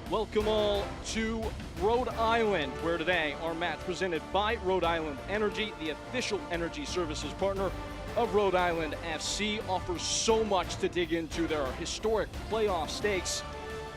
Welcome all to Rhode Island, where today our match presented by Rhode Island Energy, the official energy services partner of Rhode Island FC, offers so much to dig into. There are historic playoff stakes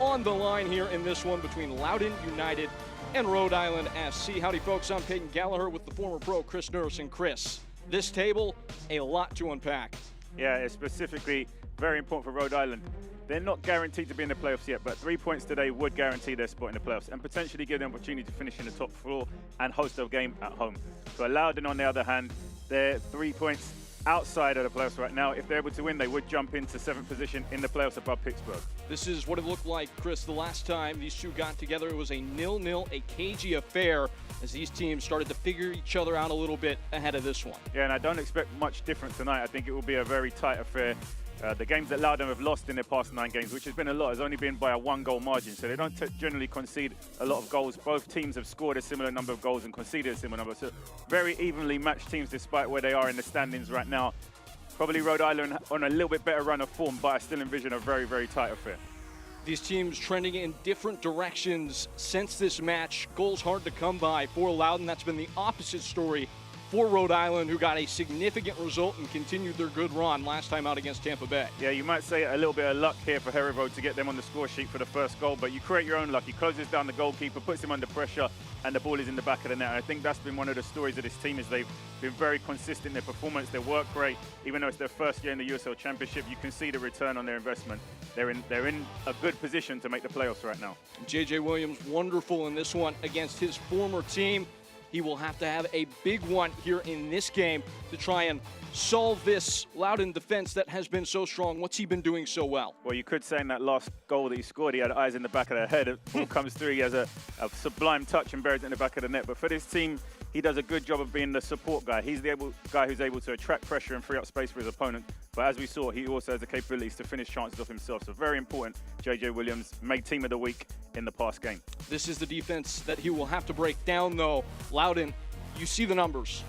on the line here in this one between Loudoun United and Rhode Island FC. Howdy folks, I'm Peyton Gallagher with the former pro Chris Nurse. And Chris, this table, a lot to unpack. Yeah, it's specifically very important for Rhode Island. They're not guaranteed to be in the playoffs yet, but 3 points today would guarantee their spot in the playoffs and potentially give them an opportunity to finish in the top four and host a game at home. So Loudoun, on the other hand, they're 3 points outside of the playoffs right now. If they're able to win, they would jump into 7th position in the playoffs above Pittsburgh. This is what it looked like, Chris, the last time these two got together. It was a 0-0, a cagey affair, as these teams started to figure each other out a little bit ahead of this one. Yeah, and I don't expect much different tonight. I think it will be a very tight affair. The games that Loudoun have lost in their past 9 games, which has been a lot, has only been by a 1-goal margin. So they don't generally concede a lot of goals. Both teams have scored a similar number of goals and conceded a similar number. So very evenly matched teams despite where they are in the standings right now. Probably Rhode Island on a little bit better run of form, but I still envision a very, very tight affair. These teams trending in different directions since this match. Goals hard to come by for Loudoun. That's been the opposite story for Rhode Island, who got a significant result and continued their good run last time out against Tampa Bay. Yeah, you might say a little bit of luck here for Rhode to get them on the score sheet for the first goal, but you create your own luck. He closes down the goalkeeper, puts him under pressure, and the ball is in the back of the net. And I think that's been one of the stories of this team, is they've been very consistent in their performance, their work rate. Even though it's their first year in the USL Championship, you can see the return on their investment. They're in a good position to make the playoffs right now. JJ Williams, wonderful in this one against his former team. He will have to have a big one here in this game to try and solve this Loudoun defense that has been so strong. What's he been doing so well? Well, you could say in that last goal that he scored, he had eyes in the back of the head. It all comes through. He has a sublime touch and buries it in the back of the net. But for this team, he does a good job of being the support guy. He's the guy who's able to attract pressure and free up space for his opponent. But as we saw, he also has the capabilities to finish chances off himself. So very important, JJ Williams, made Team of the Week in the past game. This is the defense that he will have to break down, though. Loudoun, you see the numbers.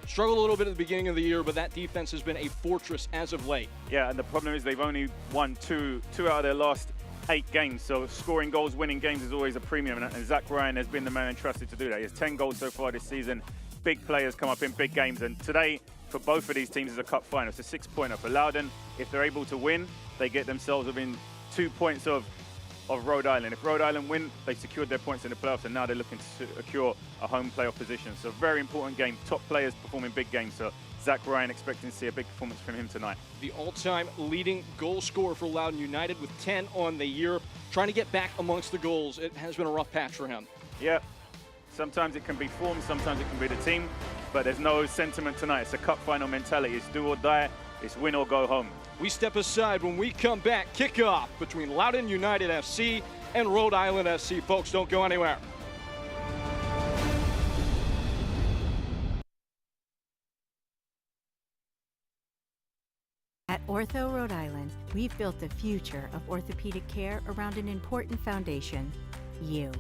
Struggled a little bit at the beginning of the year, but that defense has been a fortress as of late. Yeah, and the problem is they've only won two out of their last 8 games. So scoring goals, winning games is always a premium. And Zach Ryan has been the man entrusted to do that. He has 10 goals so far this season. Big players come up in big games. And today, for both of these teams, is a cup final. It's a 6-pointer for Loudoun. If they're able to win, they get themselves within 2 points of Rhode Island. If Rhode Island win, they secured their points in the playoffs, and now they're looking to secure a home playoff position. So very important game. Top players performing big games. So Zach Ryan expecting to see a big performance from him tonight. The all-time leading goal scorer for Loudoun United with 10 on the year. Trying to get back amongst the goals. It has been a rough patch for him. Yeah. Sometimes it can be form, sometimes it can be the team, but there's no sentiment tonight. It's a cup final mentality. It's do or die. It's win or go home. We step aside when we come back. Kickoff between Loudoun United FC and Rhode Island FC. Folks, don't go anywhere. At Ortho Rhode Island, we've built the future of orthopedic care around an important foundation: you.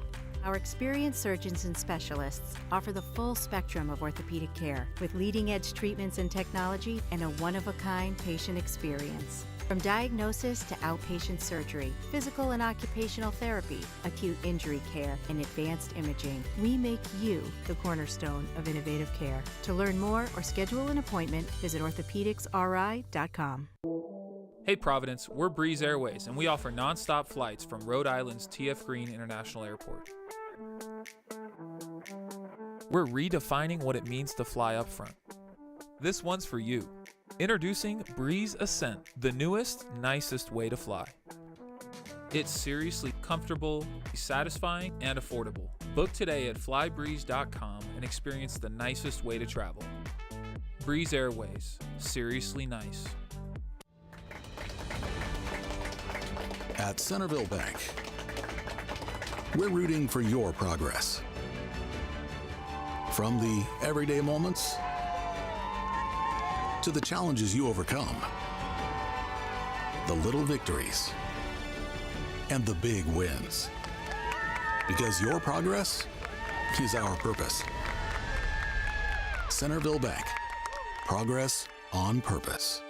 Our experienced surgeons and specialists offer the full spectrum of orthopedic care with leading-edge treatments and technology and a one-of-a-kind patient experience. From diagnosis to outpatient surgery, physical and occupational therapy, acute injury care, and advanced imaging, we make you the cornerstone of innovative care. To learn more or schedule an appointment, visit orthopedicsri.com. Hey Providence, we're Breeze Airways, and we offer non-stop flights from Rhode Island's T.F. Green International Airport. We're redefining what it means to fly up front. This one's for you. Introducing Breeze Ascent, the newest, nicest way to fly. It's seriously comfortable, satisfying, and affordable. Book today at flybreeze.com and experience the nicest way to travel. Breeze Airways, seriously nice. At Centerville Bank, we're rooting for your progress. From the everyday moments to the challenges you overcome, the little victories, and the big wins. Because your progress is our purpose. Centerville Bank, progress on purpose.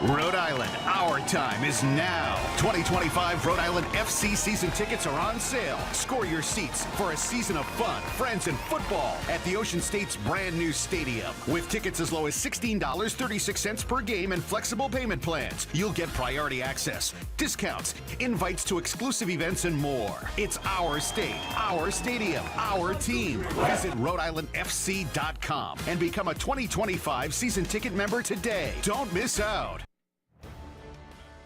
Rhode Island, our time is now. 2025 Rhode Island FC season tickets are on sale. Score your seats for a season of fun, friends, and football at the Ocean State's brand new stadium. With tickets as low as $16.36 per game and flexible payment plans, you'll get priority access, discounts, invites to exclusive events, and more. It's our state, our stadium, our team. Visit RhodeIslandFC.com and become a 2025 season ticket member today. Don't miss out.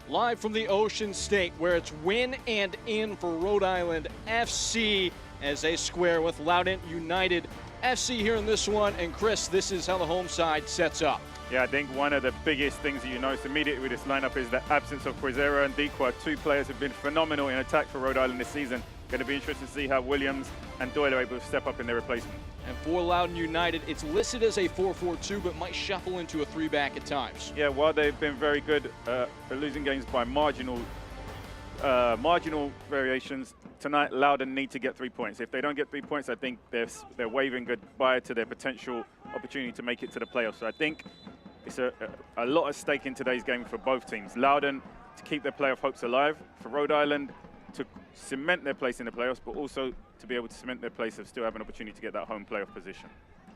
Live from the Ocean State, where it's win and in for Rhode Island FC as they square with Loudoun United FC here in this one. And Chris, this is how the home side sets up. Yeah, I think one of the biggest things that you notice immediately with this lineup is the absence of Quezera and Dikwa. Two players have been phenomenal in attack for Rhode Island this season. Going to be interesting to see how Williams and Doyle are able to step up in their replacement. And for Loudoun United, it's listed as a 4-4-2, but might shuffle into a 3-back at times. Yeah, while they've been very good at losing games by marginal variations, tonight Loudoun need to get 3 points. If they don't get 3 points, I think they're waving goodbye to their potential opportunity to make it to the playoffs. So I think it's a lot at stake in today's game for both teams. Loudoun to keep their playoff hopes alive, for Rhode Island to cement their place in the playoffs, but also to be able to cement their place of still having an opportunity to get that home playoff position.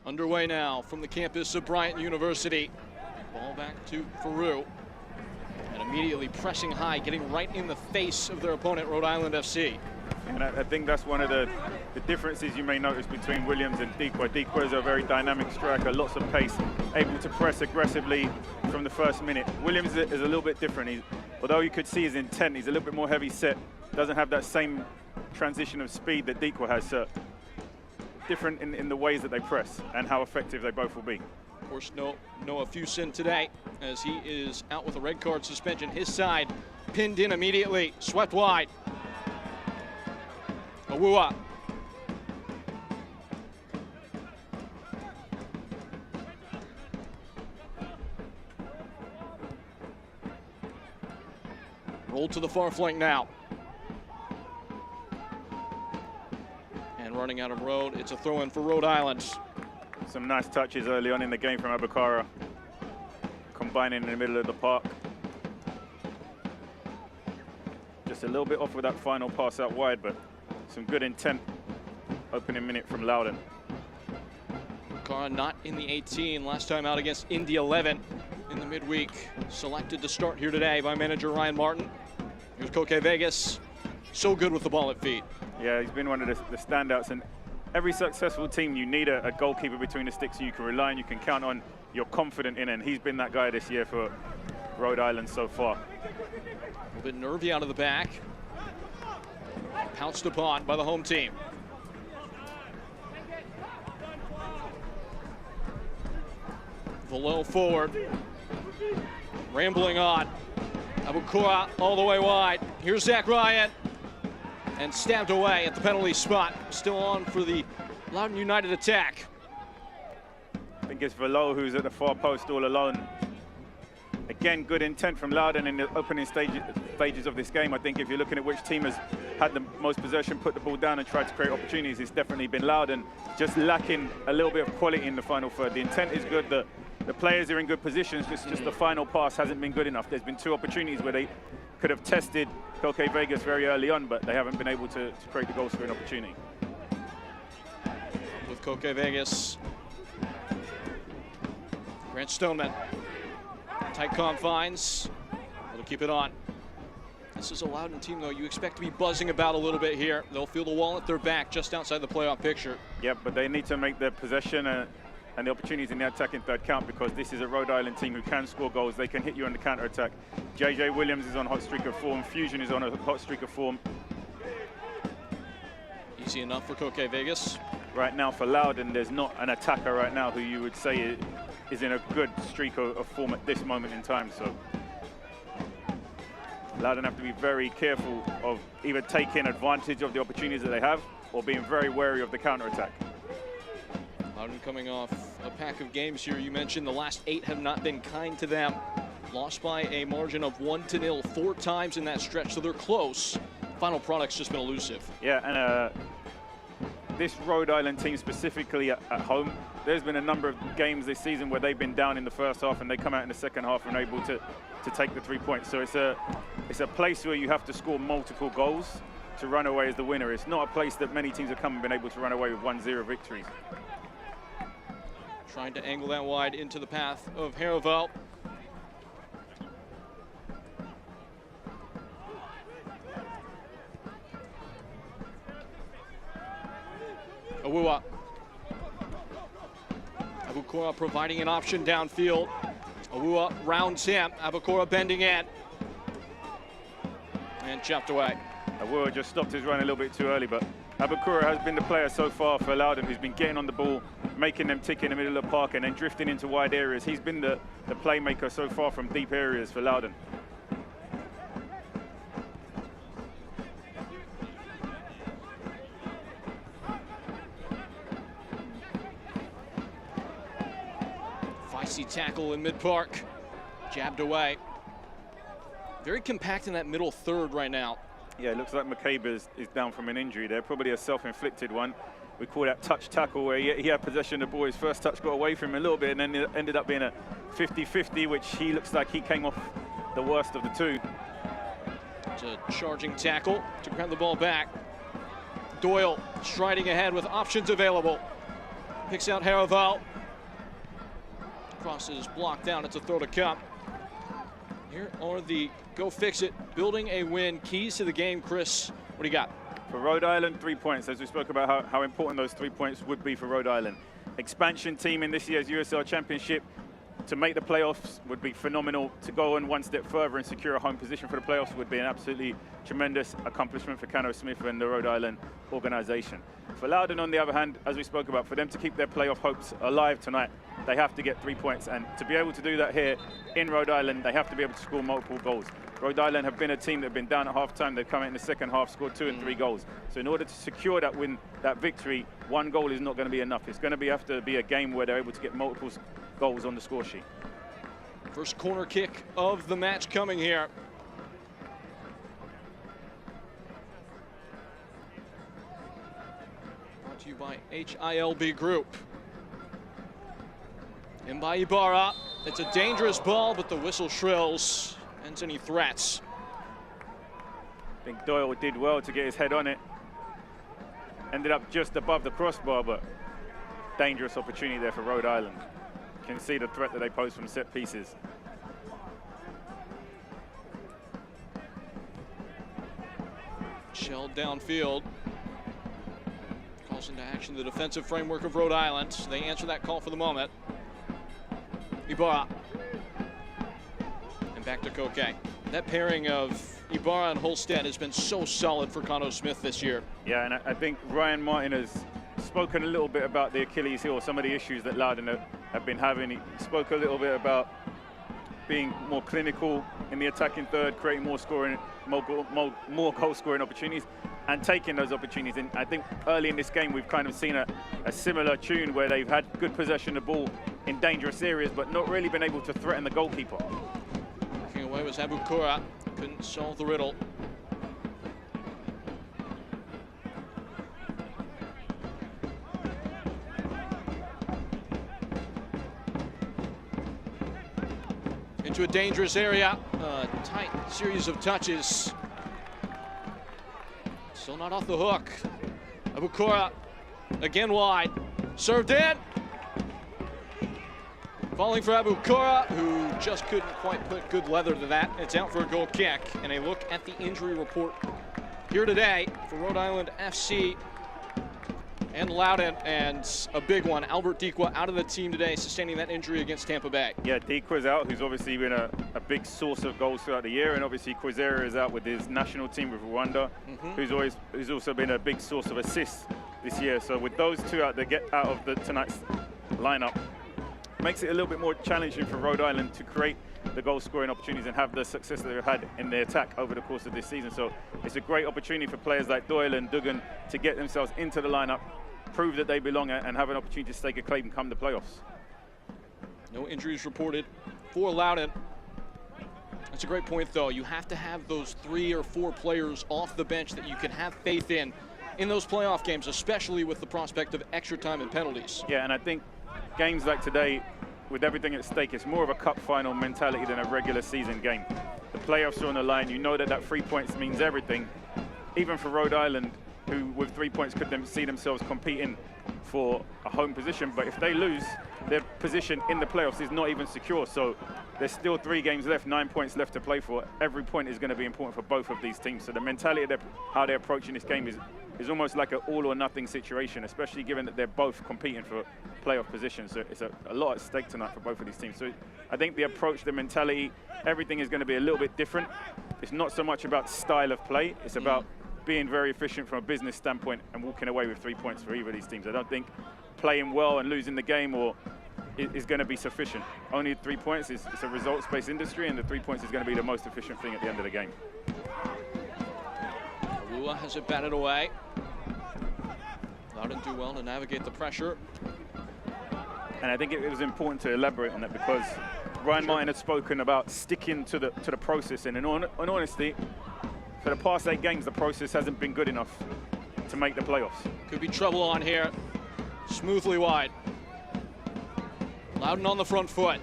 Underway now from the campus of Bryant University. Ball back to Faru. And immediately pressing high, getting right in the face of their opponent, Rhode Island FC. And I think that's one of the differences you may notice between Williams and Dikwa. Dikwa is a very dynamic striker, lots of pace, able to press aggressively from the first minute. Williams is a little bit different. Although you could see his intent, he's a little bit more heavy set, doesn't have that same transition of speed that Dikwa has. So different in the ways that they press and how effective they both will be. Of course, Noah Fusin today, as he is out with a red card suspension. His side pinned in immediately, swept wide. Awua. Roll to the far flank now. And running out of Rhode, it's a throw in for Rhode Island. Some nice touches early on in the game from Abukara, combining in the middle of the park. Just a little bit off with that final pass out wide, but some good intent opening minute from Loudoun. Abukara not in the 18, last time out against Indy 11 in the midweek. Selected to start here today by manager Ryan Martin. Here's Koke Vegas, so good with the ball at feet. Yeah, he's been one of the standouts, and every successful team, you need a goalkeeper between the sticks you can rely on, you can count on, you're confident in, and he's been that guy this year for Rhode Island so far. A little bit nervy out of the back. Pounced upon by the home team. Velo forward. Rambling on. Abukara all the way wide. Here's Zach Ryan. And stabbed away at the penalty spot. Still on for the Loudoun United attack. I think it's Velo who's at the far post all alone. Again, good intent from Loudoun in the opening stages of this game. I think if you're looking at which team has had the most possession, put the ball down and tried to create opportunities, it's definitely been Loudoun. Just lacking a little bit of quality in the final third. The intent is good, the players are in good positions, just the final pass hasn't been good enough. There's been two opportunities where they could have tested Koke Vegas very early on, but they haven't been able to create the goal scoring opportunity. With Koke Vegas. Grant Stoneman. Tight confines. They'll keep it on. This is a Loudoun team, though, you expect to be buzzing about a little bit here. They'll feel the wall at their back just outside the playoff picture. Yeah, but they need to make their possession and the opportunities in the attacking third count, because this is a Rhode Island team who can score goals. They can hit you on the counter-attack. JJ Williams is on a hot streak of form. Fusion is on a hot streak of form. Easy enough for Koke Vegas. Right now for Loudoun, there's not an attacker right now who you would say is in a good streak of form at this moment in time. So Loudoun have to be very careful of either taking advantage of the opportunities that they have or being very wary of the counter-attack. Loudoun coming off a pack of games here. You mentioned the last 8 have not been kind to them. Lost by a margin of 1-0 4 times in that stretch, so they're close. Final product's just been elusive. Yeah, and this Rhode Island team specifically at home there's been a number of games this season where they've been down in the first half and they come out in the second half and are able to take the 3 points. So it's a place where you have to score multiple goals to run away as the winner. It's not a place that many teams have come and been able to run away with 1-0 victories. Trying to angle that wide into the path of Rhode. Awua. Abukora providing an option downfield. Awua rounds him. Abukora bending in. And chopped away. Awua just stopped his run a little bit too early, but Abukora has been the player so far for Loudoun who's been getting on the ball, making them tick in the middle of the park and then drifting into wide areas. He's been the playmaker so far from deep areas for Loudoun. Feisty tackle in mid-park. Jabbed away. Very compact in that middle third right now. Yeah, it looks like McCabe is down from an injury there, probably a self-inflicted one. We call that touch tackle, where he had possession of the ball. His first touch got away from him a little bit, and then it ended up being a 50-50, which he looks like he came off the worst of the two. It's a charging tackle to grab the ball back. Doyle striding ahead with options available. Picks out Haraval. Crosses blocked down. It's a throw to Cup. Here are the go fix it, building a win, keys to the game. Chris, what do you got? For Rhode Island, 3 points, as we spoke about how important those 3 points would be for Rhode Island. Expansion team in this year's USL Championship. To make the playoffs would be phenomenal. To go on one step further and secure a home position for the playoffs would be an absolutely tremendous accomplishment for Cano Smith and the Rhode Island organization. For Loudoun, on the other hand, as we spoke about, for them to keep their playoff hopes alive tonight, they have to get 3 points. And to be able to do that here in Rhode Island, they have to be able to score multiple goals. Rhode Island have been a team that have been down at half-time. They've come out in the second half, scored 2 and 3 goals. So in order to secure that win, that victory, 1 goal is not going to be enough. It's going to have to be a game where they're able to get multiple goals on the score sheet. First corner kick of the match coming here. Brought to you by HILB Group. In by Ibarra. It's a dangerous ball, but the whistle shrills. Ends any threats. I think Doyle did well to get his head on it. Ended up just above the crossbar, but dangerous opportunity there for Rhode Island. Can see the threat that they pose from set pieces. Shelled downfield. Calls into action the defensive framework of Rhode Island. They answer that call for the moment. Ibarra. And back to Koke. That pairing of Ibarra and Holstead has been so solid for Cano Smith this year. Yeah, and I think Ryan Martin has spoken a little bit about the Achilles heel, some of the issues that Loudoun have been having. He spoke a little bit about being more clinical in the attacking third, creating more scoring, more goal scoring opportunities, and taking those opportunities. And I think early in this game we've kind of seen a similar tune where they've had good possession of the ball in dangerous areas, but not really been able to threaten the goalkeeper. Working away was Abukora. Couldn't solve the riddle. Into a dangerous area. Tight series of touches. Still not off the hook. Abukora again wide. Served in. Falling for Abukora, who just couldn't quite put good leather to that. It's out for a goal kick. And a look at the injury report here today for Rhode Island FC and Loudoun, and a big one. Albert Dikwa out of the team today, sustaining that injury against Tampa Bay. Yeah, Dikwa's out, who's obviously been a big source of goals throughout the year, and obviously Kwizera is out with his national team with Rwanda, who's also been a big source of assists this year. So with those two out, they get out of tonight's lineup. Makes it a little bit more challenging for Rhode Island to create the goal scoring opportunities and have the success that they've had in their attack over the course of this season. So it's a great opportunity for players like Doyle and Duggan to get themselves into the lineup, prove that they belong, and have an opportunity to stake a claim come the playoffs. No injuries reported for Loudoun. That's a great point, though. You have to have those 3 or 4 players off the bench that you can have faith in those playoff games, especially with the prospect of extra time and penalties. Yeah, and I think games like today, with everything at stake, it's more of a cup final mentality than a regular season game. The playoffs are on the line. You know that that 3 points means everything. Even for Rhode Island, who with 3 points could see themselves competing for a home position, but if they lose, their position in the playoffs is not even secure. So there's still 3 games left, 9 points left to play for. Every point is going to be important for both of these teams. So the mentality of how they're approaching this game is almost like an all or nothing situation, especially given that they're both competing for playoff positions. So it's a lot at stake tonight for both of these teams. So I think the approach, the mentality, everything is going to be a little bit different. It's not so much about style of play, it's about being very efficient from a business standpoint and walking away with 3 points for either of these teams. I don't think playing well and losing the game is going to be sufficient. Only 3 points, it's a results-based industry, and the 3 points is going to be the most efficient thing at the end of the game. Lua has it batted away. Loudoun do well to navigate the pressure. And I think it was important to elaborate on that because Ryan Martin had spoken about sticking to the process, and in honesty, for the past 8 games, the process hasn't been good enough to make the playoffs. Could be trouble on here. Smoothly wide. Loudoun on the front foot.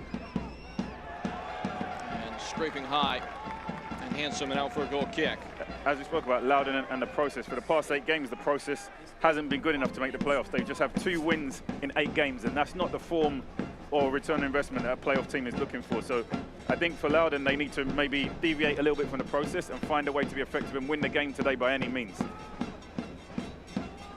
And scraping high. And handsome and out for a goal kick. As we spoke about Loudoun and the process, for the past 8 games, the process hasn't been good enough to make the playoffs. They just have 2 wins in 8 games, and that's not the form or return on investment that a playoff team is looking for. So I think for Loudoun, they need to maybe deviate a little bit from the process and find a way to be effective and win the game today by any means.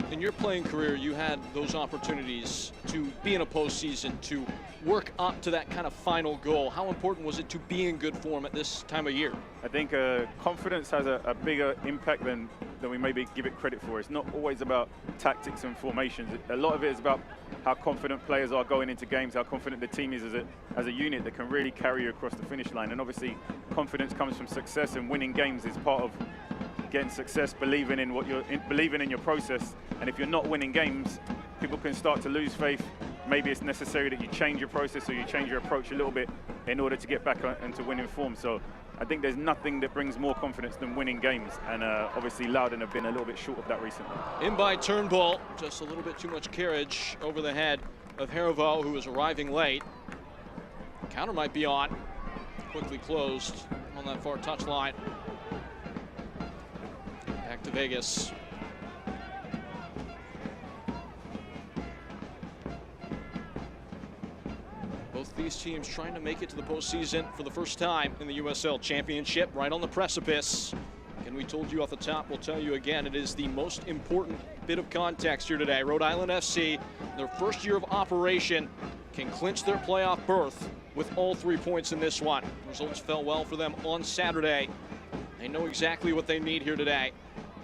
In your playing career, you had those opportunities to be in a postseason, to work up to that kind of final goal. How important was it to be in good form at this time of year? I think confidence has a bigger impact than we maybe give it credit for. It's not always about tactics and formations. A lot of it is about how confident players are going into games, how confident the team is as a unit that can really carry you across the finish line. And obviously, confidence comes from success, and winning games is part of getting success, believing in believing in your process. And if you're not winning games, people can start to lose faith. Maybe it's necessary that you change your process or you change your approach a little bit in order to get back into winning form. So I think there's nothing that brings more confidence than winning games, and obviously Loudoun have been a little bit short of that recently. In by Turnbull, just a little bit too much carriage over the head of Rhode, who is arriving late. Counter might be on. Quickly closed on that far touchline. Back to Vegas. Both these teams trying to make it to the postseason for the first time in the USL Championship, right on the precipice. And we told you off the top, we'll tell you again, it is the most important bit of context here today. Rhode Island FC, their first year of operation, can clinch their playoff berth with all 3 points in this one. Results fell well for them on Saturday. They know exactly what they need here today.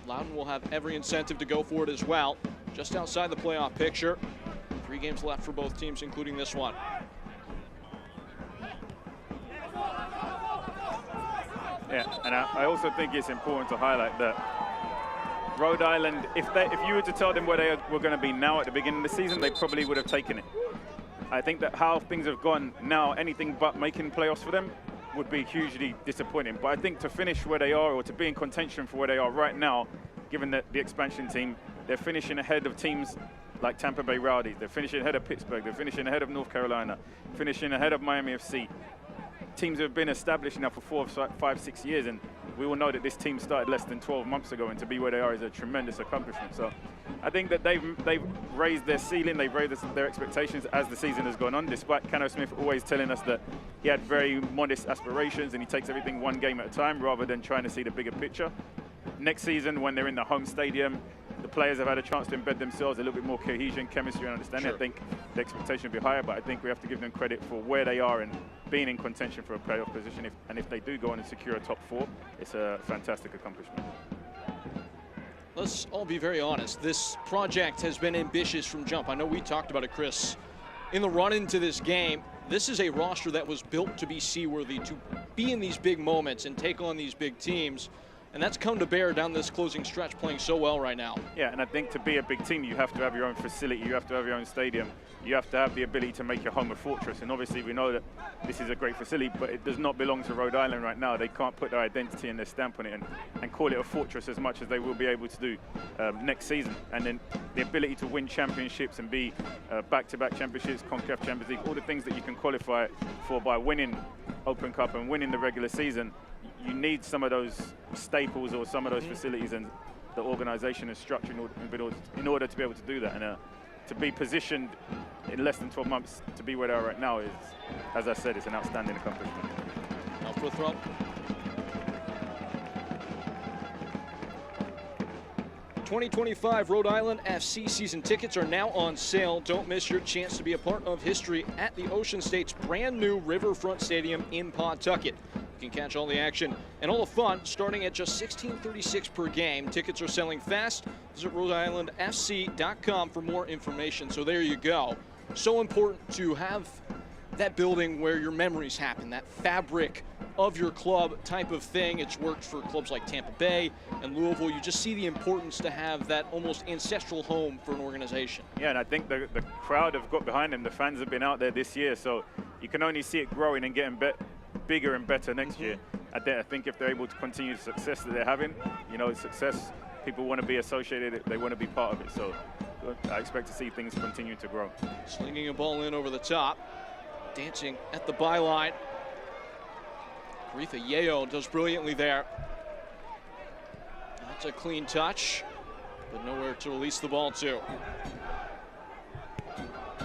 Loudoun will have every incentive to go for it as well. Just outside the playoff picture. 3 games left for both teams, including this one. Yeah, and I also think it's important to highlight that Rhode Island, if you were to tell them where they were going to be now at the beginning of the season, they probably would have taken it. I think that how things have gone now, anything but making playoffs for them would be hugely disappointing. But I think to finish where they are, or to be in contention for where they are right now, given that the expansion team, they're finishing ahead of teams like Tampa Bay Rowdies, they're finishing ahead of Pittsburgh, they're finishing ahead of North Carolina, finishing ahead of Miami FC. Teams have been established now for 4, 5, 6 years, and we all know that this team started less than 12 months ago, and to be where they are is a tremendous accomplishment. So I think that they've raised their ceiling, they've raised their expectations as the season has gone on, despite Cano Smith always telling us that he had very modest aspirations and he takes everything 1 game at a time rather than trying to see the bigger picture. Next season, when they're in the home stadium, the players have had a chance to embed themselves, a little bit more cohesion, chemistry, and understanding. Sure. I think the expectation will be higher, but I think we have to give them credit for where they are and being in contention for a playoff position. If they do go on and secure a top 4, it's a fantastic accomplishment. Let's all be very honest. This project has been ambitious from jump. I know we talked about it, Chris. In the run into this game, this is a roster that was built to be seaworthy, to be in these big moments and take on these big teams. And that's come to bear down this closing stretch, playing so well right now. Yeah, and I think to be a big team, you have to have your own facility, you have to have your own stadium, you have to have the ability to make your home a fortress. And obviously we know that this is a great facility, but it does not belong to Rhode Island right now. They can't put their identity and their stamp on it and call it a fortress as much as they will be able to do next season. And then the ability to win championships and be back-to-back championships, CONCACAF Champions League, all the things that you can qualify for by winning Open Cup and winning the regular season. You need some of those staples or some of those facilities and the organization and structure in order to be able to do that. And to be positioned in less than 12 months to be where they are right now is, as I said, it's an outstanding accomplishment. Now for a throw. '25 Rhode Island FC season tickets are now on sale. Don't miss your chance to be a part of history at the Ocean State's brand new Riverfront Stadium in Pawtucket. You can catch all the action and all the fun starting at just $16.36 per game. Tickets are selling fast. Visit RhodeIslandFC.com for more information. So there you go. So important to have that building where your memories happen, that fabric of your club type of thing. It's worked for clubs like Tampa Bay and Louisville. You just see the importance to have that almost ancestral home for an organization. Yeah, and I think the crowd have got behind them. The fans have been out there this year, so you can only see it growing and getting bigger and better next year. I think if they're able to continue the success that they're having, you know, success, people want to be associated, they want to be part of it. So I expect to see things continue to grow. Slinging a ball in over the top, dancing at the byline. Aretha Yeo does brilliantly there. That's a clean touch, but nowhere to release the ball to.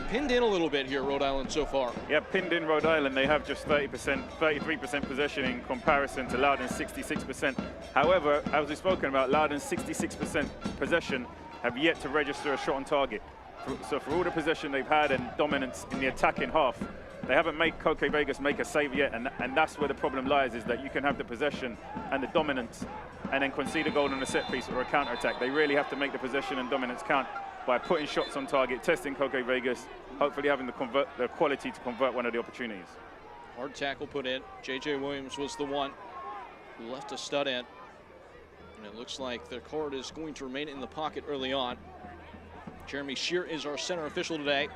Pinned in a little bit here, Rhode Island so far. Yeah, pinned in Rhode Island. They have just 33% possession in comparison to Loudoun's 66%. However, as we've spoken about, Loudoun's 66% possession have yet to register a shot on target. So for all the possession they've had and dominance in the attacking half, they haven't made Coque Vegas make a save yet, and that's where the problem lies, is that you can have the possession and the dominance and then concede a goal on a set piece or a counter-attack. They really have to make the possession and dominance count by putting shots on target, testing Coque Vegas, hopefully having the quality to convert one of the opportunities. Hard tackle put in. J.J. Williams was the one who left a stud in. And it looks like the card is going to remain in the pocket early on. Jeremy Shear is our center official today.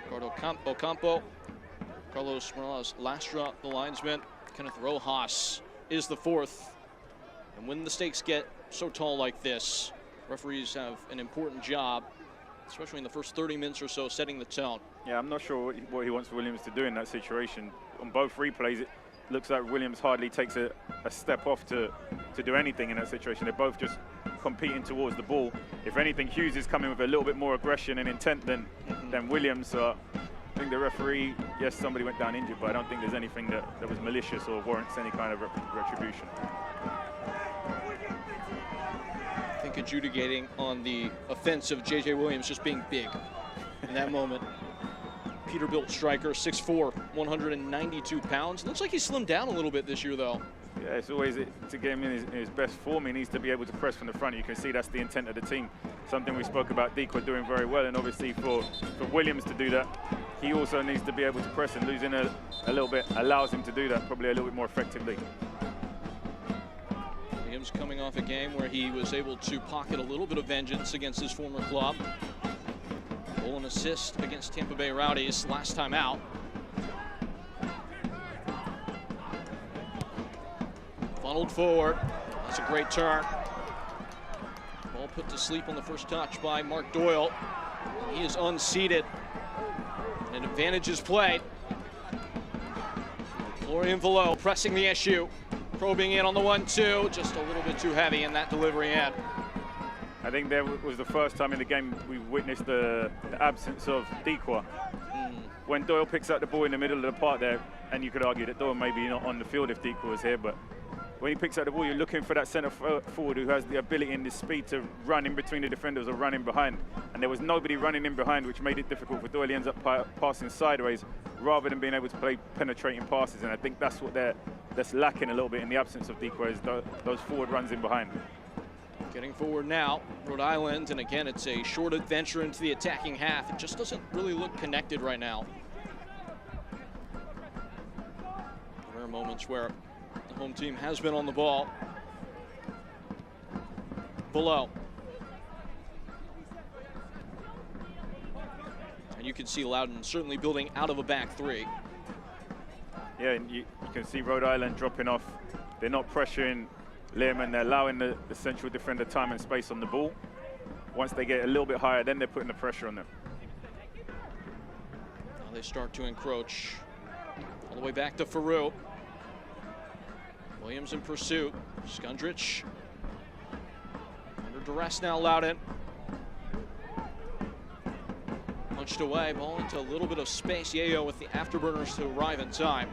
Ricardo Ocampo, Carlos Morales Lastra, the linesman. Kenneth Rojas is the fourth. And when the stakes get so tall like this, referees have an important job, especially in the first 30 minutes or so, setting the tone. Yeah, I'm not sure what he wants Williams to do in that situation. On both replays, it looks like Williams hardly takes a step off to do anything in that situation. They're both just competing towards the ball. If anything, Hughes is coming with a little bit more aggression and intent than Williams. So I think the referee, yes, somebody went down injured, but I don't think there's anything that was malicious or warrants any kind of retribution. I think adjudicating on the offense of J.J. Williams just being big in that moment. Peterbilt striker, 6'4", 192 pounds. Looks like he slimmed down a little bit this year, though. Yeah, it's always to get him in his best form. He needs to be able to press from the front. You can see that's the intent of the team. Something we spoke about Dequa doing very well, and obviously for Williams to do that, he also needs to be able to press, and losing a little bit allows him to do that probably a little bit more effectively. Williams coming off a game where he was able to pocket a little bit of vengeance against his former club. Goal and assist against Tampa Bay Rowdies last time out. Funneled forward. That's a great turn. Ball put to sleep on the first touch by Mark Doyle. He is unseated. And advantage is played. Florian Velo pressing the issue. Probing in on the 1-2. Just a little bit too heavy in that delivery end. I think that was the first time in the game we witnessed the absence of Dequa. When Doyle picks up the ball in the middle of the park there, and you could argue that Doyle maybe not on the field if Dequa was here, but when he picks up the ball, you're looking for that centre forward who has the ability and the speed to run in between the defenders or run in behind. And there was nobody running in behind, which made it difficult for Doyle. He ends up passing sideways rather than being able to play penetrating passes. And I think that's what that's lacking a little bit in the absence of Dequa, is those forward runs in behind. Getting forward now, Rhode Island, and again, it's a short adventure into the attacking half. It just doesn't really look connected right now. Rare moments where the home team has been on the ball. below. And you can see Loudoun certainly building out of a back three. Yeah, and you can see Rhode Island dropping off. They're not pressuring Liam, and they're allowing the central defender time and space on the ball. Once they get a little bit higher, then they're putting the pressure on them. Now they start to encroach. All the way back to Farouk. Williams in pursuit. Skundrich under duress now, Loudoun. Punched away, ball into a little bit of space. Yayo with the afterburners to arrive in time.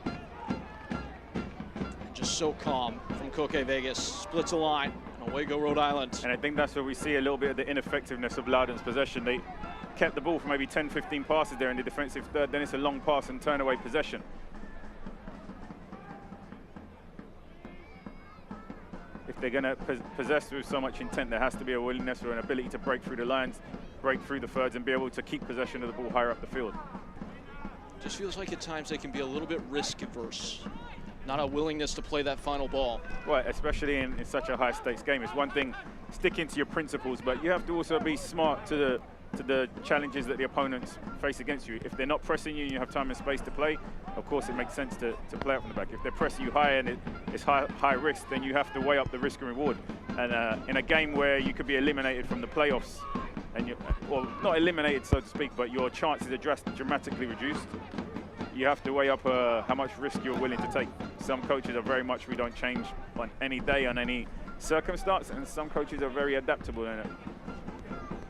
And just so calm from Koke Vegas. Splits a line. Away go Rhode Island. And I think that's where we see a little bit of the ineffectiveness of Loudoun's possession. They kept the ball for maybe 10, 15 passes there in the defensive third. Then it's a long pass and turn away possession. If they're going to possess with so much intent, there has to be a willingness or an ability to break through the lines, break through the thirds, and be able to keep possession of the ball higher up the field. Just feels like at times they can be a little bit risk averse. Not a willingness to play that final ball. Right, especially in such a high stakes game. It's one thing sticking to your principles, but you have to also be smart to the challenges that the opponents face against you. If they're not pressing you and you have time and space to play, of course it makes sense to play out from the back. If they're pressing you high and it's high risk, then you have to weigh up the risk and reward. And in a game where you could be eliminated from the playoffs, and well, not eliminated so to speak, but your chances are dramatically reduced, you have to weigh up how much risk you're willing to take. Some coaches are very much, we don't change on any day, on any circumstance, and some coaches are very adaptable and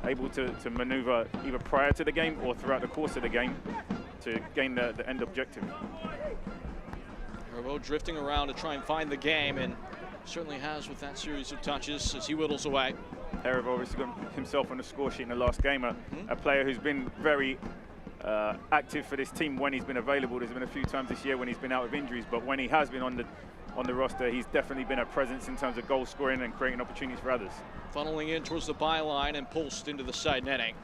able to maneuver either prior to the game or throughout the course of the game to gain the end objective. Rhode drifting around to try and find the game, and certainly has with that series of touches as he whittles away. Herrick obviously got himself on the score sheet in the last game, a player who's been very active for this team when he's been available. There's been a few times this year when he's been out with injuries, but when he has been on the roster, he's definitely been a presence in terms of goal scoring and creating opportunities for others. Funneling in towards the byline and pulsed into the side netting.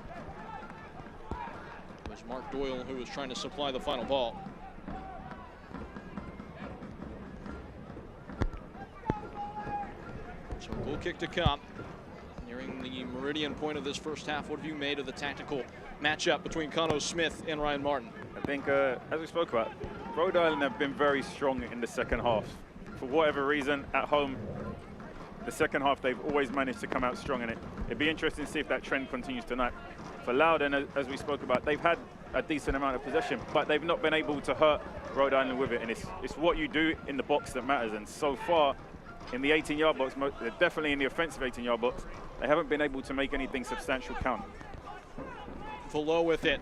It was Mark Doyle who was trying to supply the final ball. So goal kick to come. Nearing the meridian point of this first half, what have you made of the tactical matchup between Cano Smith and Ryan Martin? I think, as we spoke about, Rhode Island have been very strong in the second half. For whatever reason, at home, the second half, they've always managed to come out strong in it. It'd be interesting to see if that trend continues tonight. For Loudoun, as we spoke about, they've had a decent amount of possession, but they've not been able to hurt Rhode Island with it. And it's what you do in the box that matters. And so far, in the 18-yard box, definitely in the offensive 18-yard box, they haven't been able to make anything substantial count. Below with it.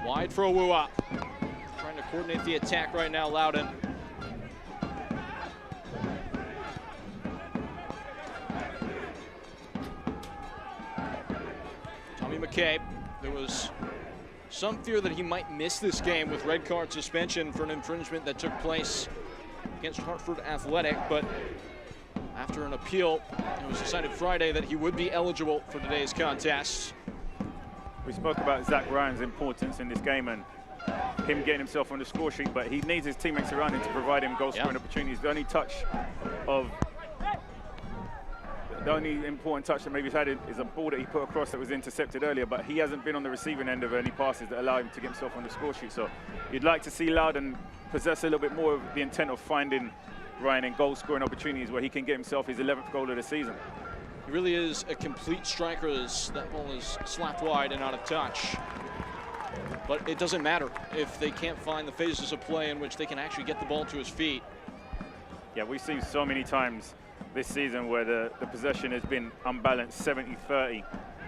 Wide for Awua. Trying to coordinate the attack right now, Loudoun. Tommy McCabe. There was some fear that he might miss this game with red card suspension for an infringement that took place against Hartford Athletic, but after an appeal, it was decided Friday that he would be eligible for today's contest. We spoke about Zach Ryan's importance in this game and him getting himself on the score sheet, but he needs his teammates around him to provide him goal-scoring opportunities. The only important touch that maybe he's had is a ball that he put across that was intercepted earlier, but he hasn't been on the receiving end of any passes that allow him to get himself on the score sheet. So you'd like to see Loudoun possess a little bit more of the intent of finding Ryan in goal-scoring opportunities where he can get himself his 11th goal of the season. He really is a complete striker as that ball is slapped wide and out of touch. But it doesn't matter if they can't find the phases of play in which they can actually get the ball to his feet. Yeah, we've seen so many times this season where the possession has been unbalanced, 70-30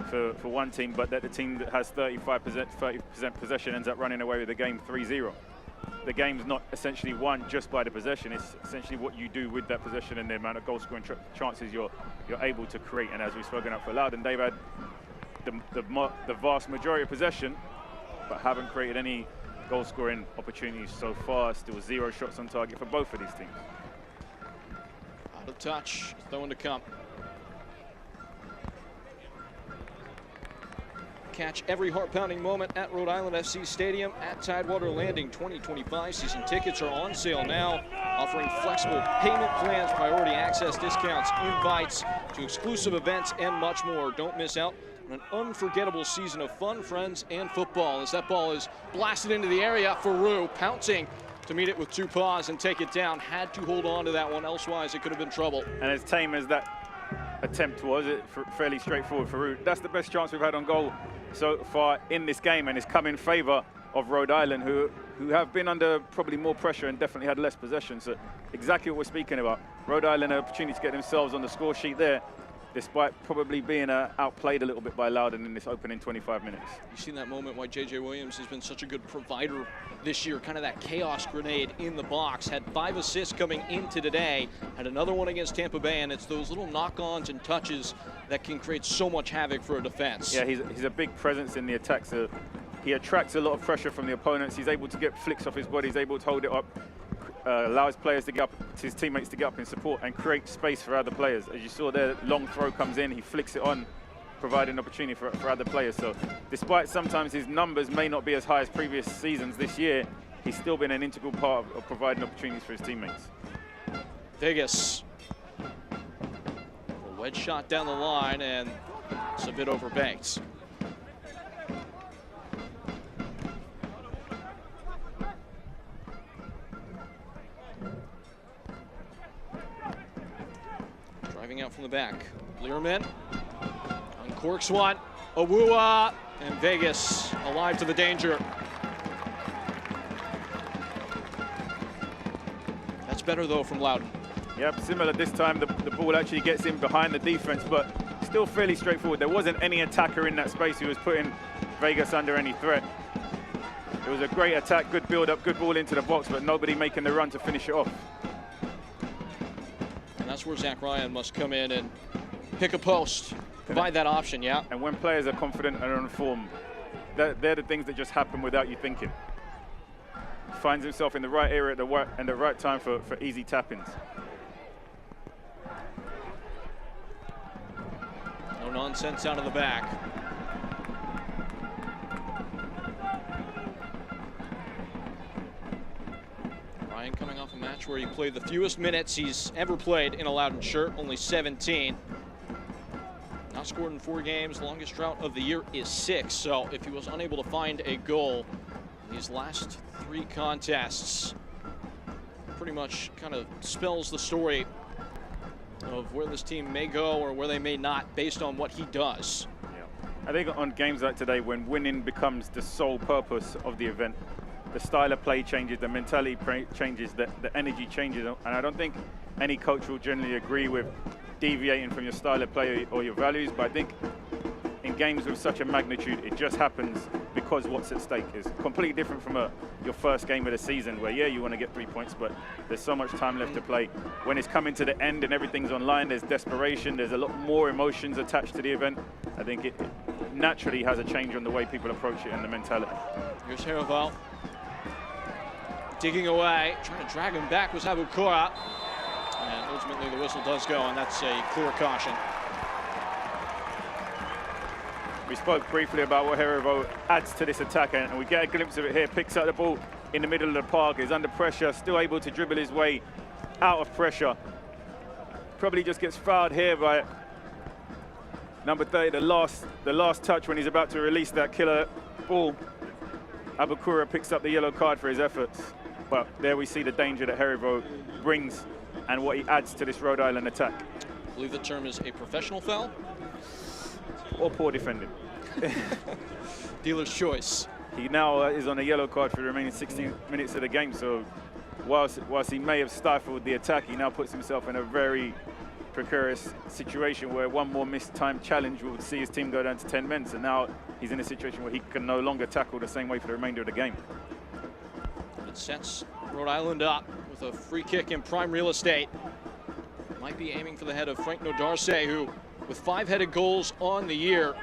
for one team, but that the team that has 30% possession ends up running away with the game 3-0. The game's not essentially won just by the possession, it's essentially what you do with that possession and the amount of goal-scoring chances you're able to create. And as we've spoken about for Loudoun, they've had the vast majority of possession, but haven't created any goal-scoring opportunities so far. Still 0 shots on target for both of these teams. Out of touch, throwing to come. Catch every heart-pounding moment at Rhode Island FC Stadium at Tidewater Landing. 2025 season tickets are on sale now offering flexible payment plans, priority access discounts, invites to exclusive events, and much more. Don't miss out on an unforgettable season of fun, friends, and football. As that ball is blasted into the area for Rhode, pouncing to meet it with 2 paws and take it down. Had to hold on to that one, elsewise it could have been trouble. And as tame as that attempt was, it fairly straightforward for Rhode. That's the best chance we've had on goal so far in this game, and it's come in favor of Rhode Island, who have been under probably more pressure and definitely had less possession. So exactly what we're speaking about. Rhode Island an opportunity to get themselves on the score sheet there, despite probably being outplayed a little bit by Loudoun in this opening 25 minutes. You've seen that moment why J.J. Williams has been such a good provider this year, kind of that chaos grenade in the box. Had 5 assists coming into today, had another one against Tampa Bay, and it's those little knock-ons and touches that can create so much havoc for a defense. Yeah, he's a big presence in the attack, so he attracts a lot of pressure from the opponents. He's able to get flicks off his body, he's able to hold it up, allow his players to get up, his teammates to get up in support and create space for other players. As you saw there, long throw comes in, he flicks it on, providing opportunity for other players. So despite sometimes his numbers may not be as high as previous seasons this year, he's still been an integral part of providing opportunities for his teammates. Vegas. A wedge shot down the line, and it's a bit overbanked. Driving out from the back. Learman uncorks one. Awua, and Vegas alive to the danger. That's better though from Loudoun. Yep, similar this time. The ball actually gets in behind the defense, but still fairly straightforward. There wasn't any attacker in that space who was putting Vegas under any threat. It was a great attack, good build-up, good ball into the box, but nobody making the run to finish it off. And that's where Zach Ryan must come in and pick a post, provide that option, yeah. And when players are confident and on form, they're the things that just happen without you thinking. Finds himself in the right area at the right time for easy tap-ins. No nonsense out of the back. Ryan coming off a match where he played the fewest minutes he's ever played in a Loudoun shirt, only 17. Not scored in 4 games, longest drought of the year is 6. So if he was unable to find a goal in these last 3 contests, pretty much kind of spells the story of where this team may go or where they may not based on what he does. Yeah. I think on games like today, when winning becomes the sole purpose of the event, the style of play changes, the mentality changes, the energy changes, and I don't think any coach will generally agree with deviating from your style of play or your values, but I think in games with such a magnitude, it just happens because what's at stake is completely different from your first game of the season where, yeah, you want to get 3 points, but there's so much time left to play. When it's coming to the end and everything's online, there's desperation, there's a lot more emotions attached to the event. I think it naturally has a change on the way people approach it and the mentality. Here's Haraval. Digging away, trying to drag him back was Abukora. And ultimately the whistle does go, and that's a clear caution. We spoke briefly about what Haraval adds to this attack, and we get a glimpse of it here. Picks up the ball in the middle of the park, is under pressure, still able to dribble his way out of pressure. Probably just gets fouled here by number 30, the last touch when he's about to release that killer ball. Abukura picks up the yellow card for his efforts. But there we see the danger that Haraval brings and what he adds to this Rhode Island attack. I believe the term is a professional foul. Or poor defending. Dealer's choice. He now is on a yellow card for the remaining 60 minutes of the game. So whilst he may have stifled the attack, he now puts himself in a very precarious situation where one more missed time challenge will see his team go down to 10 men. So now he's in a situation where he can no longer tackle the same way for the remainder of the game. It sets Rhode Island up with a free kick in prime real estate. Might be aiming for the head of Frank Nodarce, who, with 5 headed goals on the year,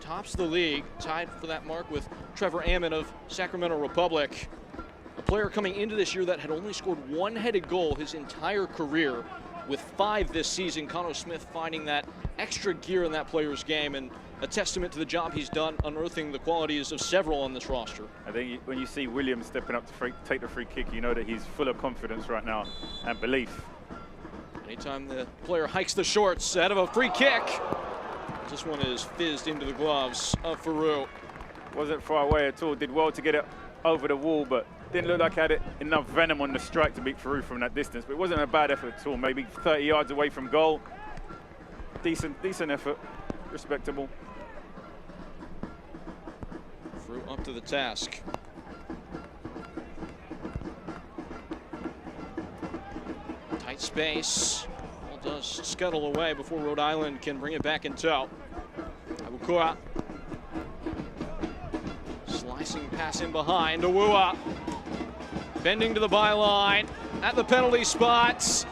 tops the league, tied for that mark with Trevor Ammon of Sacramento Republic. A player coming into this year that had only scored 1 headed goal his entire career. with 5 this season. Connor Smith finding that extra gear in that player's game, and a testament to the job he's done unearthing the qualities of several on this roster. I think when you see Williams stepping up to take the free kick, you know that he's full of confidence right now and belief. Anytime the player hikes the shorts ahead of a free kick, this one is fizzed into the gloves of Farouk. Wasn't far away at all, did well to get it over the wall, but didn't look like he had enough venom on the strike to beat Farouk from that distance. But it wasn't a bad effort at all, maybe 30 yards away from goal. Decent effort, respectable. Farouk up to the task. Tight space. Ball does scuttle away before Rhode Island can bring it back in tow. Abukura. Slicing pass in behind. Awua. Bending to the byline. At the penalty spots.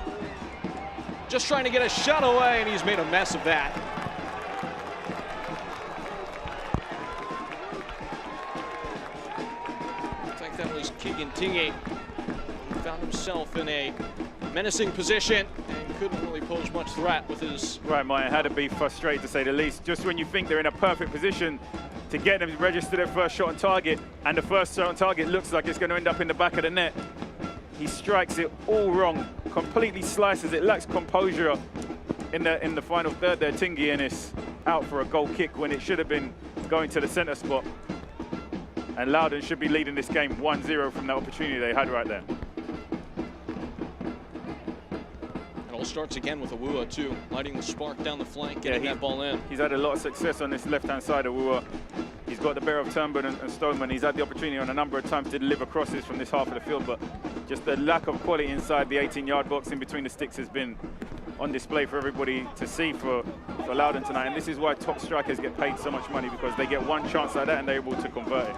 Just trying to get a shot away, and he's made a mess of that. I think that was Keegan Tingy. He found himself in a menacing position and couldn't really pose much threat with his... Right, Maya had to be frustrated to say the least. Just when you think they're in a perfect position to get them to register their first shot on target, and the first shot on target looks like it's going to end up in the back of the net, he strikes it all wrong, completely slices it, lacks composure in the final third there. Tingy, and it's out for a goal kick when it should have been going to the center spot. And Loudoun should be leading this game 1-0 from that opportunity they had right there. It all starts again with Awua too, lighting the spark down the flank, getting that ball in. He's had a lot of success on this left-hand side of Awua. He's got the bear of Turnbull and Stoneman. He's had the opportunity on a number of times to deliver crosses from this half of the field, but just the lack of quality inside the 18-yard box in between the sticks has been on display for everybody to see for Loudoun tonight. And this is why top strikers get paid so much money, because they get one chance like that and they're able to convert it.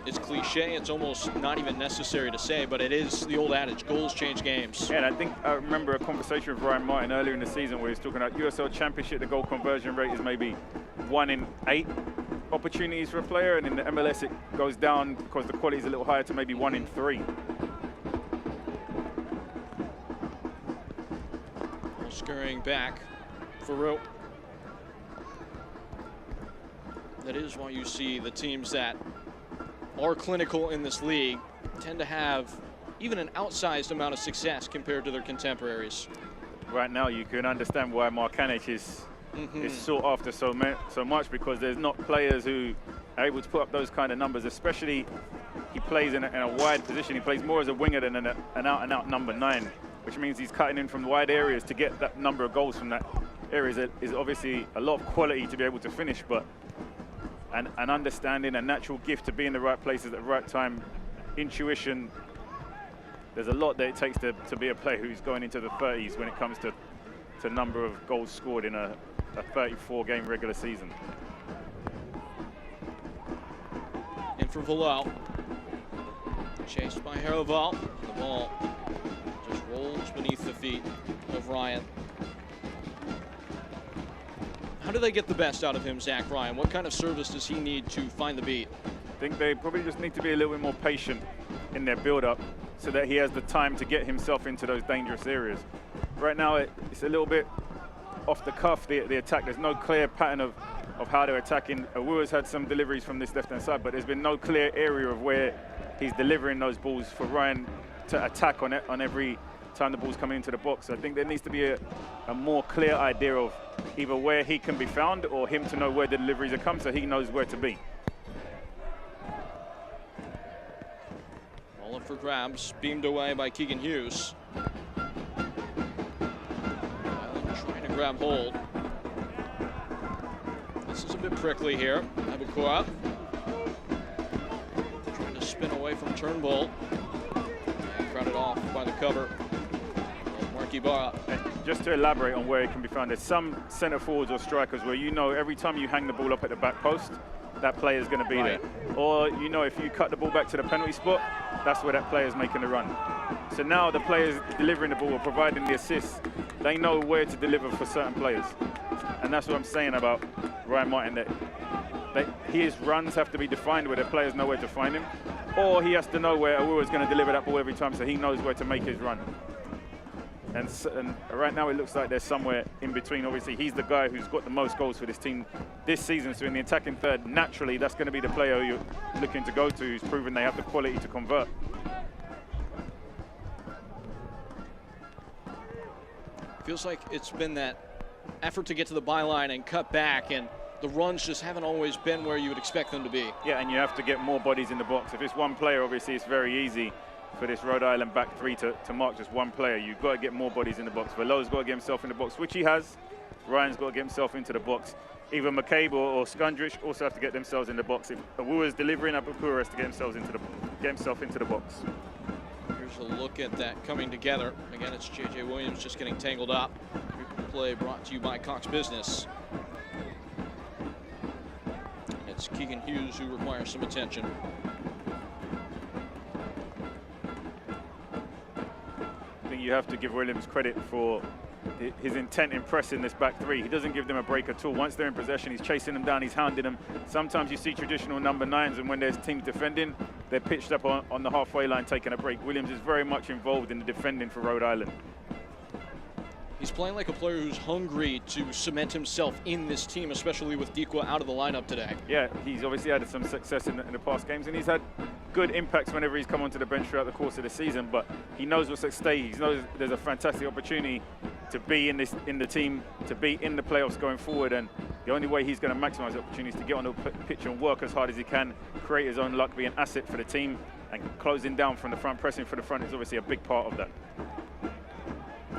It's cliche, it's almost not even necessary to say, but it is the old adage, goals change games. Yeah, and I think I remember a conversation with Ryan Martin earlier in the season where he was talking about USL Championship, the goal conversion rate is maybe 1 in 8 opportunities for a player, and in the MLS it goes down because the quality is a little higher to maybe 1 in 3. Scurrying back, Farouk. That is why you see the teams that are clinical in this league tend to have even an outsized amount of success compared to their contemporaries. Right now you can understand why Markanich is sought after so much, because there's not players who are able to put up those kind of numbers, especially he plays in a wide position. He plays more as a winger than an out-and-out number 9, which means he's cutting in from wide areas to get that number of goals from that area. Is obviously a lot of quality to be able to finish, but an understanding, a natural gift to be in the right places at the right time, intuition. There's a lot that it takes to be a player who's going into the 30s when it comes to number of goals scored in a 34-game regular season. In for Valal. Chased by Haraval. The ball just rolls beneath the feet of Ryan. How do they get the best out of him, Zach Ryan? What kind of service does he need to find the beat? I think they probably just need to be a little bit more patient in their build-up so that he has the time to get himself into those dangerous areas. Right now, it's a little bit off the cuff, the attack. There's no clear pattern of how they're attacking. Awua's had some deliveries from this left-hand side, but there's been no clear area of where he's delivering those balls for Ryan to attack on every time the ball's coming into the box. So I think there needs to be a more clear idea of either where he can be found or him to know where the deliveries are coming so he knows where to be. Ball up for grabs, beamed away by Keegan Hughes. Trying to grab hold. This is a bit prickly here. Abukura trying to spin away from Turnbull. And crowded off by the cover. Barra. Just to elaborate on where it can be found, there's some centre forwards or strikers where you know every time you hang the ball up at the back post, that player is going to be there. Or you know if you cut the ball back to the penalty spot, that's where that player is making the run. So now the players delivering the ball or providing the assist, they know where to deliver for certain players. And that's what I'm saying about Ryan Martin, that his runs have to be defined where the players know where to find him, or he has to know where Awua is going to deliver that ball every time so he knows where to make his run. And right now it looks like they're somewhere in between. Obviously, he's the guy who's got the most goals for this team this season. So in the attacking third, naturally, that's going to be the player you're looking to go to, who's proven they have the quality to convert. Feels like it's been that effort to get to the byline and cut back, and the runs just haven't always been where you would expect them to be. Yeah, and you have to get more bodies in the box. If it's one player, obviously it's very easy for this Rhode Island back three to mark just one player. You've got to get more bodies in the box. Velo's got to get himself in the box, which he has. Ryan's got to get himself into the box. Either McCabe or Skundrich also have to get themselves in the box. If Awua's delivering, Abukura has to get himself into the box. Here's a look at that coming together. Again, it's J.J. Williams just getting tangled up. Play brought to you by Cox Business. It's Keegan Hughes who requires some attention. I think you have to give Williams credit for his intent in pressing this back three. He doesn't give them a break at all. Once they're in possession, he's chasing them down, he's hounding them. Sometimes you see traditional number 9s, and when there's teams defending, they're pitched up on the halfway line taking a break. Williams is very much involved in the defending for Rhode Island. He's playing like a player who's hungry to cement himself in this team, especially with Dikwa out of the lineup today. Yeah, he's obviously had some success in the past games, and he's had good impacts whenever he's come onto the bench throughout the course of the season, but he knows what's at stake. He knows there's a fantastic opportunity to be in the team, to be in the playoffs going forward, and the only way he's going to maximize the opportunity is to get on the pitch and work as hard as he can, create his own luck, be an asset for the team, and closing down from the front, pressing for the front is obviously a big part of that.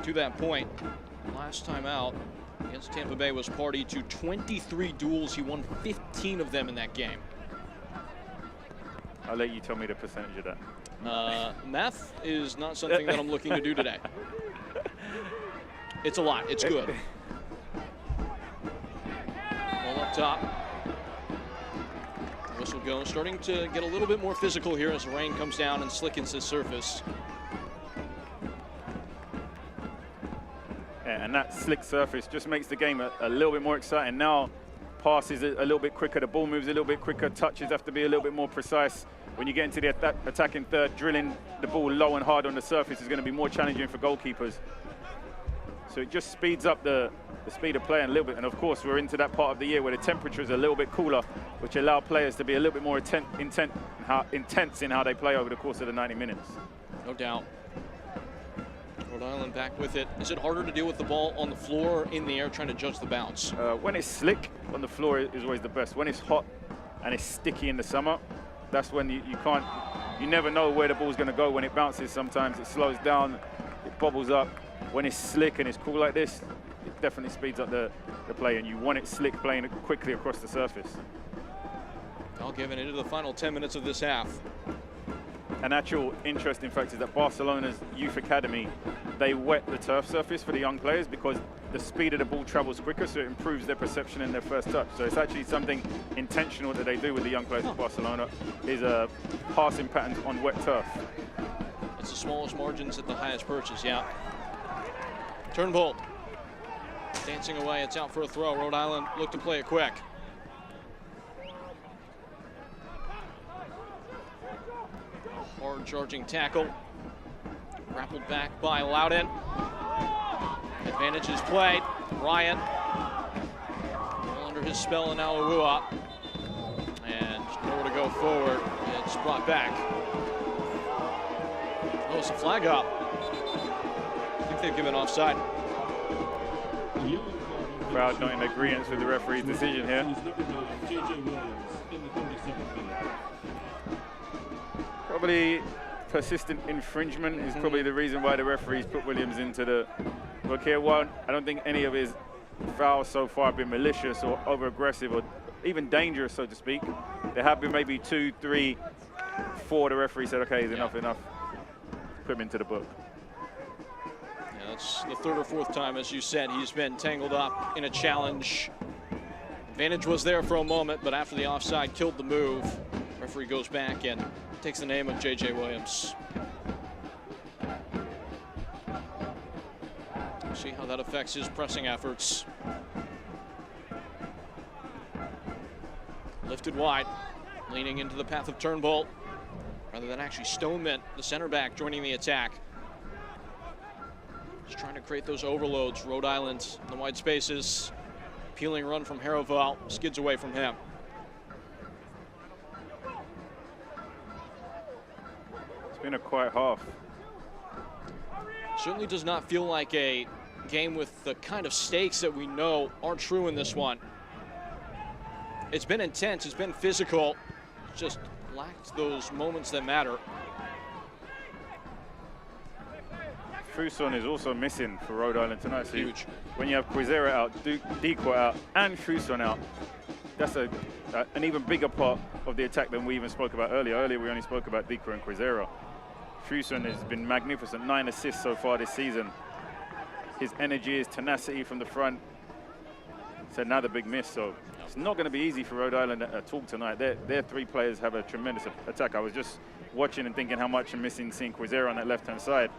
To that point, last time out against Tampa Bay was party to 23 duels. He won 15 of them in that game. I'll let you tell me the percentage of that. Math is not something that I'm looking to do today. It's a lot. It's good. Ball up top. Whistle goes. Starting to get a little bit more physical here as the rain comes down and slickens the surface. Yeah, and that slick surface just makes the game a little bit more exciting. Now, passes a little bit quicker, the ball moves a little bit quicker, touches have to be a little bit more precise. When you get into the attacking third, drilling the ball low and hard on the surface is going to be more challenging for goalkeepers. So it just speeds up the speed of play a little bit. And of course, we're into that part of the year where the temperature is a little bit cooler, which allow players to be a little bit more intense in how they play over the course of the 90 minutes. No doubt. Rhode Island back with it. Is it harder to deal with the ball on the floor or in the air, trying to judge the bounce? When it's slick on the floor is always the best. When it's hot and it's sticky in the summer, that's when you never know where the ball's going to go when it bounces. Sometimes it slows down, it bobbles up. When it's slick and it's cool like this, it definitely speeds up the play, and you want it slick, playing it quickly across the surface. I'll give it into the final 10 minutes of this half. An actual interesting fact is that Barcelona's Youth Academy, they wet the turf surface for the young players because the speed of the ball travels quicker, so it improves their perception in their first touch. So it's actually something intentional that they do with the young players of Barcelona, is passing patterns on wet turf. It's the smallest margins at the highest purchase, yeah. Turnbull dancing away, it's out for a throw. Rhode Island look to play it quick. Hard charging tackle. Grappled back by Loudoun. Advantage is played. Ryan. All under his spell, and now Awua. And nowhere to go forward. It's brought back. Oh, it's a flag up. I think they've given offside. Crowd not in agreement with the referee's decision here. Probably persistent infringement is probably the reason why the referees put Williams into the book here. Well, I don't think any of his fouls so far have been malicious or over-aggressive or even dangerous, so to speak. There have been maybe 2, 3, 4. The referee said, okay, enough. Put him into the book. Yeah, that's the 3rd or 4th time, as you said, he's been tangled up in a challenge. Advantage was there for a moment, but after the offside killed the move, referee goes back and takes the name of J.J. Williams. See how that affects his pressing efforts. Lifted wide, leaning into the path of Turnbull, rather than actually Stoneman, the center back, joining the attack. Just trying to create those overloads. Rhode Island in the wide spaces. Peeling run from Haraval, skids away from him. It's been a quiet half. Certainly does not feel like a game with the kind of stakes that we know are true in this one. It's been intense, it's been physical, just lacked those moments that matter. Fuson is also missing for Rhode Island tonight. So Huge. When you have Quizera out, Dequa out, and Fuson out, that's an even bigger part of the attack than we even spoke about earlier. Earlier we only spoke about Dequa and Quizera. Fuson has been magnificent, 9 assists so far this season. His energy, his tenacity from the front. It's another big miss, so it's not going to be easy for Rhode Island at all tonight. Their three players have a tremendous attack. I was just watching and thinking how much I'm missing seeing Quizera on that left-hand side.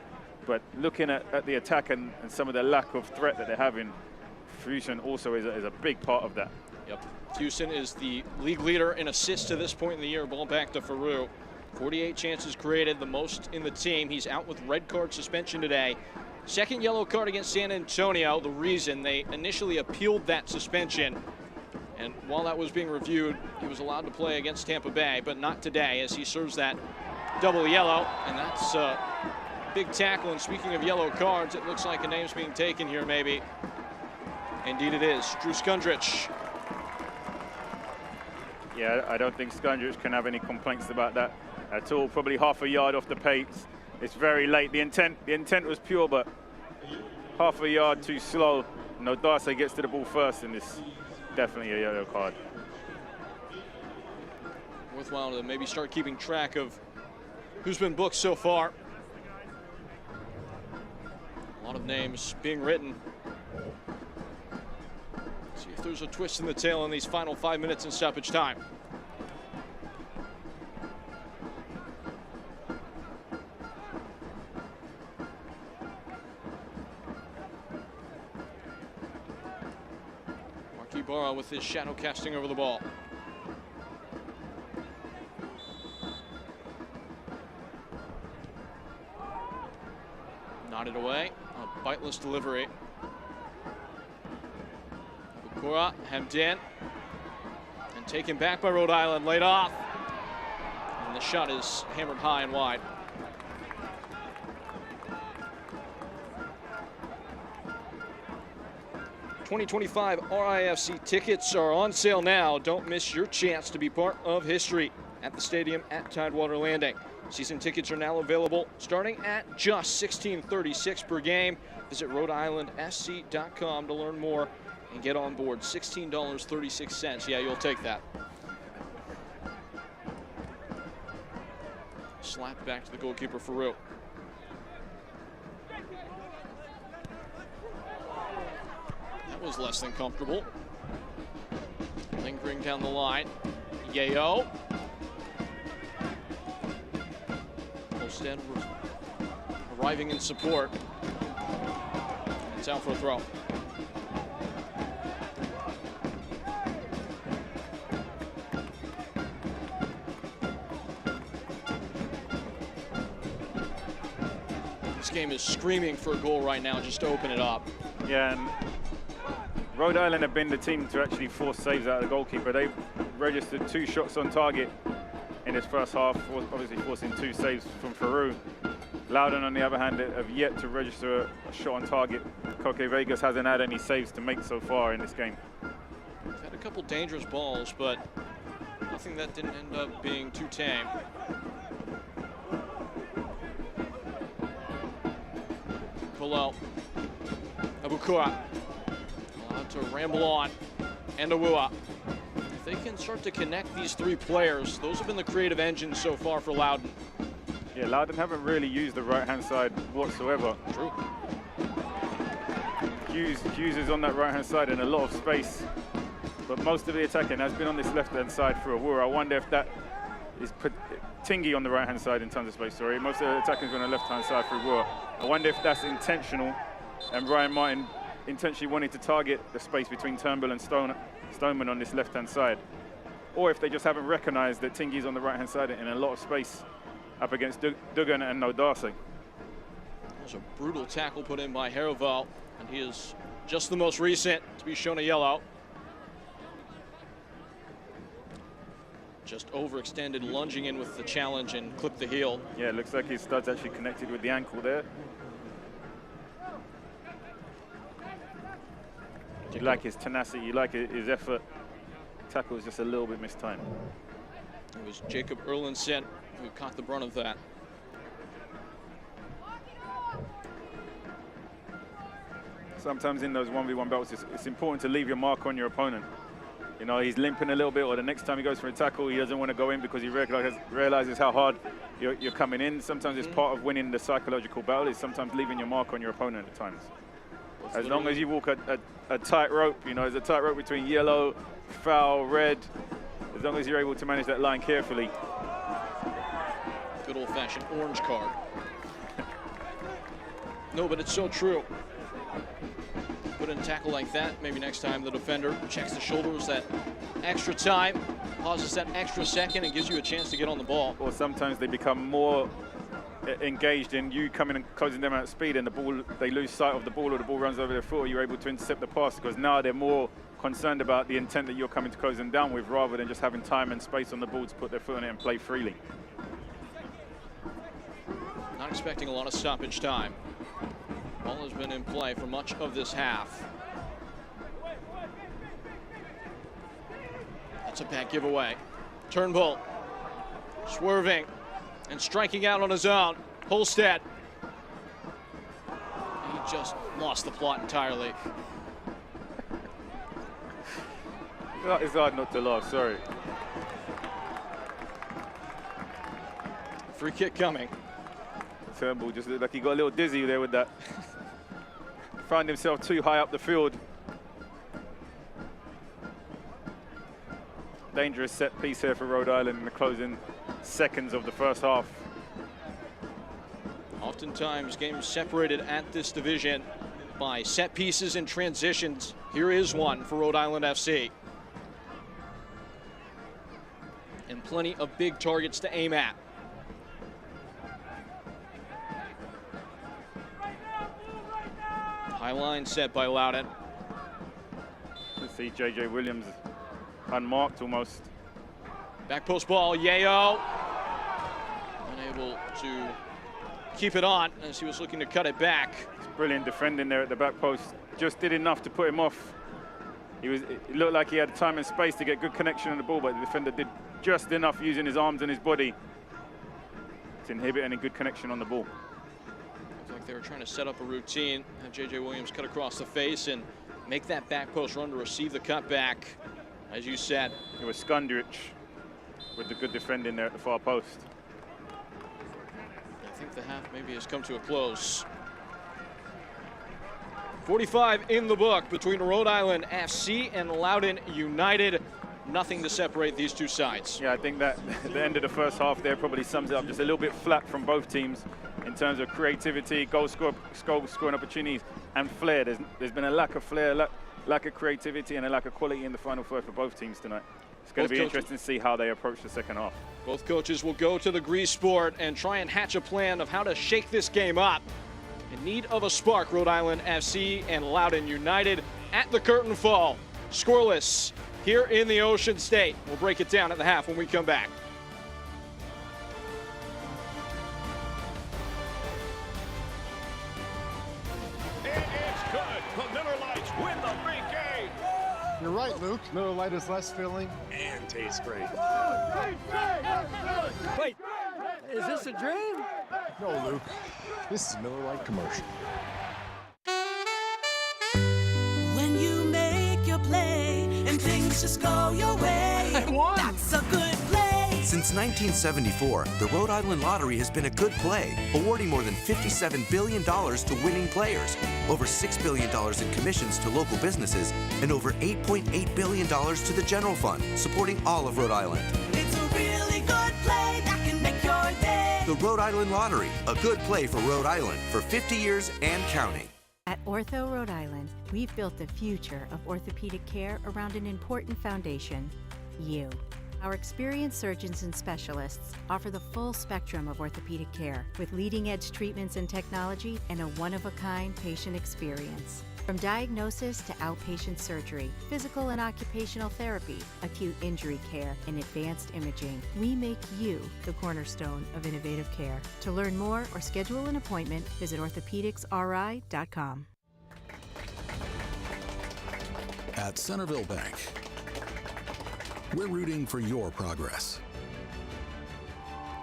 But looking at the attack and some of the lack of threat that they're having, Fuson also is a big part of that. Yep. Fuson is the league leader in assists to this point in the year. Ball back to Faroux. 48 chances created, the most in the team. He's out with red card suspension today. Second yellow card against San Antonio. The reason they initially appealed that suspension. And while that was being reviewed, he was allowed to play against Tampa Bay, but not today as he serves that double yellow. And that's big tackle. And speaking of yellow cards, it looks like a name's being taken here, maybe. Indeed it is. Drew Skundrich. Yeah, I don't think Skundrich can have any complaints about that at all. Probably half a yard off the pace. It's very late. The intent was pure, but half a yard too slow. Nodase gets to the ball first, and it's definitely a yellow card. Worthwhile to maybe start keeping track of who's been booked so far. A lot of names being written. See if there's a twist in the tail in these final 5 minutes in stoppage time. Marquis Barra with his shadow casting over the ball. Nodded away. A biteless delivery. Bukura hemmed in and taken back by Rhode Island, laid off. And the shot is hammered high and wide. '25 RIFC tickets are on sale now. Don't miss your chance to be part of history at the stadium at Tidewater Landing. Season tickets are now available starting at just $16.36 per game. Visit RhodeIslandSC.com to learn more and get on board. $16.36. Yeah, you'll take that. Slap back to the goalkeeper, Faroux. That was less than comfortable. Lingering down the line. Yayo. Instead, arriving in support. It's out for a throw. This game is screaming for a goal right now just to open it up. Yeah, and Rhode Island have been the team to actually force saves out of the goalkeeper. They've registered 2 shots on target in this first half, obviously forcing 2 saves from Faroux. Loudoun, on the other hand, have yet to register a shot on target. Coque Vegas hasn't had any saves to make so far in this game. They've had a couple dangerous balls, but nothing that didn't end up being too tame. Below. Abukura allowed to ramble on. And Awua. If they can start to connect these 3 players, those have been the creative engines so far for Loudoun. Yeah, Loudoun haven't really used the right-hand side whatsoever. True. Hughes is on that right-hand side in a lot of space, but most of the attacking has been on this left-hand side for Awura. I wonder if that is Tingy on the right-hand side in terms of space, sorry. Most of the attacking is on the left-hand side for Awura. I wonder if that's intentional, and Ryan Martin intentionally wanted to target the space between Turnbull and Stoneman on this left-hand side, or if they just haven't recognized that Tingy's on the right-hand side in a lot of space up against Dugan and Nodase. There's a brutal tackle put in by Herval, and he is just the most recent to be shown a yellow. Just overextended, lunging in with the challenge and clipped the heel. Yeah, it looks like his stud's actually connected with the ankle there. You like his tenacity, you like his effort. Tackle was just a little bit mistimed. It was Jacob Erlandson who caught the brunt of that. Sometimes in those 1v1 battles, it's important to leave your mark on your opponent. You know, he's limping a little bit, or the next time he goes for a tackle, he doesn't want to go in because he realizes how hard you're coming in. Sometimes it's part of winning the psychological battle, is sometimes leaving your mark on your opponent at times. As long as you walk a tight rope, you know, there's a tight rope between yellow, foul, red. As long as you're able to manage that line carefully. Good old-fashioned orange card. No, but it's so true. Put in a tackle like that, maybe next time the defender checks the shoulders that extra time, pauses that extra second, and gives you a chance to get on the ball. Or sometimes they become more engaged in you coming and closing them out at speed, and the ball, they lose sight of the ball, or the ball runs over their foot, or you're able to intercept the pass, because now they're more concerned about the intent that you're coming to close them down with, rather than just having time and space on the ball to put their foot on it and play freely. Not expecting a lot of stoppage time. Ball has been in play for much of this half. That's a bad giveaway. Turnbull swerving and striking out on his own. Holstead. He just lost the plot entirely. It's hard not to laugh, sorry. Free kick coming. Turnbull just looked like he got a little dizzy there with that. Found himself too high up the field. Dangerous set piece here for Rhode Island in the closing seconds of the first half. Oftentimes games separated at this division by set pieces and transitions. Here is one for Rhode Island FC. And plenty of big targets to aim at. High line set by Loudoun. You see JJ Williams unmarked almost. Back post ball, Yayo. Unable to keep it on as he was looking to cut it back. It's brilliant defending there at the back post. Just did enough to put him off. It looked like he had time and space to get good connection on the ball, but the defender did just enough using his arms and his body to inhibit any good connection on the ball. Looks like they were trying to set up a routine, have JJ Williams cut across the face and make that back post run to receive the cutback. As you said, it was Skundrich with the good defending there at the far post. I think the half maybe has come to a close. 45 in the book between Rhode Island FC and Loudoun United. Nothing to separate these two sides. Yeah, I think that at the end of the first half there probably sums it up. Just a little bit flat from both teams in terms of creativity, goal scoring opportunities, and flair. There's been a lack of flair, lack of creativity, and a lack of quality in the final third for both teams tonight. It's going to be interesting to see how they approach the second half. Both coaches will go to the Grease Sport and try and hatch a plan of how to shake this game up. In need of a spark, Rhode Island FC and Loudoun United at the curtain fall. Scoreless here in the Ocean State. We'll break it down at the half when we come back. It's good. The Miller Lights win the big game. You're right, Luke. Miller Lite is less filling and tastes great. Wait, is this a dream? No, Luke. This is Miller Lite commercial. When you make your play and things just go your way, that's a good play. Since 1974, the Rhode Island Lottery has been a good play, awarding more than $57 billion to winning players, over $6 billion in commissions to local businesses, and over $8.8 billion to the general fund, supporting all of Rhode Island. It's a really good play that can make your day. The Rhode Island Lottery, a good play for Rhode Island for 50 years and counting. At Ortho Rhode Island, we've built the future of orthopedic care around an important foundation, you. Our experienced surgeons and specialists offer the full spectrum of orthopedic care with leading-edge treatments and technology and a one-of-a-kind patient experience. From diagnosis to outpatient surgery, physical and occupational therapy, acute injury care, and advanced imaging, we make you the cornerstone of innovative care. To learn more or schedule an appointment, visit orthopedicsri.com. At Centerville Bank, we're rooting for your progress.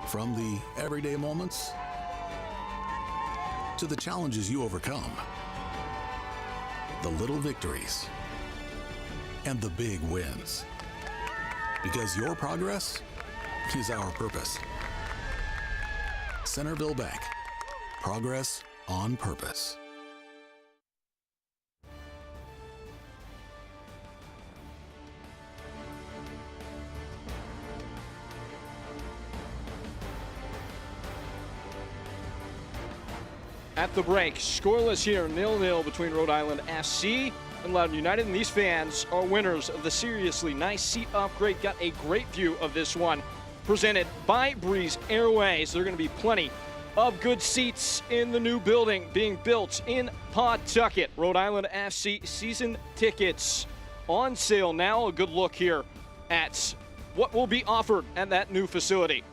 From the everyday moments to the challenges you overcome, the little victories and the big wins. Because your progress is our purpose. Centerville Bank, progress on purpose. At the break, scoreless here, 0-0 between Rhode Island FC and Loudoun United. And these fans are winners of the seriously nice seat upgrade. Got a great view of this one, presented by Breeze Airways. There are going to be plenty of good seats in the new building being built in Pawtucket. Rhode Island FC season tickets on sale now. A good look here at what will be offered at that new facility.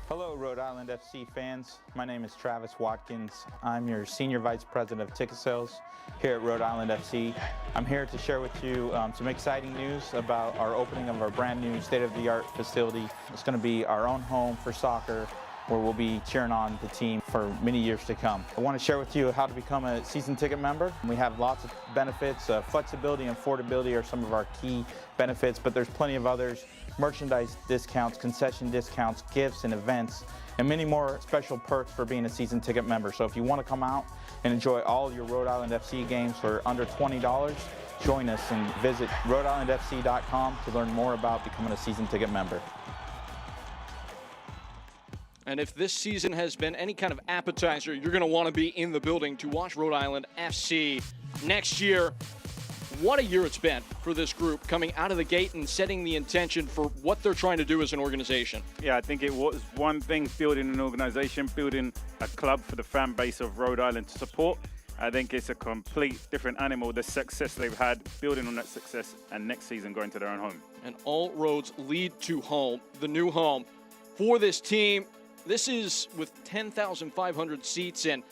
Hello, Rhode Island FC fans. My name is Travis Watkins. I'm your Senior Vice President of Ticket Sales here at Rhode Island FC. I'm here to share with you some exciting news about our opening of our brand new state-of-the-art facility. It's going to be our own home for soccer, where we'll be cheering on the team for many years to come. I want to share with you how to become a season ticket member. We have lots of benefits. Flexibility and affordability are some of our key benefits, but there's plenty of others. Merchandise discounts, concession discounts, gifts and events, and many more special perks for being a season ticket member. So if you want to come out and enjoy all your Rhode Island FC games for under $20, join us and visit rhodeislandfc.com to learn more about becoming a season ticket member. And if this season has been any kind of appetizer, you're going to want to be in the building to watch Rhode Island FC next year. What a year it's been for this group, coming out of the gate and setting the intention for what they're trying to do as an organization. Yeah, I think it was one thing, building an organization, building a club for the fan base of Rhode Island to support. I think it's a complete different animal, the success they've had, building on that success, and next season going to their own home. And all roads lead to home, the new home for this team. This is with 10,500 seats and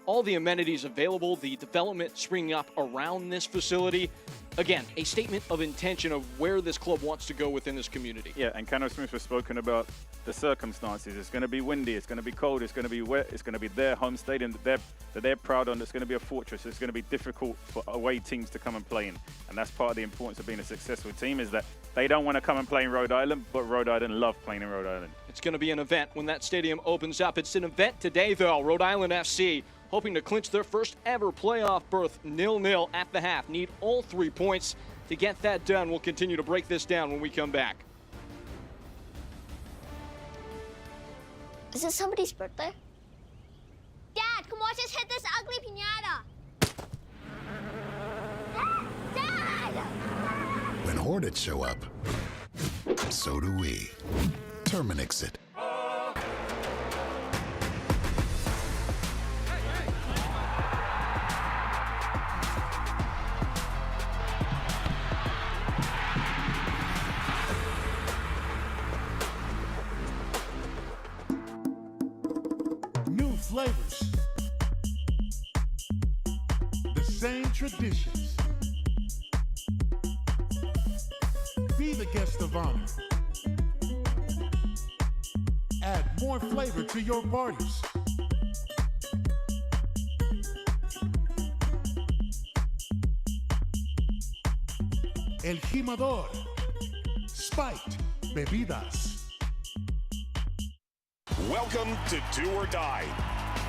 all the amenities available, the development springing up around this facility. Again, a statement of intention of where this club wants to go within this community. Yeah, and Cano Smith has spoken about the circumstances. It's going to be windy, it's going to be cold, it's going to be wet, it's going to be their home stadium that they're proud on. It's going to be a fortress. It's going to be difficult for away teams to come and play in. And that's part of the importance of being a successful team, is that they don't want to come and play in Rhode Island, but Rhode Island love playing in Rhode Island. It's going to be an event when that stadium opens up. It's an event today, though. Rhode Island FC hoping to clinch their first ever playoff berth, 0-0 at the half. Need all 3 points to get that done. We'll continue to break this down when we come back. Is it somebody's birthday? Dad, come watch us hit this ugly piñata. Dad! When Hornets show up, so do we. Terminix it. New flavors. The same traditions. Be the guest of honor. Add more flavor to your parties. El Jimador. Spiked Bebidas. Welcome to Do or Die.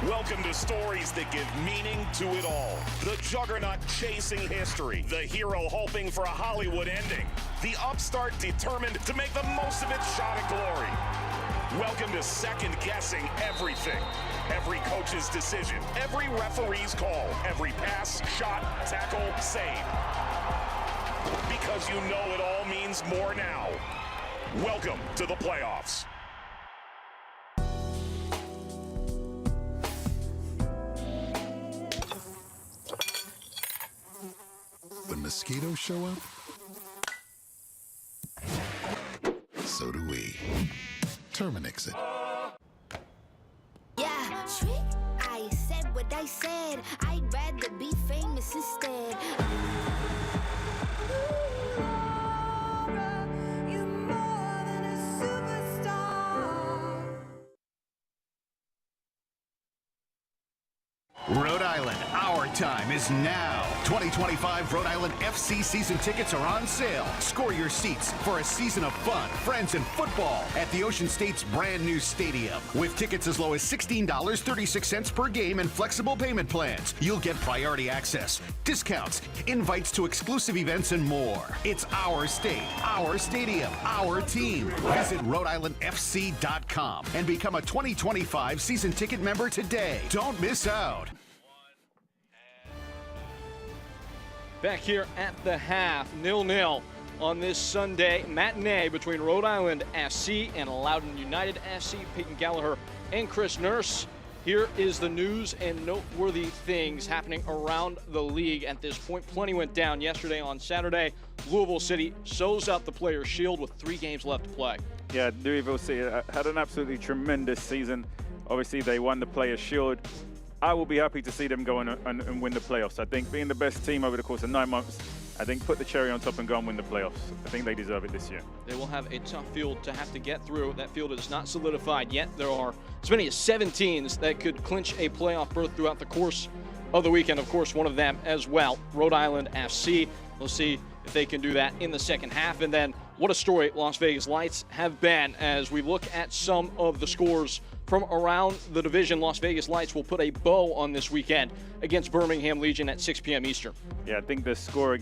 Welcome to stories that give meaning to it all. The juggernaut chasing history. The hero hoping for a Hollywood ending. The upstart determined to make the most of its shot at glory. Welcome to second guessing everything. Every coach's decision, every referee's call, every pass, shot, tackle, save. because you know it all means more now. Welcome to the playoffs. When mosquitoes show up, so do we. Terminix it. Yeah, trick. I said what I said. I'd rather be famous instead. Rhode Island, our time is now. 2025 Rhode Island FC season tickets are on sale. Score your seats for a season of fun, friends, and football at the Ocean State's brand new stadium. With tickets as low as $16.36 per game and flexible payment plans, you'll get priority access, discounts, invites to exclusive events, and more. It's our state, our stadium, our team. Visit RhodeIslandFC.com and become a 2025 season ticket member today. Don't miss out. Back here at the half, 0-0 on this Sunday matinee between Rhode Island FC and Loudoun United FC. Peyton Gallagher and Chris Nurse. Here is the news and noteworthy things happening around the league at this point. Plenty went down yesterday on Saturday. Louisville City sews out the Players' Shield with 3 games left to play. Yeah, Louisville City had an absolutely tremendous season. Obviously, they won the Players' Shield. I will be happy to see them go and win the playoffs. I think being the best team over the course of 9 months, I think put the cherry on top and go and win the playoffs. I think they deserve it this year. They will have a tough field to have to get through. That field is not solidified yet. There are as many as 7 teams that could clinch a playoff berth throughout the course of the weekend. Of course, one of them as well, Rhode Island FC. We'll see if they can do that in the second half. And then what a story Las Vegas Lights have been as we look at some of the scores from around the division. Las Vegas Lights will put a bow on this weekend against Birmingham Legion at 6 p.m. Eastern. Yeah, I think the score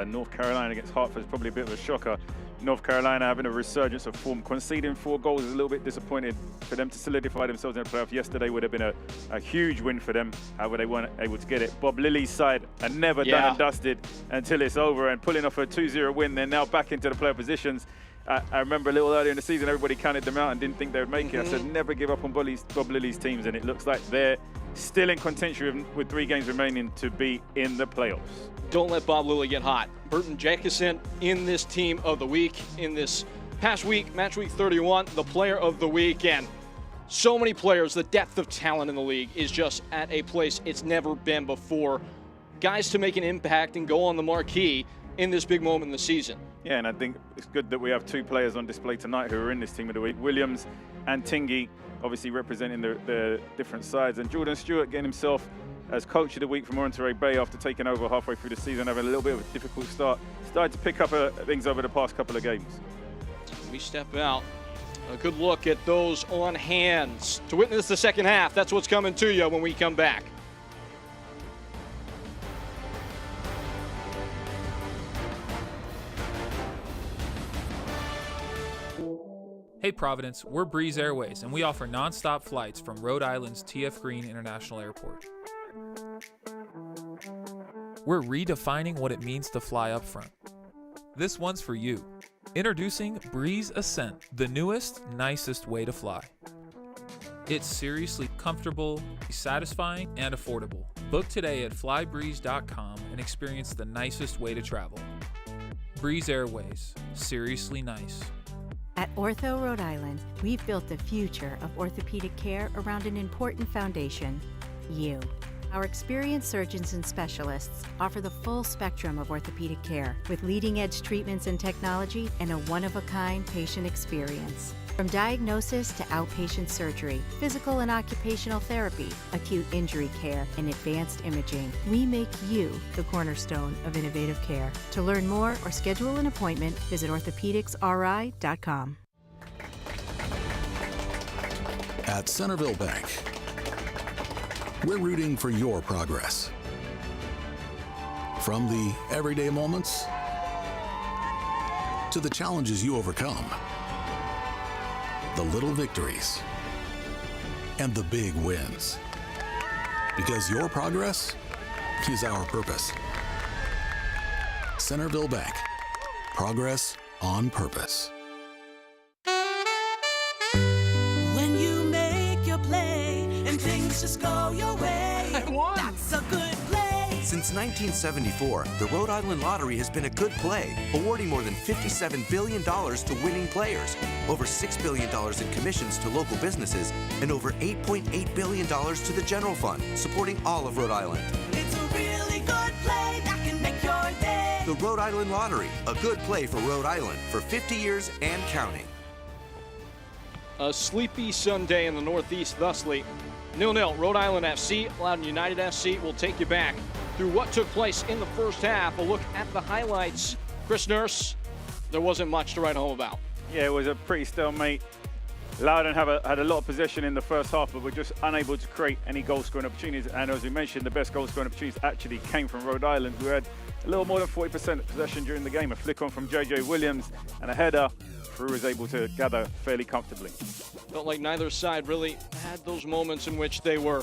North Carolina against Hartford is probably a bit of a shocker. North Carolina having a resurgence of form, conceding 4 goals is a little bit disappointed. For them to solidify themselves in the playoffs yesterday would have been a huge win for them. However, they weren't able to get it. Bob Lilly's side are never done and dusted until it's over, and pulling off a 2-0 win, they're now back into the playoff positions. I remember a little earlier in the season, everybody counted them out and didn't think they would make it. I said, never give up on Bob Lilly's teams, and it looks like they're still in contention with 3 games remaining to be in the playoffs. Don't let Bob Lilly get hot. Burton Jacobson in this team of the week, in this past week, match week 31, the player of the week. And so many players, the depth of talent in the league is just at a place it's never been before. Guys to make an impact and go on the marquee in this big moment in the season. Yeah, and I think it's good that we have 2 players on display tonight who are in this team of the week. Williams and Tingy, obviously representing the different sides. And Jordan Stewart getting himself as coach of the week for Monterey Bay after taking over halfway through the season, having a little bit of a difficult start. Started to pick up things over the past couple of games. We step out. A good look at those on hands to witness the second half. That's what's coming to you when we come back. Hey Providence, we're Breeze Airways, and we offer non-stop flights from Rhode Island's T.F. Green International Airport. We're redefining what it means to fly up front. This one's for you. Introducing Breeze Ascent, the newest, nicest way to fly. It's seriously comfortable, satisfying, and affordable. Book today at flybreeze.com and experience the nicest way to travel. Breeze Airways, seriously nice. At Ortho Rhode Island, we've built the future of orthopedic care around an important foundation, you. Our experienced surgeons and specialists offer the full spectrum of orthopedic care with leading-edge treatments and technology and a one-of-a-kind patient experience. From diagnosis to outpatient surgery, physical and occupational therapy, acute injury care, and advanced imaging, we make you the cornerstone of innovative care. To learn more or schedule an appointment, visit orthopedicsri.com. At Centerville Bank, we're rooting for your progress. From the everyday moments to the challenges you overcome, the little victories, and the big wins. Because your progress is our purpose. Centerville Bank. Progress on purpose. When you make your play and things just go your way, that's a good play. Since 1974, the Rhode Island Lottery has been a good play, awarding more than $57 billion to winning players, over $6 billion in commissions to local businesses, and over $8.8 billion to the general fund, supporting all of Rhode Island. It's a really good play that can make your day. The Rhode Island Lottery, a good play for Rhode Island for 50 years and counting. A sleepy Sunday in the Northeast, thusly 0-0. Rhode Island FC, Loudoun United FC will take you back through what took place in the first half. A look at the highlights. Chris Nurse, there wasn't much to write home about. Yeah, it was a pretty stalemate. Loudoun had a lot of possession in the first half, but were just unable to create any goal-scoring opportunities. And as we mentioned, the best goal-scoring opportunities actually came from Rhode Island, who had a little more than 40% possession during the game. A flick on from JJ Williams and a header. Frew was able to gather fairly comfortably. Felt like neither side really had those moments in which they were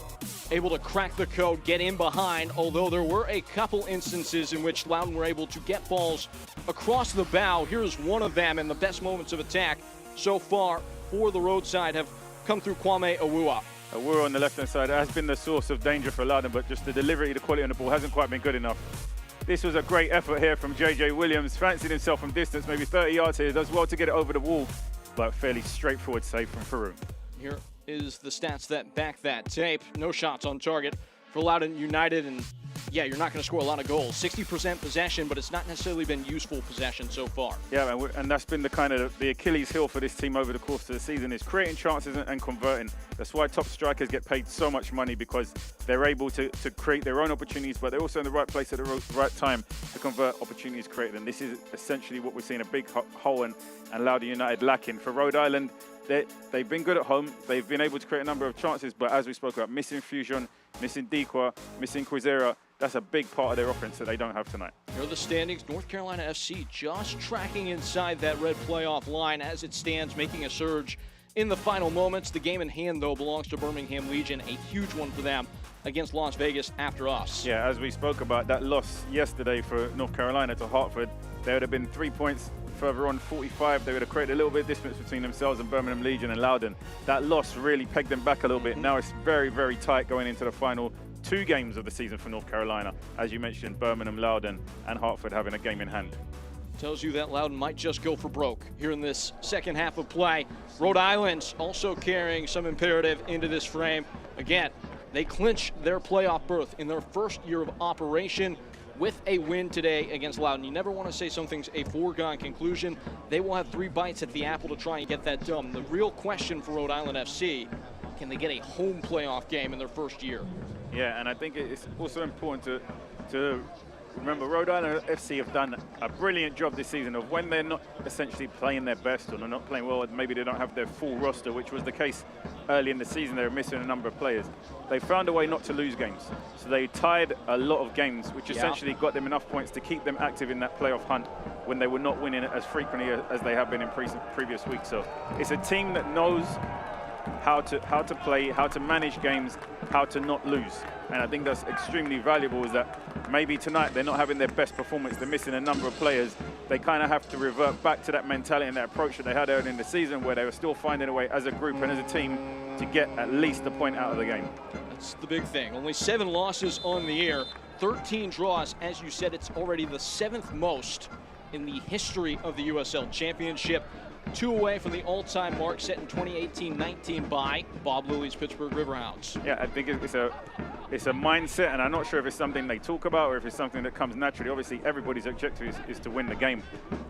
able to crack the code, get in behind, although there were a couple instances in which Loudoun were able to get balls across the bow. Here's one of them, and the best moments of attack so far for the road side have come through Kwame Awua. Awua on the left-hand side has been the source of danger for Loudoun, but just the delivery, the quality on the ball hasn't quite been good enough. This was a great effort here from JJ Williams, fancied himself from distance, maybe 30 yards here, does well to get it over the wall, but fairly straightforward save from Farouk. Here is the stats that back that tape. No shots on target for Loudoun United, and yeah, you're not going to score a lot of goals. 60% possession, but it's not necessarily been useful possession so far. Yeah, and that's been the kind of the Achilles heel for this team over the course of the season, is creating chances and converting. That's why top strikers get paid so much money, because they're able to create their own opportunities, but they're also in the right place at the right time to convert opportunities created. And this is essentially what we're seeing, a big hole and Loudoun United lacking. For Rhode Island, they've been good at home. They've been able to create a number of chances, but as we spoke about, missing Fusion, missing Dikwa, missing Quizera, that's a big part of their offense that they don't have tonight. Here are the standings. North Carolina FC just tracking inside that red playoff line as it stands, making a surge in the final moments. The game in hand, though, belongs to Birmingham Legion, a huge one for them against Las Vegas after us. Yeah, as we spoke about, that loss yesterday for North Carolina to Hartford, there would have been 3 points further on, 45. They would have created a little bit of distance between themselves and Birmingham Legion and Loudoun. That loss really pegged them back a little bit. Now it's very, very tight going into the final 2 games of the season for North Carolina. As you mentioned, Birmingham, Loudoun, and Hartford having a game in hand. Tells you that Loudoun might just go for broke here in this second half of play. Rhode Island also carrying some imperative into this frame. Again, they clinch their playoff berth in their first year of operation with a win today against Loudoun. You never want to say something's a foregone conclusion. They will have 3 bites at the apple to try and get that done. The real question for Rhode Island FC, can they get a home playoff game in their first year? Yeah, and I think it's also important to remember Rhode Island FC have done a brilliant job this season of when they're not essentially playing their best or they're not playing well, maybe they don't have their full roster, which was the case early in the season. They were missing a number of players. They found a way not to lose games. So they tied a lot of games, which essentially got them enough points to keep them active in that playoff hunt when they were not winning it as frequently as they have been in previous weeks. So it's a team that knows how to play, how to manage games, how to not lose. And I think that's extremely valuable, is that maybe tonight they're not having their best performance, they're missing a number of players. They kind of have to revert back to that mentality and that approach that they had early in the season, where they were still finding a way as a group and as a team to get at least a point out of the game. That's the big thing. Only 7 losses on the year, 13 draws. As you said, it's already the 7th most in the history of the USL Championship. 2 away from the all-time mark set in 2018-19 by Bob Lilly's Pittsburgh Riverhounds. Yeah, I think it's a mindset, and I'm not sure if it's something they talk about or if it's something that comes naturally. Obviously, everybody's objective is to win the game,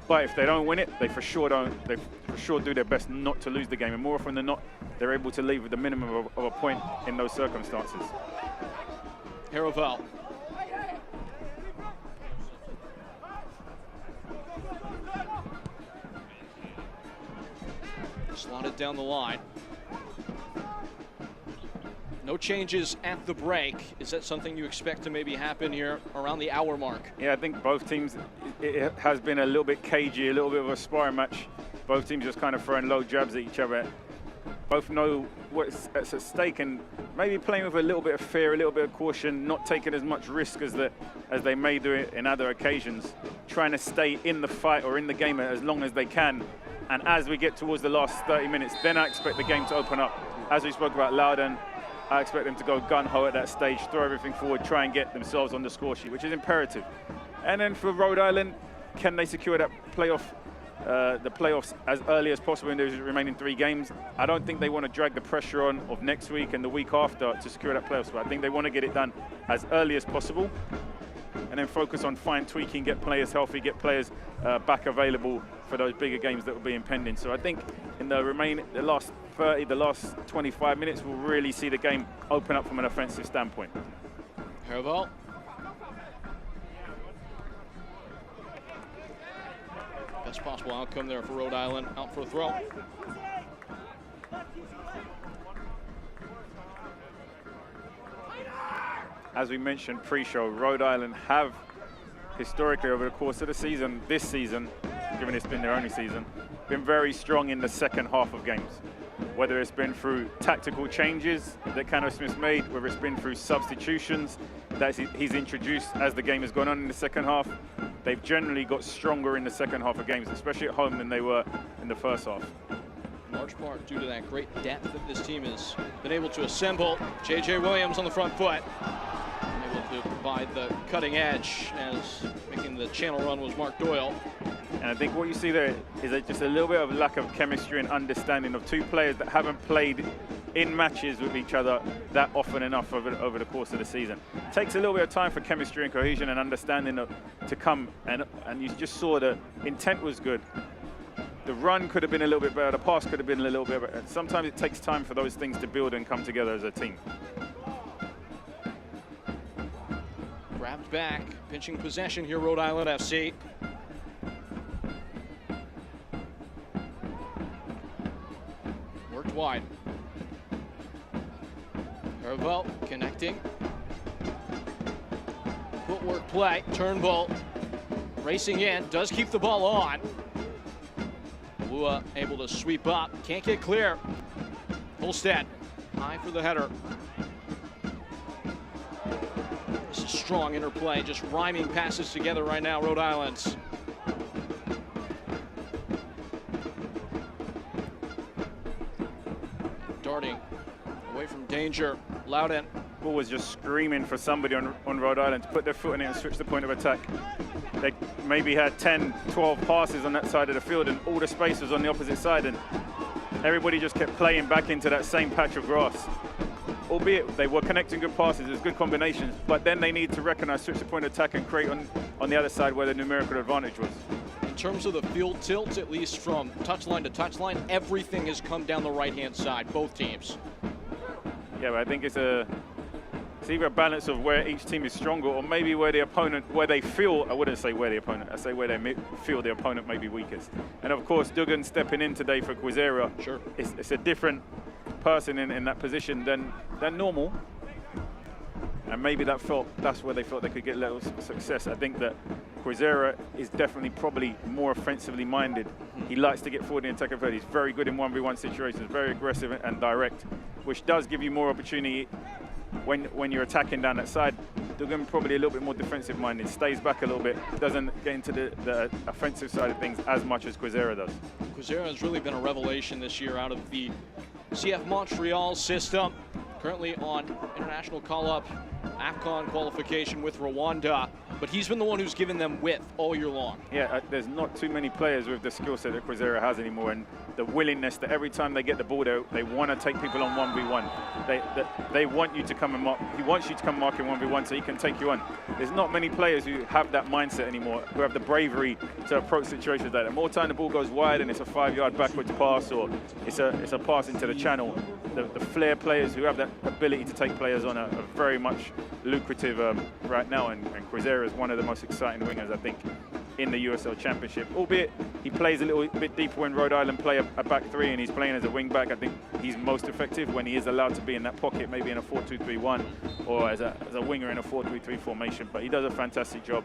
but if they don't win it, they for sure do their best not to lose the game, and more often than not, they're able to leave with the minimum of a point in those circumstances. Haravel. Slotted down the line. No changes at the break. Is that something you expect to maybe happen here around the hour mark? Yeah, I think both teams, it has been a little bit cagey, a little bit of a sparring match. Both teams just kind of throwing low jabs at each other. Both know what's at stake, and maybe playing with a little bit of fear, a little bit of caution, not taking as much risk as they may do it in other occasions, trying to stay in the fight or in the game as long as they can. And as we get towards the last 30 minutes, then I expect the game to open up. As we spoke about Loudoun, I expect them to go gun-ho at that stage, throw everything forward, try and get themselves on the score sheet, which is imperative. And then for Rhode Island, can they secure that playoff, the playoffs as early as possible in those remaining 3 games? I don't think they want to drag the pressure on of next week and the week after to secure that playoff spot. I think they want to get it done as early as possible, and then focus on fine tweaking, get players healthy, get players back available for those bigger games that will be impending. So I think in the last 30, the last 25 minutes, we'll really see the game open up from an offensive standpoint. Rhode. Best possible outcome there for Rhode Island. Out for a throw. As we mentioned pre-show, Rhode Island have historically over the course of the season, this season, given it's been their only season, been very strong in the second half of games. Whether it's been through tactical changes that Cano Smith's made, whether it's been through substitutions that he's introduced as the game has gone on in the second half, they've generally got stronger in the second half of games, especially at home, than they were in the first half. In large part due to that great depth that this team has been able to assemble. J.J. Williams on the front foot, able to provide the cutting edge, as making the channel run was Mark Doyle. And I think what you see there is just a little bit of lack of chemistry and understanding of 2 players that haven't played in matches with each other that often enough over the course of the season. It takes a little bit of time for chemistry and cohesion and understanding to come, and you just saw the intent was good. The run could have been a little bit better, the pass could have been a little bit better. Sometimes it takes time for those things to build and come together as a team. Grabbed back, pinching possession here, Rhode Island FC. Worked wide. Rhode connecting. Footwork play, Turnbull racing in, does keep the ball on. Lua able to sweep up, can't get clear. Holstead, high for the header. This is strong interplay, just rhyming passes together right now, Rhode Island's. Darting away from danger, Loudoun. Ball was just screaming for somebody on Rhode Island to put their foot in it and switch the point of attack. They maybe had 10, 12 passes on that side of the field, and all the space was on the opposite side, and everybody just kept playing back into that same patch of grass. Albeit they were connecting good passes, there's good combinations, but then they need to recognize, switch the point of attack, and create on the other side where the numerical advantage was. In terms of the field tilt, at least from touchline to touchline, everything has come down the right-hand side, both teams. Yeah, but I think it's either a balance of where each team is stronger, or maybe where the opponent, where they feel, I wouldn't say where the opponent, I say where they feel the opponent may be weakest. And of course, Duggan stepping in today for Quizera, sure, it's a different person in that position than normal. And maybe that's where they felt they could get a little success. I think that Quizera is definitely probably more offensively minded. He likes to get forward in the attack of third. He's very good in 1v1 situations, very aggressive and direct, which does give you more opportunity when you're attacking down that side. Duggan probably a little bit more defensive minded, stays back a little bit, doesn't get into the offensive side of things as much as Quizera does. Quizera has really been a revelation this year out of the CF Montreal system. Currently on international call-up, AFCON qualification with Rwanda, but he's been the one who's given them width all year long. Yeah, there's not too many players with the skill set that Quizera has anymore, and the willingness that every time they get the ball, they want to take people on 1v1. They want you to come and mark. He wants you to come mark in 1v1 so he can take you on. There's not many players who have that mindset anymore, who have the bravery to approach situations like that. More time the ball goes wide and it's a 5-yard backwards pass, or it's a pass into the channel. The flair players who have that ability to take players on are very much lucrative right now, and Quizera is one of the most exciting wingers, I think, in the USL Championship. Albeit he plays a little bit deeper when Rhode Island play a back three and he's playing as a wing back. I think he's most effective when he is allowed to be in that pocket, maybe in a 4-2-3-1 or as a winger in a 4-3-3 formation. But he does a fantastic job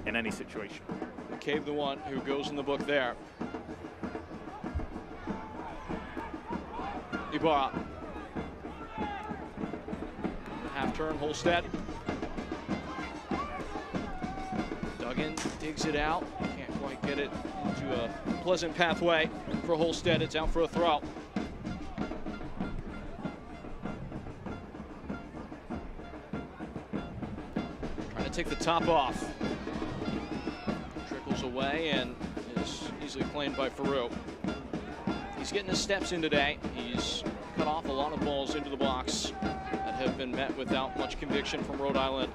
in any situation. McCabe, the one who goes in the book there. Ibarra. half turn, Holstead. Duggan digs it out. Can't quite get it into a pleasant pathway for Holstead. It's out for a throw. Trying to take the top off. Trickles away and is easily claimed by Farouk. He's getting his steps in today. He's cut off a lot of balls into the box that have been met without much conviction from Rhode Island.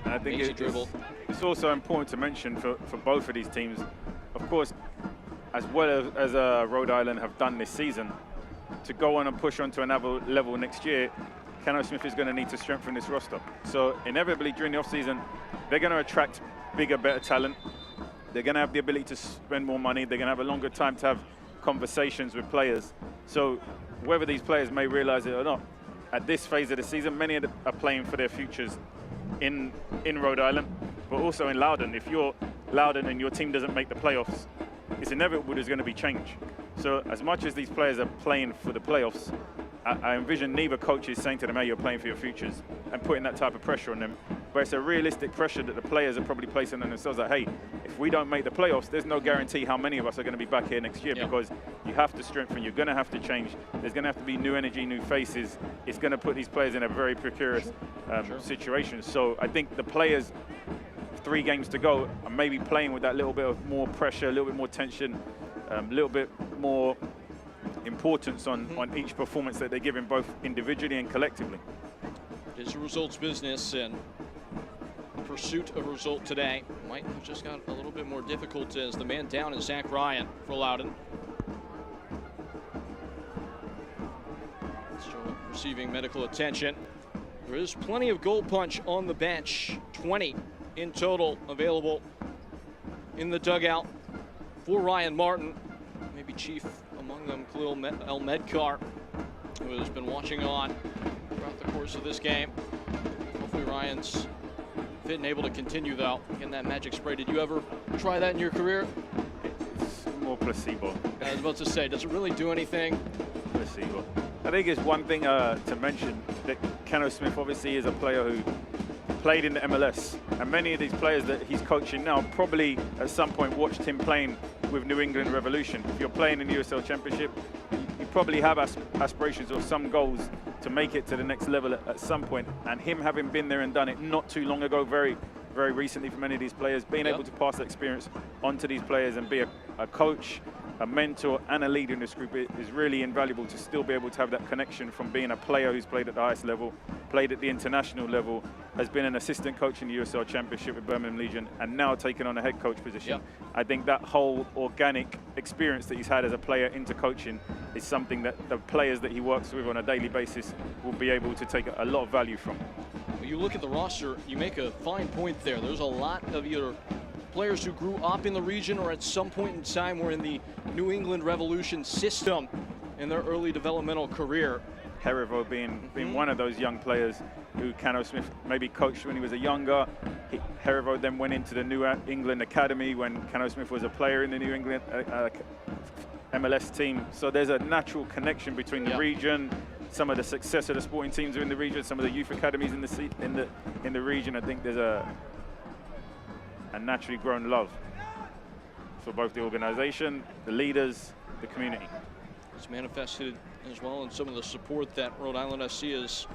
I think it's also important to mention for both of these teams, of course, as well as Rhode Island have done this season, to go on and push on to another level next year, Cano Smith is going to need to strengthen this roster. So inevitably during the offseason, they're going to attract bigger, better talent. They're going to have the ability to spend more money. They're going to have a longer time to have conversations with players. So whether these players may realize it or not, at this phase of the season, many are playing for their futures in Rhode Island, but also in Loudoun. If you're Loudoun and your team doesn't make the playoffs, it's inevitable there's going to be change. So as much as these players are playing for the playoffs, I envision neither coach is saying to them, hey, you're playing for your futures, and putting that type of pressure on them. But it's a realistic pressure that the players are probably placing on themselves, that, hey, if we don't make the playoffs, there's no guarantee how many of us are going to be back here next year, because you have to strengthen, you're going to have to change. There's going to have to be new energy, new faces. It's going to put these players in a very precarious situation. So I think the players, 3 games to go, are maybe playing with that little bit of more pressure, a little bit more tension, a little bit more importance on each performance that they're giving, both individually and collectively. It is a results business, and pursuit of result today might have just got a little bit more difficult as the man down is Zach Ryan for Loudoun. Still receiving medical attention. There is plenty of goal punch on the bench, 20 in total available in the dugout for Ryan Martin. Maybe chief among them, Khalil El Medkar, who has been watching on throughout the course of this game. Hopefully Ryan's fit and able to continue, though, getting that magic spray. Did you ever try that in your career? It's more placebo. I was about to say, does it really do anything? Placebo. I think it's one thing to mention that Cano Smith obviously is a player who played in the MLS, and many of these players that he's coaching now probably at some point watched him playing with New England Revolution. If you're playing in the USL Championship, you probably have aspirations or some goals to make it to the next level at some point, and him having been there and done it not too long ago, very recently for many of these players, being able to pass that experience onto these players and be a coach, a mentor and a leader in this group is really invaluable, to still be able to have that connection from being a player who's played at the highest level, played at the international level, has been an assistant coach in the USL Championship with Birmingham Legion, and now taking on a head coach position. I think that whole organic experience that he's had as a player into coaching is something that the players that he works with on a daily basis will be able to take a lot of value from. When you look at the roster, you make a fine point there. There's a lot of either players who grew up in the region or at some point in time were in the New England Revolution system in their early developmental career. Rhode being one of those young players who Cano Smith maybe coached when he was a younger. Rhode then went into the New England Academy when Cano Smith was a player in the New England MLS team. So there's a natural connection between the region, some of the success of the sporting teams are in the region, some of the youth academies in the region. I think there's a naturally grown love for both the organization, the leaders, the community. It's manifested as well in some of the support that Rhode Island FC has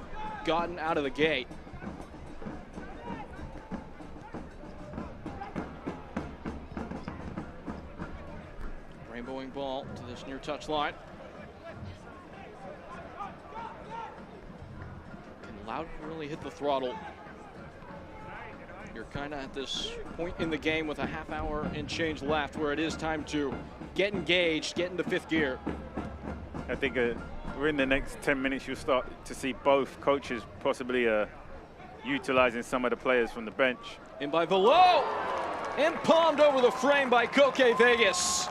gotten out of the gate. Rainbowing ball to this near touch line. Can Loudoun really hit the throttle? You're kind of at this point in the game with a half hour and change left where it is time to get engaged, get into fifth gear. I think within the next 10 minutes you'll start to see both coaches possibly utilizing some of the players from the bench. In by Velo, and palmed over the frame by Koke Vegas.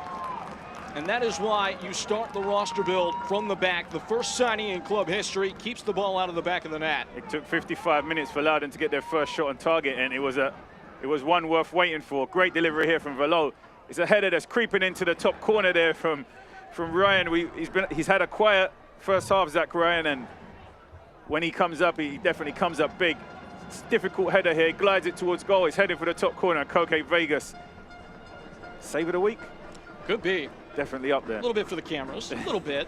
And that is why you start the roster build from the back. The first signing in club history keeps the ball out of the back of the net. It took 55 minutes for Loudoun to get their first shot on target, and it was one worth waiting for. Great delivery here from Velo. It's a header that's creeping into the top corner there from from Ryan. He's had a quiet first half, Zach Ryan, and when he comes up, he definitely comes up big. It's a difficult header here, glides it towards goal. He's heading for the top corner. Koke Vegas. Save of the week? Could be. Definitely up there. A little bit for the cameras, a little bit.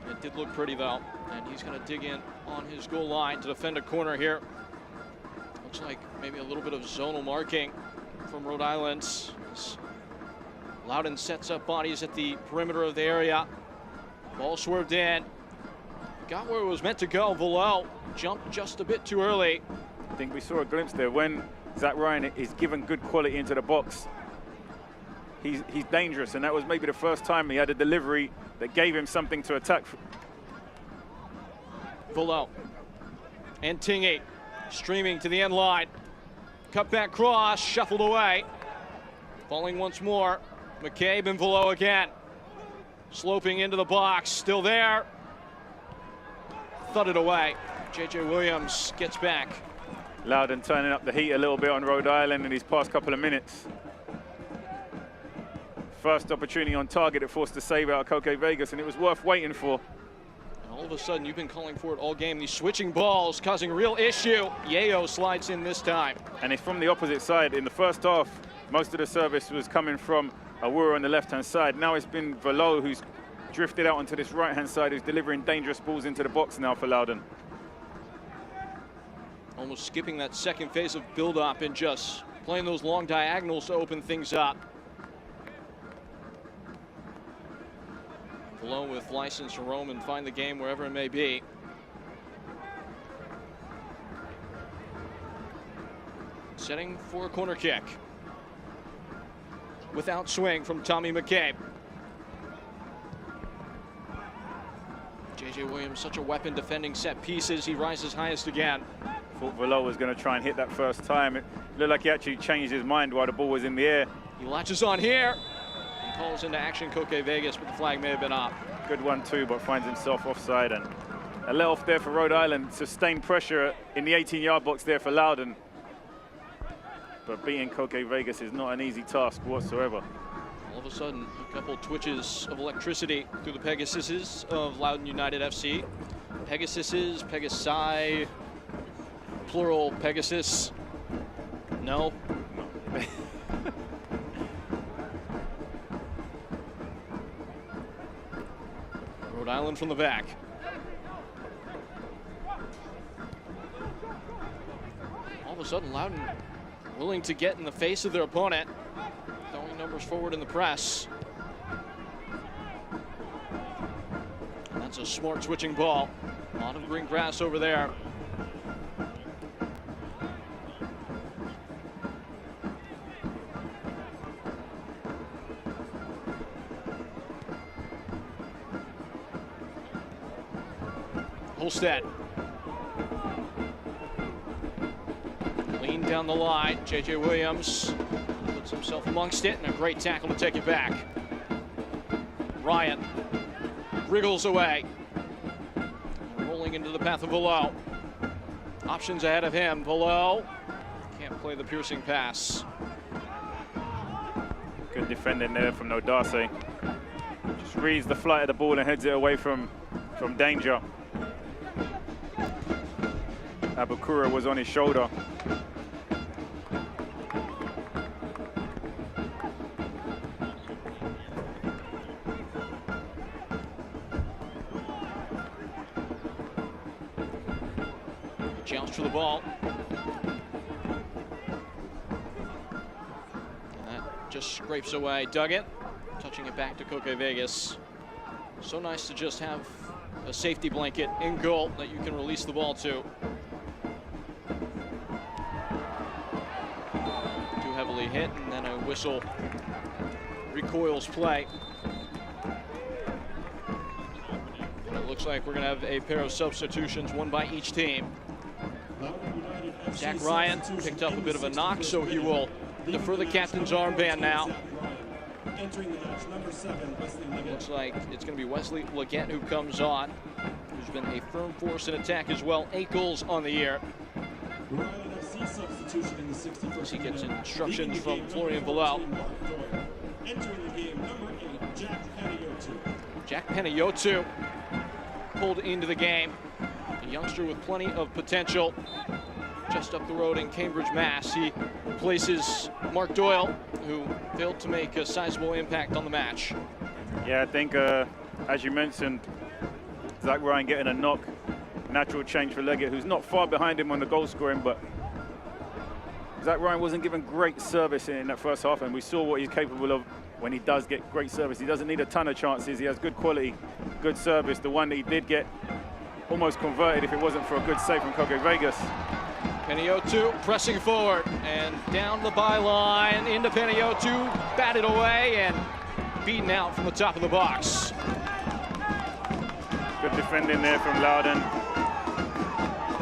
It did look pretty though, and he's going to dig in on his goal line to defend a corner here. Looks like maybe a little bit of zonal marking from Rhode Island. As Loudoun sets up bodies at the perimeter of the area. Ball swerved in. Got where it was meant to go. Velo jumped just a bit too early. I think we saw a glimpse there when Zach Ryan is given good quality into the box. He's dangerous, and that was maybe the first time he had a delivery that gave him something to attack. Velo and Tingy streaming to the end line. Cut back cross, shuffled away. Falling once more. McCabe and Velo again. Sloping into the box, still there. Thudded away. JJ Williams gets back. Loudoun turning up the heat a little bit on Rhode Island in these past couple of minutes. First opportunity on target, it forced a save out of Koke Vegas, and it was worth waiting for. And all of a sudden, you've been calling for it all game. These switching balls causing a real issue. Yayo slides in this time. And it's from the opposite side. In the first half, most of the service was coming from Awura on the left-hand side. Now it's been Velo who's drifted out onto this right-hand side, who's delivering dangerous balls into the box now for Loudoun. Almost skipping that second phase of build-up and just playing those long diagonals to open things up. Velo with license to roam and find the game wherever it may be. Setting for a corner kick. Without swing from Tommy McCabe. JJ Williams, such a weapon defending set pieces. He rises highest again. Thought Velo was going to try and hit that first time. It looked like he actually changed his mind while the ball was in the air. He latches on here and calls into action Koke Vegas, but the flag may have been up. Good one too, but finds himself offside, and a let off there for Rhode Island. Sustained pressure in the 18-yard box there for Loudoun. But beating Koke Vegas is not an easy task whatsoever. All of a sudden, a couple twitches of electricity through the Pegasuses of Loudoun United FC. Pegasuses, Pegasi, plural Pegasus. No. Rhode Island from the back. All of a sudden, Loudoun willing to get in the face of their opponent. Throwing numbers forward in the press. And that's a smart switching ball. A lot of green grass over there. Holstead. Lean down the line. JJ Williams puts himself amongst it, and a great tackle to take it back. Ryan wriggles away. Rolling into the path of Velo. Options ahead of him. Velo can't play the piercing pass. Good defending there from Nodase. Just reads the flight of the ball and heads it away from danger. Abukura was on his shoulder. Jounce for the ball. And that just scrapes away. Duggan touching it back to Koke Vegas. So nice to just have a safety blanket in goal that you can release the ball to. Too heavily hit, and then a whistle recoils play. And it looks like we're going to have a pair of substitutions, one by each team. Zach Ryan picked up a bit of a knock, so he will defer the captain's armband now. Looks like it's going to be Wesley Leggett who comes on, who's been a firm force in attack as well. 8 goals on the year. As he gets instructions from Florian Velo. Entering the game, number 8, Jack Panayiotou. Jack Panayiotou pulled into the game. A youngster with plenty of potential. Just up the road in Cambridge, Mass. He replaces Mark Doyle, who failed to make a sizable impact on the match. Yeah, I think, as you mentioned, Zach Ryan getting a knock. Natural change for Leggett, who's not far behind him on the goal scoring, but Zach Ryan wasn't given great service in that first half, and we saw what he's capable of when he does get great service. He doesn't need a ton of chances. He has good quality, good service. The one that he did get almost converted if it wasn't for a good save from Koke Vegas. Panayiotou pressing forward and down the byline into Panayiotou, batted away and beaten out from the top of the box. Good defending there from Loudoun.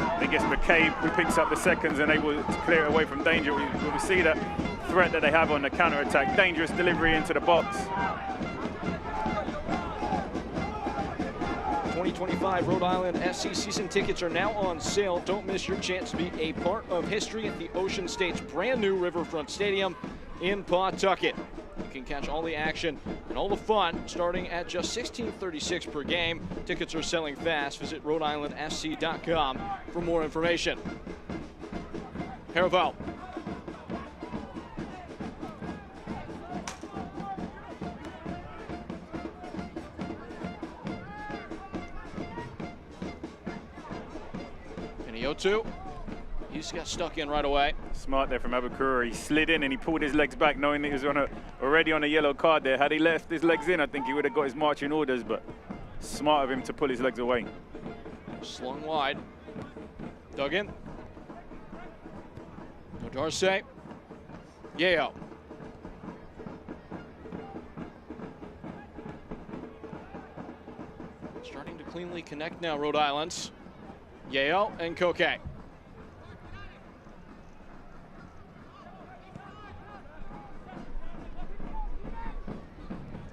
I think it's McCabe who picks up the seconds and able to clear it away from danger. We see that threat that they have on the counter-attack. Dangerous delivery into the box. 2025 Rhode Island SC season tickets are now on sale. Don't miss your chance to be a part of history at the Ocean State's brand new Riverfront Stadium in Pawtucket. You can catch all the action and all the fun starting at just $16.36 per game. Tickets are selling fast. Visit RhodeIslandFC.com for more information. Haribo. Panayiotou. He just got stuck in right away. Smart there from Abukura. He slid in and he pulled his legs back, knowing that he was already on a yellow card there. Had he left his legs in, I think he would have got his marching orders, but smart of him to pull his legs away. Slung wide. Dug in. Odarse. Yeo. Starting to cleanly connect now, Rhode Island. Yeo and Koke.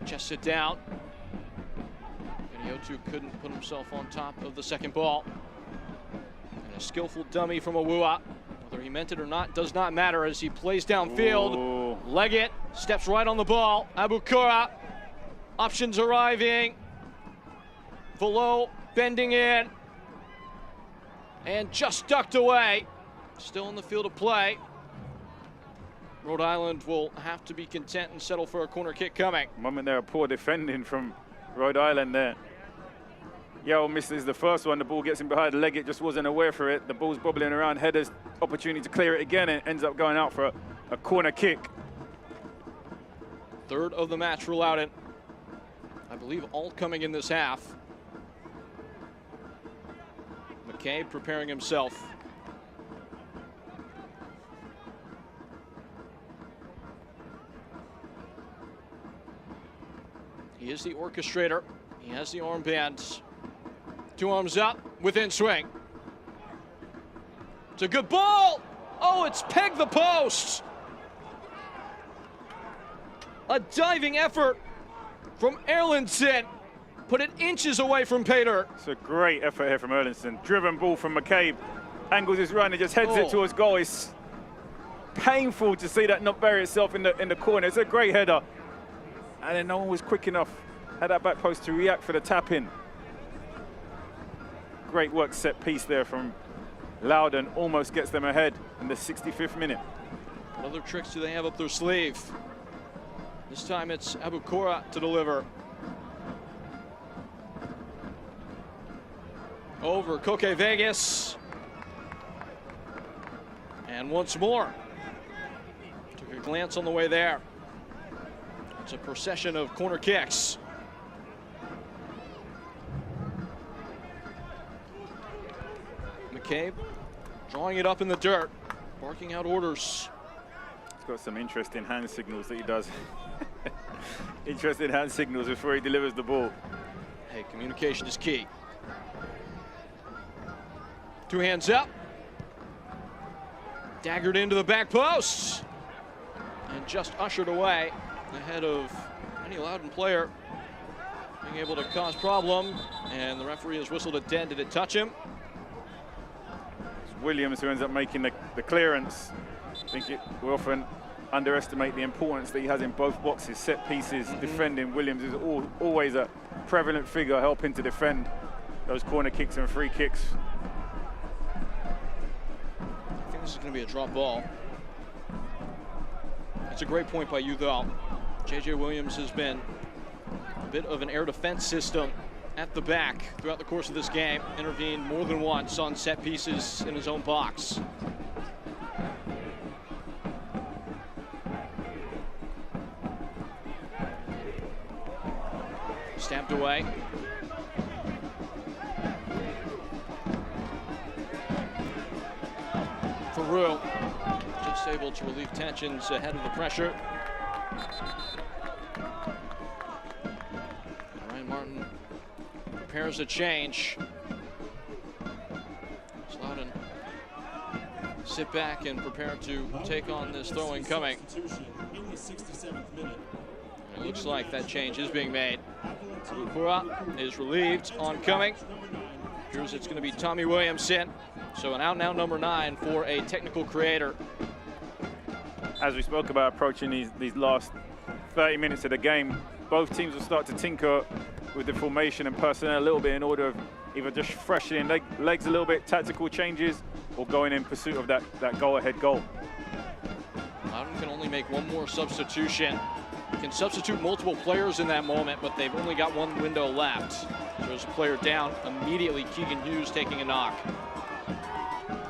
Chest it down. Panayiotou couldn't put himself on top of the second ball. And a skillful dummy from Awua. Whether he meant it or not does not matter as he plays downfield. Ooh. Leggett steps right on the ball. Abukura. Options arriving. Velo bending in. And just ducked away. Still in the field of play. Rhode Island will have to be content and settle for a corner kick coming. Moment there, poor defending from Rhode Island there. Yeo misses the first one. The ball gets him behind. Leggett just wasn't aware for it. The ball's bobbling around. Headers opportunity to clear it again and ends up going out for a corner kick. Third of the match for Loudoun. I believe all coming in this half. McCabe preparing himself. He is the orchestrator. He has the armbands. Two arms up, within swing. It's a good ball. Oh, it's pegged the post. A diving effort from Erlandson. Put it inches away from Pater. It's a great effort here from Erlandson. Driven ball from McCabe. Angles his run and just heads it towards goal. It's painful to see that not bury itself in the corner. It's a great header. And then no one was quick enough at that back post to react for the tap in. Great work set piece there from Loudoun. Almost gets them ahead in the 65th minute. What other tricks do they have up their sleeve? This time it's Abukura to deliver. Over Koke Vegas. And once more. Took a glance on the way there. It's a procession of corner kicks. McCabe drawing it up in the dirt, barking out orders. He's got some interesting hand signals that he does. Interesting hand signals before he delivers the ball. Hey, communication is key. Two hands up. Daggered into the back post. And just ushered away ahead of any Loudoun player being able to cause problem. And the referee has whistled it dead. Did it touch him? It's Williams who ends up making the clearance. I think we're often underestimate the importance that he has in both boxes, set pieces, defending. Williams is always a prevalent figure helping to defend those corner kicks and free kicks. I think this is going to be a drop ball. It's a great point by you, though. J.J. Williams has been a bit of an air defense system at the back throughout the course of this game. Intervened more than once on set pieces in his own box. Stabbed away. Peru just able to relieve tensions ahead of the pressure. Ryan Martin prepares a change. Loudoun sit back and prepare to take on this throw incoming. It looks like that change is being made. Lukura is relieved on coming. Here's it's going to be Tommy Williamson. So an out-and-out number 9 for a technical creator. As we spoke about approaching these last 30 minutes of the game, both teams will start to tinker with the formation and personnel a little bit in order of either just freshening legs a little bit, tactical changes, or going in pursuit of that go-ahead goal. Loudoun can only make one more substitution. Can substitute multiple players in that moment, but they've only got one window left. So there's a player down. Immediately, Keegan Hughes taking a knock.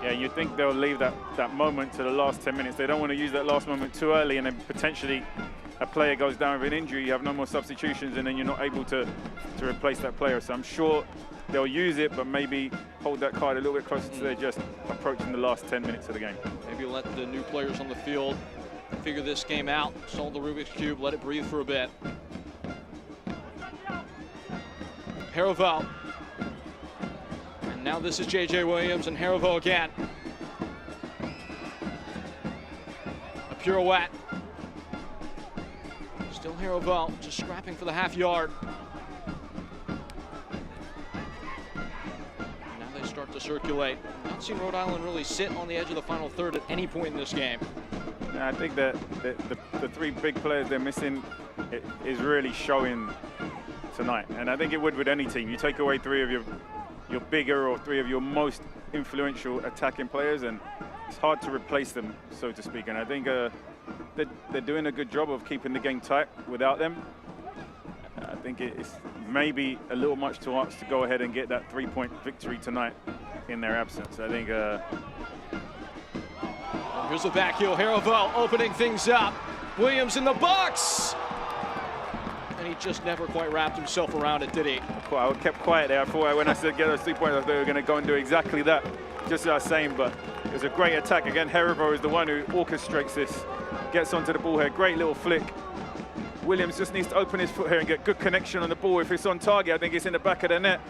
Yeah, you'd think they'll leave that moment to the last 10 minutes. They don't want to use that last moment too early, and then potentially a player goes down with an injury. You have no more substitutions, and then you're not able to replace that player. So I'm sure they'll use it, but maybe hold that card a little bit closer to their just approaching the last 10 minutes of the game. Maybe let the new players on the field figure this game out, solve the Rubik's Cube, let it breathe for a bit. Hariveau. And now this is J.J. Williams and Hariveau again. A pirouette. Still Hariveau, just scrapping for the half yard. And now they start to circulate. Not seen Rhode Island really sit on the edge of the final third at any point in this game. I think that the three big players they're missing is really showing tonight, and I think it would with any team. You take away three of your bigger or three of your most influential attacking players, and it's hard to replace them, so to speak. And I think they're doing a good job of keeping the game tight without them. I think it's maybe a little much to ask to go ahead and get that 3-point victory tonight in their absence. I think. Here's the back heel, Hariveau opening things up. Williams in the box! And he just never quite wrapped himself around it, did he? I kept quiet there. I thought when I said get those 3 points, I thought they were going to go and do exactly that, just as I was saying, but it was a great attack. Again, Hariveau is the one who orchestrates this, gets onto the ball here, great little flick. Williams just needs to open his foot here and get good connection on the ball. If it's on target, I think it's in the back of the net.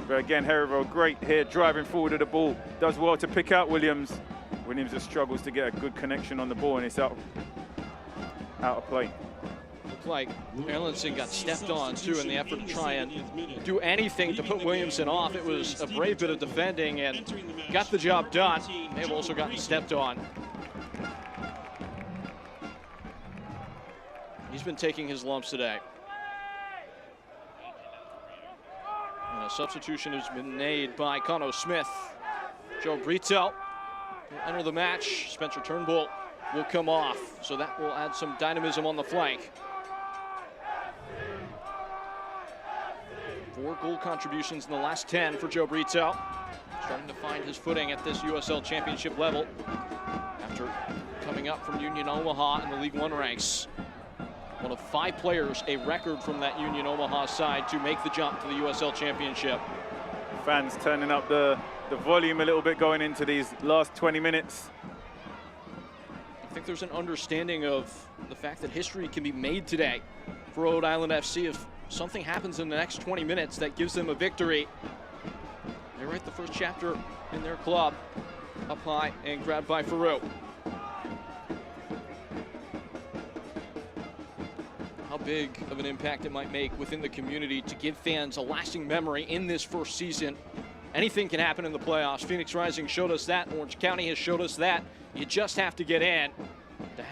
But again, Hariveau, great here, driving forward of the ball. Does well to pick out Williams. Williams just struggles to get a good connection on the ball, and it's out of play. Looked like Erlandson got stepped on, too, in the effort to try and do anything to put Williamson off. It was a brave bit of defending and got the job done. May have also gotten stepped on. He's been taking his lumps today. And a substitution has been made by Connor Smith. Joe Brito will enter the match. Spencer Turnbull will come off, so that will add some dynamism on the flank. 4 goal contributions in the last 10 for Joe Brito. Starting to find his footing at this USL Championship level after coming up from Union Omaha in the League One ranks. One of 5 players, a record from that Union Omaha side, to make the jump to the USL Championship. Fans turning up the volume a little bit going into these last 20 minutes. I think there's an understanding of the fact that history can be made today for Rhode Island FC if something happens in the next 20 minutes that gives them a victory. They write the first chapter in their club. Up high and grabbed by Farouk. How big of an impact it might make within the community to give fans a lasting memory in this first season. Anything can happen in the playoffs. Phoenix Rising showed us that. Orange County has showed us that. You just have to get in.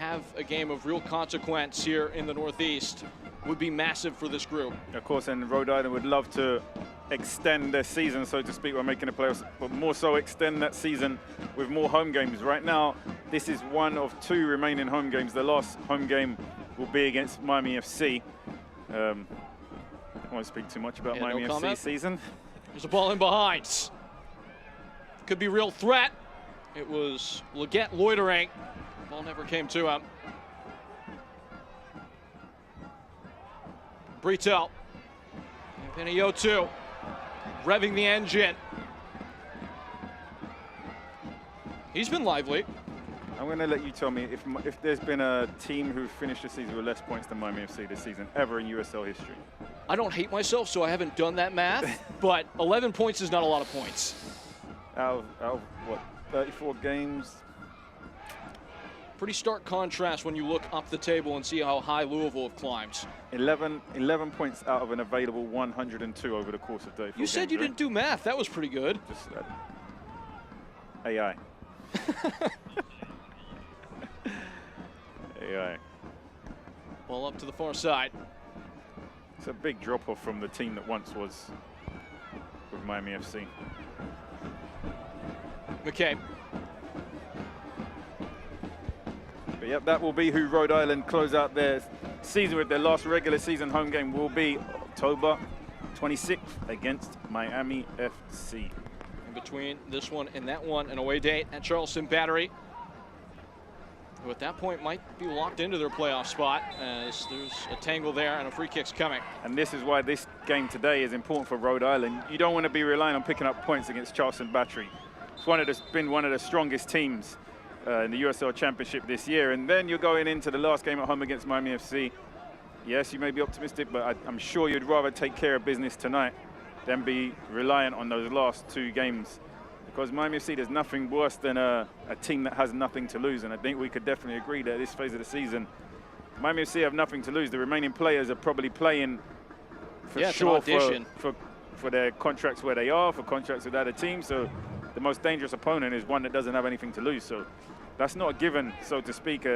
have a game of real consequence here in the Northeast would be massive for this group. Of course, and Rhode Island would love to extend their season, so to speak, by making the playoffs, but more so extend that season with more home games. Right now, this is one of 2 remaining home games. The last home game will be against Miami FC. I won't speak too much about Miami FC season. There's a ball in behind. Could be real threat. It was Leggett loitering. Ball never came to him. Brito. And Piniotu revving the engine. He's been lively. I'm going to let you tell me if there's been a team who finished the season with less points than Miami FC this season ever in USL history. I don't hate myself, so I haven't done that math, but 11 points is not a lot of points. Out of what, 34 games? Pretty stark contrast when you look up the table and see how high Louisville have climbed. 11 points out of an available 102 over the course of 34 You said games, you right? didn't do math. That was pretty good. Just AI. AI. Ball up to the far side. It's a big drop-off from the team that once was with Miami FC. McCabe. But yep, that will be who Rhode Island close out their season with. Their last regular season home game will be October 26th against Miami FC. In between this one and that one, an away date at Charleston Battery, who at that point might be locked into their playoff spot, as there's a tangle there and a free kick's coming. And this is why this game today is important for Rhode Island. You don't want to be relying on picking up points against Charleston Battery. It's been one of the strongest teams in the USL Championship this year. And then you're going into the last game at home against Miami FC. Yes, you may be optimistic, but I'm sure you'd rather take care of business tonight than be reliant on those last 2 games. Because Miami FC, there's nothing worse than a team that has nothing to lose. And I think we could definitely agree that at this phase of the season, Miami FC have nothing to lose. The remaining players are probably playing for sure for their contracts where they are, for contracts with other teams. So the most dangerous opponent is one that doesn't have anything to lose. So that's not a given, so to speak,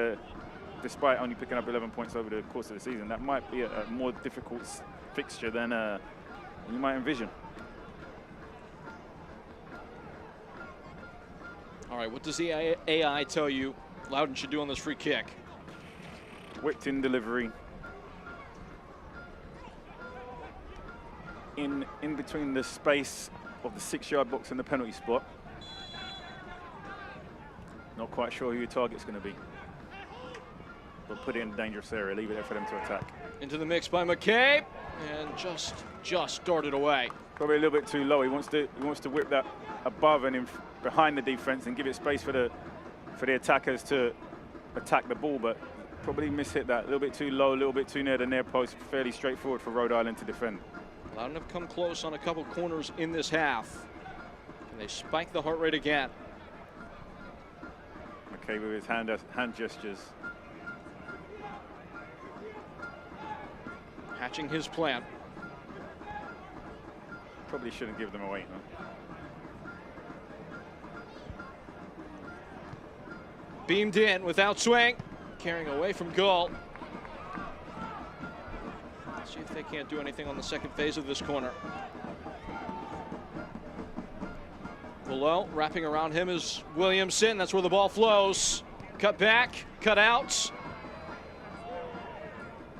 despite only picking up 11 points over the course of the season. That might be a more difficult fixture than you might envision. All right, what does the AI tell you Loudoun should do on this free kick? Whipped in delivery. In between the space of the 6-yard box and the penalty spot. Not quite sure who your target's going to be. But put it in a dangerous area, leave it there for them to attack. Into the mix by McCabe, and just darted away. Probably a little bit too low. He wants to whip that above and behind the defense and give it space for the attackers to attack the ball, but probably mishit that. A little bit too low, a little bit too near the near post. Fairly straightforward for Rhode Island to defend. Loudoun have come close on a couple corners in this half. Can they spike the heart rate again? McCabe with his hand gestures. Hatching his plan. Probably shouldn't give them away, huh? Beamed in without swing. Carrying away from goal. Let's see if they can't do anything on the second phase of this corner. Below, wrapping around him is Williamson. That's where the ball flows. Cut back, cut out.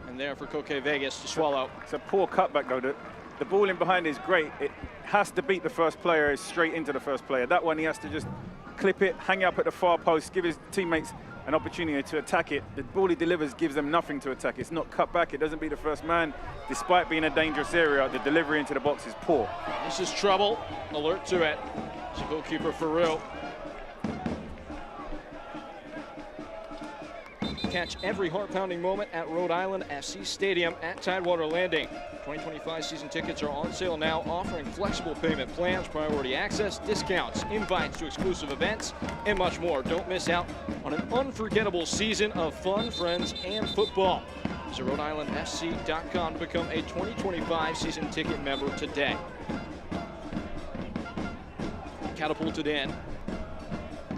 And there for Coque Vegas to swallow. It's a poor cutback, though. The ball in behind is great. It has to beat the first player straight into the first player. That one, he has to just clip it, hang up at the far post, give his teammates an opportunity to attack it. The ball he delivers gives them nothing to attack. It's not cut back. It doesn't beat the first man. Despite being a dangerous area, the delivery into the box is poor. This is trouble. Alert to it. It's goalkeeper Farouk. Catch every heart-pounding moment at Rhode Island FC Stadium at Tidewater Landing. 2025 season tickets are on sale now, offering flexible payment plans, priority access, discounts, invites to exclusive events, and much more. Don't miss out on an unforgettable season of fun, friends, and football. Visit RhodeIslandFC.com to become a 2025 season ticket member today. Catapulted in.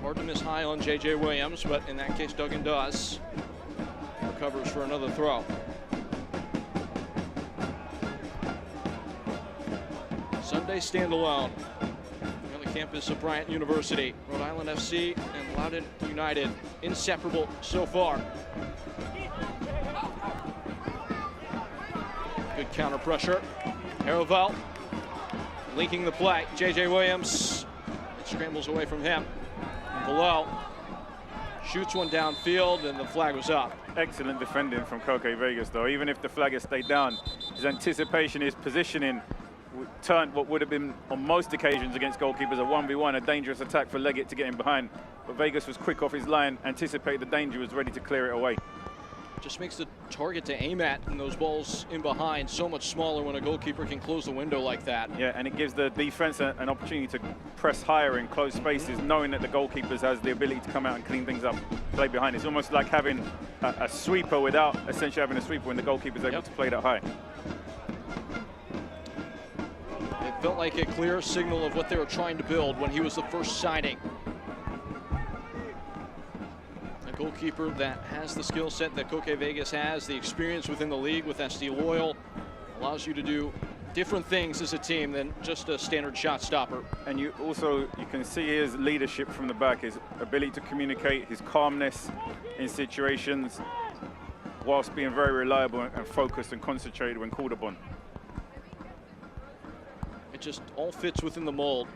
Hard to miss high on J.J. Williams, but in that case, Duggan does. Recovers for another throw. Sunday standalone on the campus of Bryant University. Rhode Island FC and Loudoun United inseparable so far. Good counter pressure. Haravel linking the play. J.J. Williams scrambles away from him. Below shoots one downfield, and the flag was up. Excellent defending from Koke Vegas, though. Even if the flag had stayed down, his anticipation, his positioning turned what would have been on most occasions against goalkeepers a 1v1, a dangerous attack for Leggett to get in behind. But Vegas was quick off his line, anticipated the danger, was ready to clear it away. Just makes the target to aim at and those balls in behind so much smaller when a goalkeeper can close the window like that. Yeah, and it gives the defense an opportunity to press higher in closed spaces, knowing that the goalkeepers has the ability to come out and clean things up, play behind. It's almost like having a sweeper without essentially having a sweeper when the goalkeeper's able to play that high. It felt like a clear signal of what they were trying to build when he was the first signing. A goalkeeper that has the skill set that Koke Vegas has, the experience within the league with SD Loyal, allows you to do different things as a team than just a standard shot stopper. And you can see his leadership from the back, his ability to communicate, his calmness in situations, whilst being very reliable and focused and concentrated when called upon. It just all fits within the mold.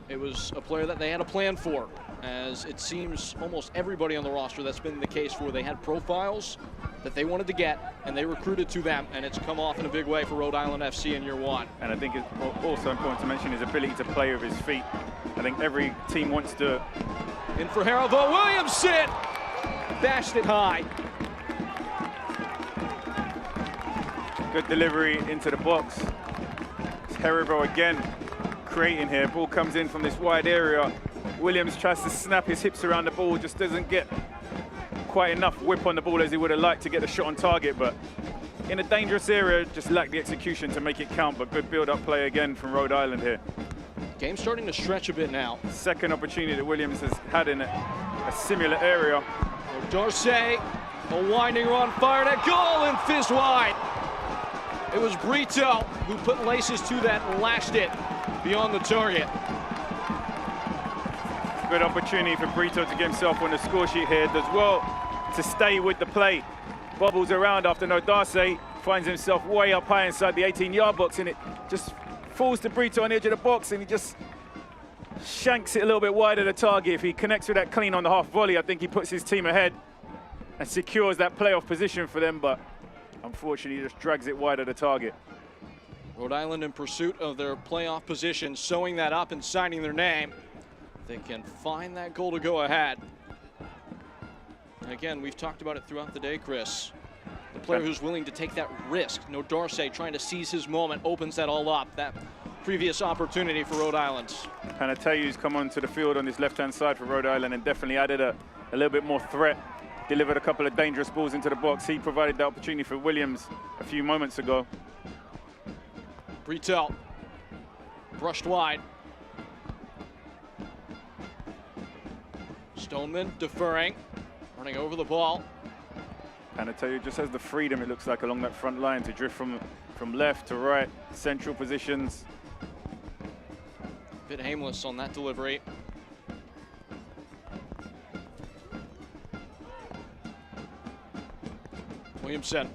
It was a player that they had a plan for, as it seems almost everybody on the roster that's been the case for. They had profiles that they wanted to get, and they recruited to them, and it's come off in a big way for Rhode Island FC in year one. And I think it's also important to mention his ability to play with his feet. I think every team wants to... In for Haribo, Williamson! Bashed it high. Good delivery into the box. Haribo again creating here. Ball comes in from this wide area. Williams tries to snap his hips around the ball, just doesn't get quite enough whip on the ball as he would have liked to get the shot on target, but in a dangerous area, just lacked the execution to make it count. But good build-up play again from Rhode Island here. Game's starting to stretch a bit now. Second opportunity that Williams has had in a similar area. Darce, a winding run, fired at goal and fizzed wide. It was Brito who put laces to that and lashed it beyond the target. Good opportunity for Brito to get himself on the score sheet here. Does well to stay with the play. Bobbles around after Darce finds himself way up high inside the 18-yard box, and it just falls to Brito on the edge of the box, and he just shanks it a little bit wide of the target. If he connects with that clean on the half volley, I think he puts his team ahead and secures that playoff position for them, but unfortunately just drags it wide of the target. Rhode Island in pursuit of their playoff position, sewing that up and signing their name. They can find that goal to go ahead. Again, we've talked about it throughout the day, Chris. The player who's willing to take that risk. Darce trying to seize his moment, opens that all up. That previous opportunity for Rhode Island. Panateu's come onto the field on this left-hand side for Rhode Island and definitely added a little bit more threat. Delivered a couple of dangerous balls into the box. He provided the opportunity for Williams a few moments ago. Brito brushed wide. Stoneman deferring, running over the ball. Panateu just has the freedom, it looks like, along that front line to drift from left to right, central positions. Bit aimless on that delivery. Williamson.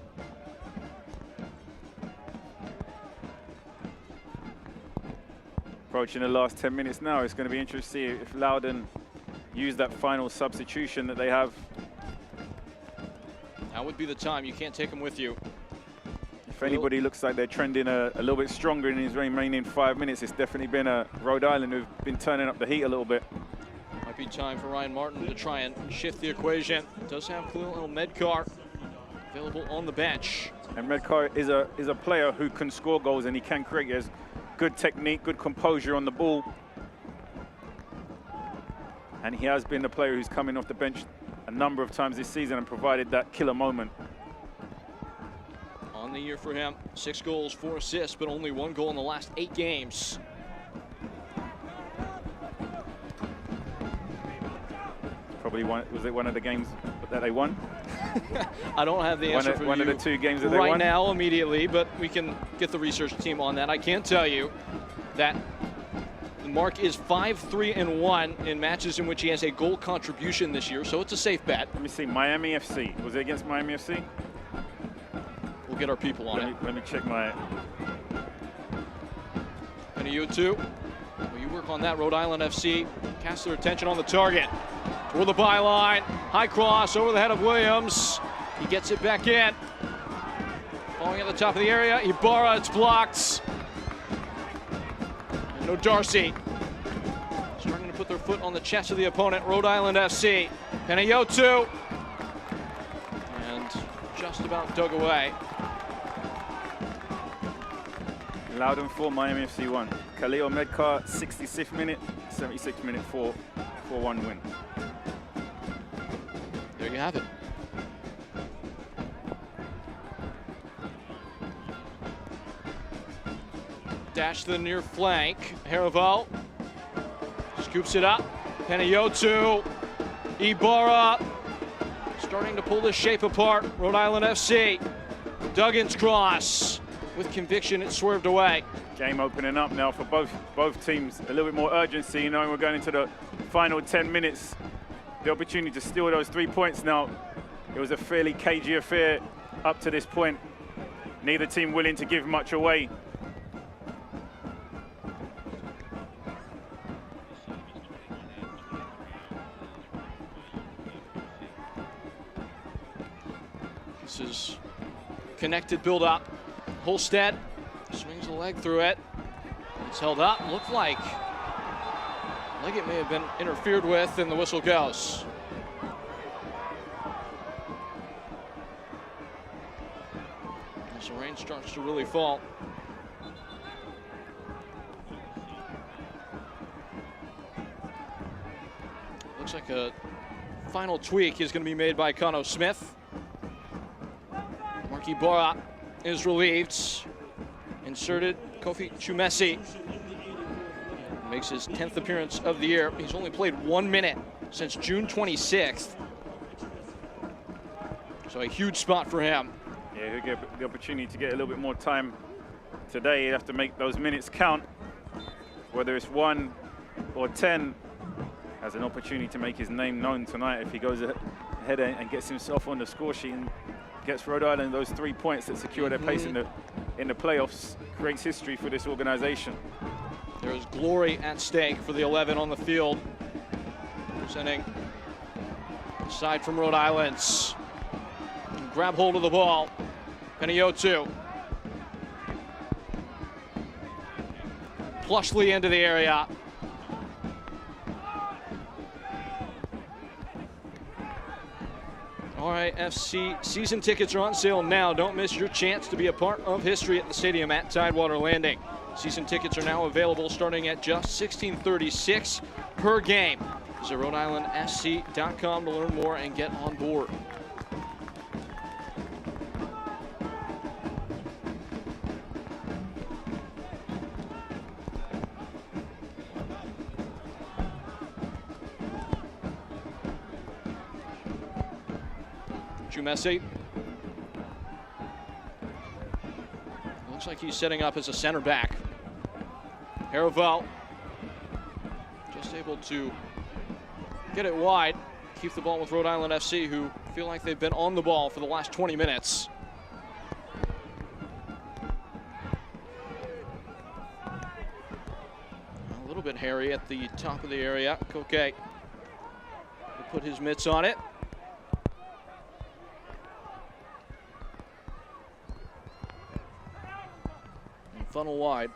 Approaching the last 10 minutes now. It's going to be interesting to see if Loudoun use that final substitution that they have. That would be the time. You can't take them with you. If anybody looks like they're trending a little bit stronger in his remaining 5 minutes, it's definitely been Rhode Island who've been turning up the heat a little bit. Might be time for Ryan Martin to try and shift the equation. Does have Khalil Medkar available on the bench. And Medkar is a player who can score goals, and he can create. He has good technique, good composure on the ball. And he has been the player who's coming off the bench a number of times this season and provided that killer moment. On the year for him, 6 goals, 4 assists, but only 1 goal in the last 8 games. Probably was it one of the games that they won? I don't have the answer for one you of the 2 games that they right won? now immediately, but we can get the research team on that. I can tell you that the mark is 5-3-1 in matches in which he has a goal contribution this year, so it's a safe bet. Let me see, Miami FC. Was it against Miami FC? We'll get our people on it. Let me check my... And you too. Well, you work on that. Rhode Island FC cast their attention on the target. Toward the byline. High cross over the head of Williams. He gets it back in. Falling at the top of the area. Ibarra, it's blocked. And no Darcy. Starting to put their foot on the chest of the opponent, Rhode Island FC. Penayotu. And just about dug away. Loudoun 4, Miami FC 1. Khalil Medkar, 66th minute, 76th minute, 4-1 win. There you have it. Dash to the near flank. Harival scoops it up. Penayotu. Ibarra starting to pull this shape apart. Rhode Island FC. Duggan's cross. With conviction, it swerved away. Game opening up now for both teams. A little bit more urgency, knowing we're going into the final 10 minutes. The opportunity to steal those 3 points now. It was a fairly cagey affair up to this point. Neither team willing to give much away. This is connected build-up. Holstead swings a leg through it. It's held up. Looked like it may have been interfered with, and the whistle goes. As the rain starts to really fall. Looks like a final tweak is going to be made by Kano Smith. Mark Ibarra is relieved. Inserted Kofi Chumesi. Makes his 10th appearance of the year. He's only played 1 minute since June 26th. So a huge spot for him. Yeah, he'll get the opportunity to get a little bit more time today. He'll have to make those minutes count. Whether it's 1 or 10, has an opportunity to make his name known tonight if he goes ahead and gets himself on the score sheet and gets Rhode Island those 3 points that secure their place in the playoffs. Creates history for this organization. There is glory at stake for the 11 on the field. Presenting side from Rhode Island's. Grab hold of the ball. Penayotu. Plushly into the area. All right, FC season tickets are on sale now. Don't miss your chance to be a part of history at the stadium at Tidewater Landing. Season tickets are now available starting at just $16.36 per game. Visit RhodeIslandSC.com to learn more and get on board. Chumesi. Looks like he's setting up as a center back. Harival just able to get it wide, keep the ball with Rhode Island FC, who feel like they've been on the ball for the last 20 minutes. A little bit hairy at the top of the area. Koke will put his mitts on it. Funnel wide.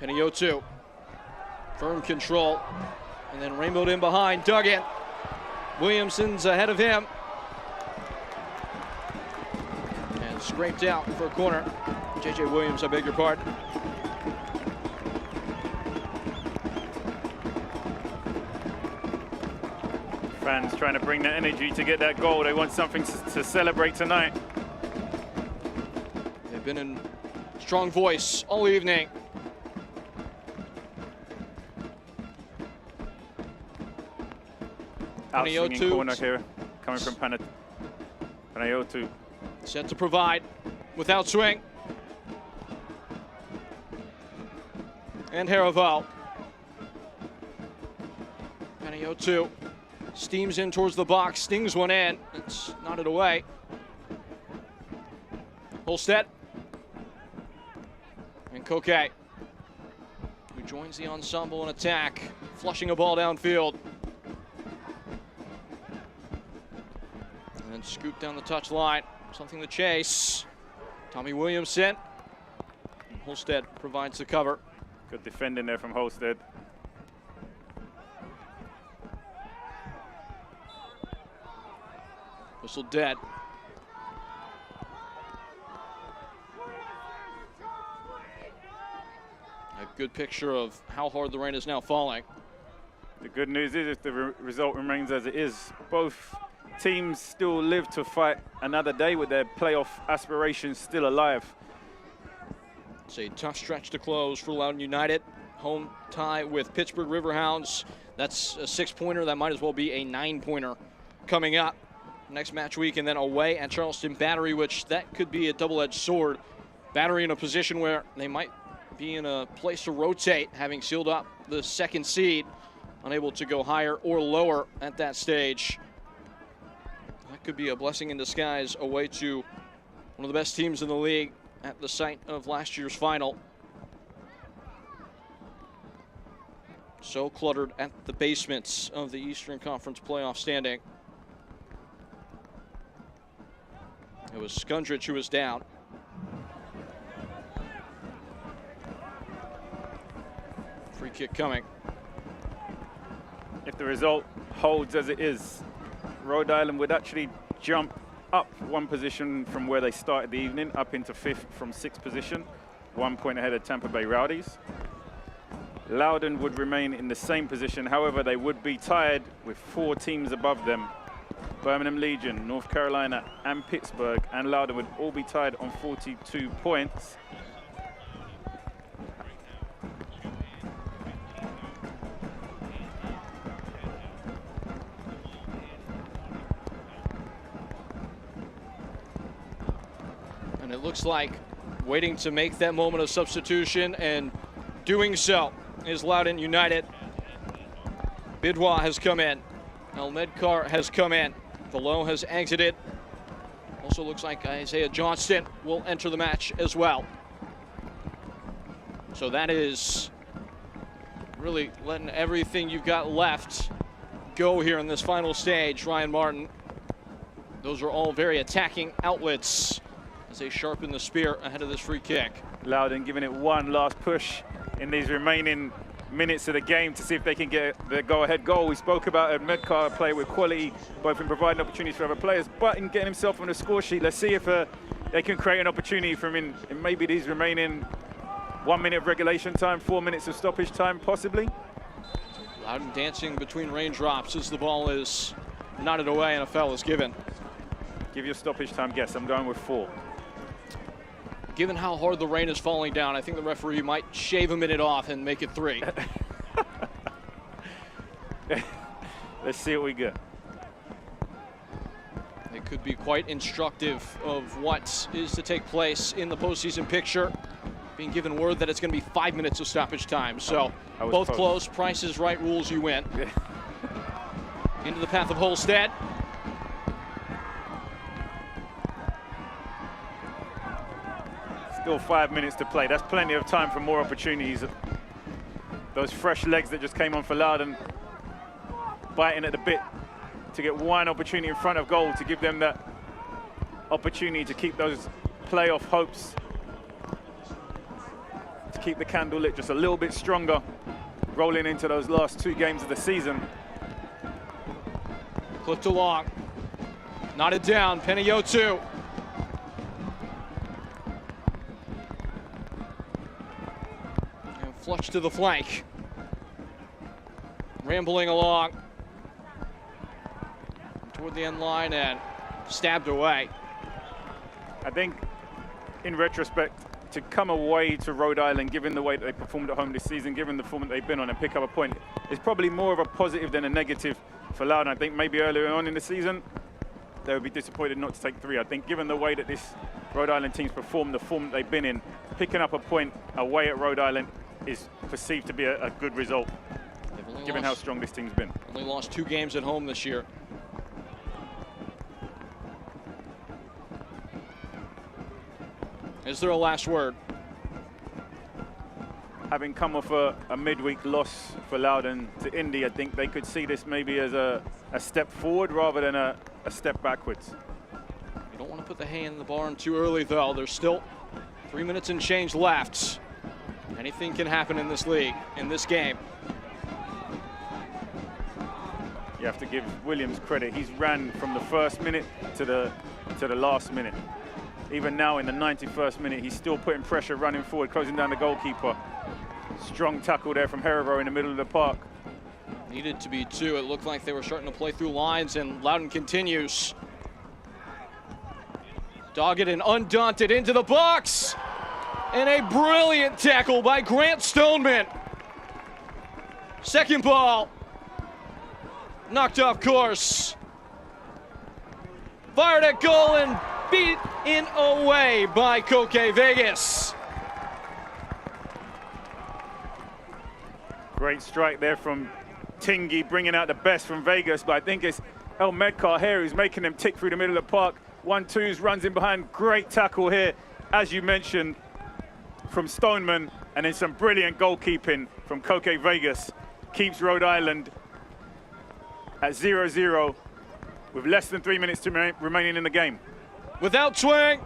Penayotu. Firm control. And then rainbowed in behind. Duggan. Williamson's ahead of him. And scraped out for a corner. J.J. Williams, I beg your pardon. Fans trying to bring that energy to get that goal. They want something to celebrate tonight. They've been in strong voice all evening. Outswinging corner here, coming from Panayotu. Set to provide without swing. And Harival. Panayotu steams in towards the box, stings one in. It's knotted away. Holstead. And Koke, who joins the ensemble in attack, flushing a ball downfield. And then scoop down the touchline. Something to chase. Tommy Williamson. And Holstead provides the cover. Good defending there from Holstead. Whistle dead. A good picture of how hard the rain is now falling. The good news is if the result remains as it is, both teams still live to fight another day with their playoff aspirations still alive. It's a tough stretch to close for Loudoun United. Home tie with Pittsburgh Riverhounds. That's a 6-pointer. That might as well be a 9-pointer coming up next match week. And then away at Charleston Battery, which that could be a double-edged sword. Battery in a position where they might be in a place to rotate, having sealed up the second seed, unable to go higher or lower at that stage. That could be a blessing in disguise away to one of the best teams in the league at the site of last year's final. So cluttered at the basements of the Eastern Conference playoff standing. It was Skundrich who was down. Free kick coming. If the result holds as it is, Rhode Island would actually jump up one position from where they started the evening, up into 5th from 6th position, 1 point ahead of Tampa Bay Rowdies. Loudoun would remain in the same position, however, they would be tied with 4 teams above them. Birmingham Legion, North Carolina, and Pittsburgh, and Loudoun would all be tied on 42 points. And it looks like waiting to make that moment of substitution, and doing so is Loudoun United. Bidwa has come in. Elmedkar has come in. Velo has exited. Also looks like Isaiah Johnston will enter the match as well. So that is really letting everything you've got left go here in this final stage, Ryan Martin. Those are all very attacking outlets as they sharpen the spear ahead of this free kick. Loudoun giving it one last push in these remaining minutes of the game to see if they can get the go-ahead goal. We spoke about a Medcar, a player with quality, both in providing opportunities for other players, but in getting himself on the score sheet. Let's see if they can create an opportunity from in maybe these remaining 1 minute of regulation time, 4 minutes of stoppage time, possibly. Loudoun dancing between raindrops as the ball is knotted away and a foul is given. Give your stoppage time guess. I'm going with 4. Given how hard the rain is falling down, I think the referee might shave a minute off and make it 3. Let's see what we get. It could be quite instructive of what is to take place in the postseason picture. Being given word that it's going to be 5 minutes of stoppage time. So both close, Price is Right rules, you win. Into the path of Holstead. Still 5 minutes to play. That's plenty of time for more opportunities. Those fresh legs that just came on for Loudoun, biting at the bit to get one opportunity in front of goal to give them that opportunity to keep those playoff hopes, to keep the candle lit just a little bit stronger, rolling into those last 2 games of the season. Clipped along, knotted down, Panayotu. Flush to the flank. Rambling along toward the end line and stabbed away. I think, in retrospect, to come away to Rhode Island, given the way that they performed at home this season, given the form that they've been on, and pick up a point, is probably more of a positive than a negative for Loudoun. I think maybe earlier on in the season, they would be disappointed not to take 3. I think given the way that this Rhode Island team's performed, the form that they've been in, picking up a point away at Rhode Island is perceived to be a good result, given how strong this team's been. Only lost 2 games at home this year. Is there a last word? Having come off a midweek loss for Loudoun to Indy, I think they could see this maybe as a step forward rather than a step backwards. You don't want to put the hay in the barn too early, though. There's still 3 minutes and change left. Anything can happen in this league, in this game. You have to give Williams credit. He's ran from the first minute to the last minute. Even now in the 91st minute, he's still putting pressure, running forward, closing down the goalkeeper. Strong tackle there from Herero in the middle of the park. Needed to be 2. It looked like they were starting to play through lines, and Loudoun continues. Dogged and undaunted into the box. And a brilliant tackle by Grant Stoneman. Second ball. Knocked off course. Fired at goal and beat in away by Koke Vegas. Great strike there from Tingy, bringing out the best from Vegas, but I think it's El Medcar here who's making them tick through the middle of the park. 1-2s, runs in behind. Great tackle here, as you mentioned, from Stoneman, and then some brilliant goalkeeping from Koke Vegas. Keeps Rhode Island at 0-0 with less than 3 minutes to remaining in the game. Without swing.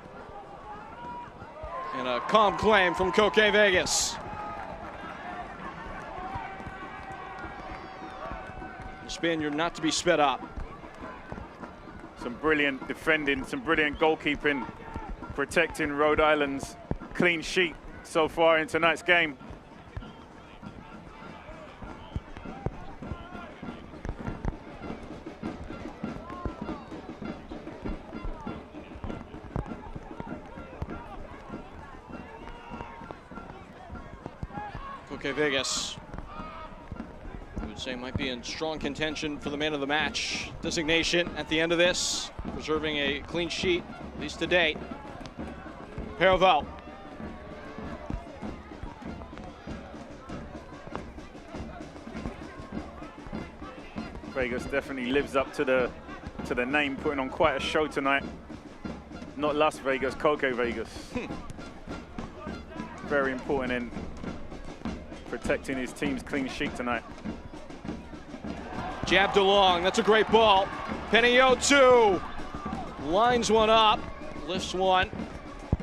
And a calm claim from Koke Vegas. The Spaniard not to be sped up. Some brilliant defending, some brilliant goalkeeping, protecting Rhode Island's clean sheet so far in tonight's game. Koke Vegas, I would say, might be in strong contention for the man of the match designation at the end of this, preserving a clean sheet, at least to date. Paravel. Vegas definitely lives up to the name, putting on quite a show tonight. Not Las Vegas, Koke Vegas. Very important in protecting his team's clean sheet tonight. Jabbed along, that's a great ball. Penio 2, lines one up, lifts one,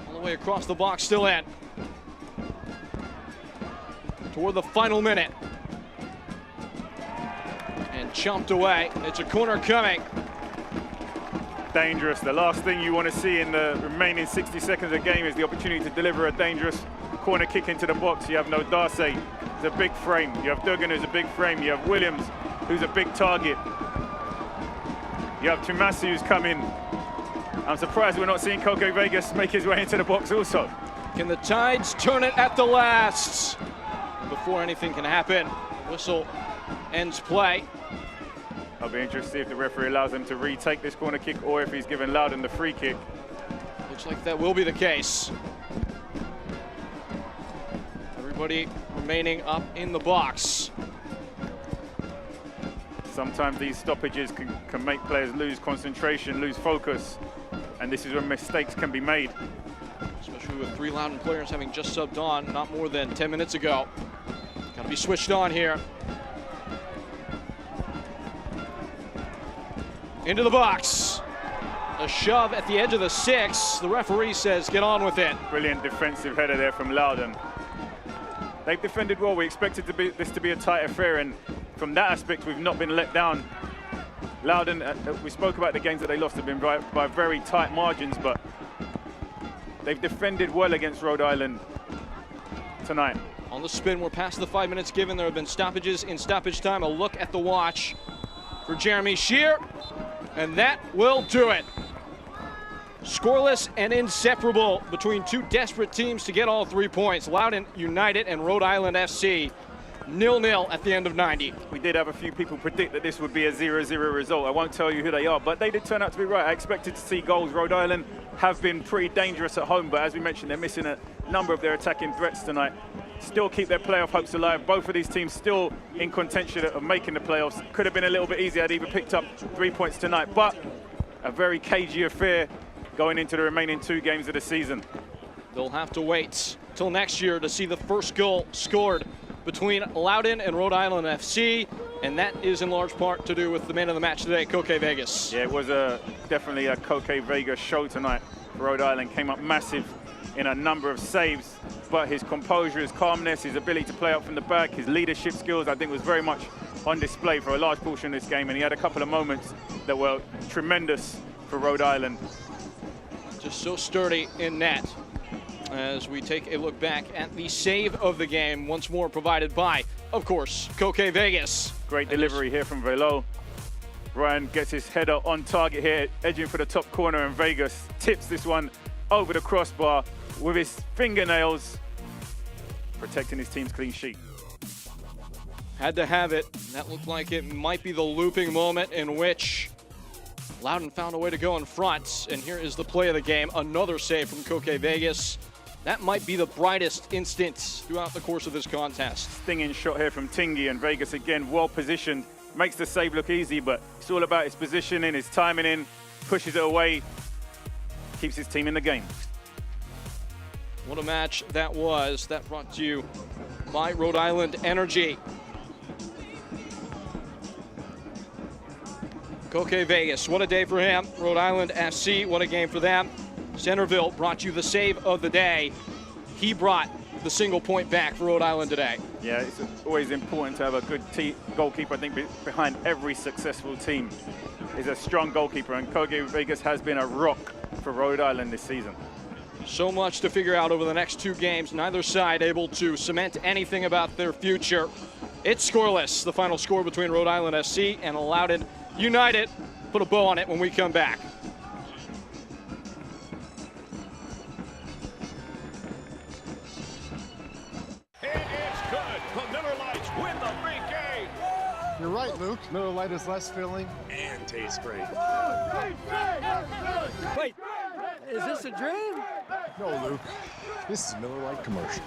all the way across the box, still in. Toward the final minute. And chomped away, it's a corner coming. Dangerous, the last thing you want to see in the remaining 60 seconds of the game is the opportunity to deliver a dangerous corner kick into the box. You have no Darcy, who's a big frame. You have Duggan, who's a big frame. You have Williams, who's a big target. You have Tumasi, who's coming. I'm surprised we're not seeing Koke Vegas make his way into the box also. Can the Tides turn it at the last? Before anything can happen, whistle ends play. I'll be interested to see if the referee allows him to retake this corner kick or if he's given Loudoun the free kick. Looks like that will be the case. Everybody remaining up in the box. Sometimes these stoppages can make players lose concentration, lose focus, and this is when mistakes can be made. Especially with 3 Loudoun players having just subbed on not more than 10 minutes ago. Got to be switched on here. Into the box. A shove at the edge of the 6. The referee says get on with it. Brilliant defensive header there from Loudoun. They've defended well. We expected this to be a tight affair, and from that aspect, we've not been let down. Loudoun, we spoke about the games that they lost have been by very tight margins, but they've defended well against Rhode Island tonight. On the spin, we're past the 5 minutes given. There have been stoppages in stoppage time. A look at the watch for Jeremy Shear, and that will do it. Scoreless and inseparable between 2 desperate teams to get all 3 points. Loudoun United and Rhode Island FC 0-0 at the end of 90. We did have a few people predict that this would be a 0-0 result. I won't tell you who they are, but they did turn out to be right. I expected to see goals. Rhode Island have been pretty dangerous at home, but as we mentioned, they're missing a number of their attacking threats tonight. Still keep their playoff hopes alive. Both of these teams still in contention of making the playoffs. Could have been a little bit easier. I'd even picked up 3 points tonight, but a very cagey affair going into the remaining 2 games of the season. They'll have to wait till next year to see the first goal scored between Loudoun and Rhode Island FC, and that is in large part to do with the man of the match today, Koke Vegas. Yeah, it was definitely a Koke Vegas show tonight for Rhode Island. Came up massive in a number of saves, but his composure, his calmness, his ability to play out from the back, his leadership skills, I think was very much on display for a large portion of this game, and he had a couple of moments that were tremendous for Rhode Island. Just so sturdy in net. As we take a look back at the save of the game, once more provided by, of course, Koke Vegas. Great delivery here from Velo. Ryan gets his header on target here, edging for the top corner, and Vegas tips this one over the crossbar with his fingernails, protecting his team's clean sheet. Had to have it. That looked like it might be the looping moment in which Loudoun found a way to go in front. And here is the play of the game. Another save from Koke Vegas. That might be the brightest instant throughout the course of this contest. Stinging shot here from Tingy, and Vegas again well positioned. Makes the save look easy, but it's all about his positioning, his timing in, pushes it away, keeps his team in the game. What a match that was. That brought to you by Rhode Island Energy. Koke Vegas, what a day for him. Rhode Island FC, what a game for them. Centerville brought you the save of the day. He brought the single point back for Rhode Island today. Yeah, it's always important to have a good goalkeeper. I think behind every successful team is a strong goalkeeper, and Koke Vegas has been a rock for Rhode Island this season. So much to figure out over the next 2 games. Neither side able to cement anything about their future. It's scoreless, the final score between Rhode Island FC and Loudoun United. Put a bow on it when we come back. You're right, Luke. Miller Lite is less filling and tastes great. Wait, is this a dream? No, Luke. This is Miller Lite commercial.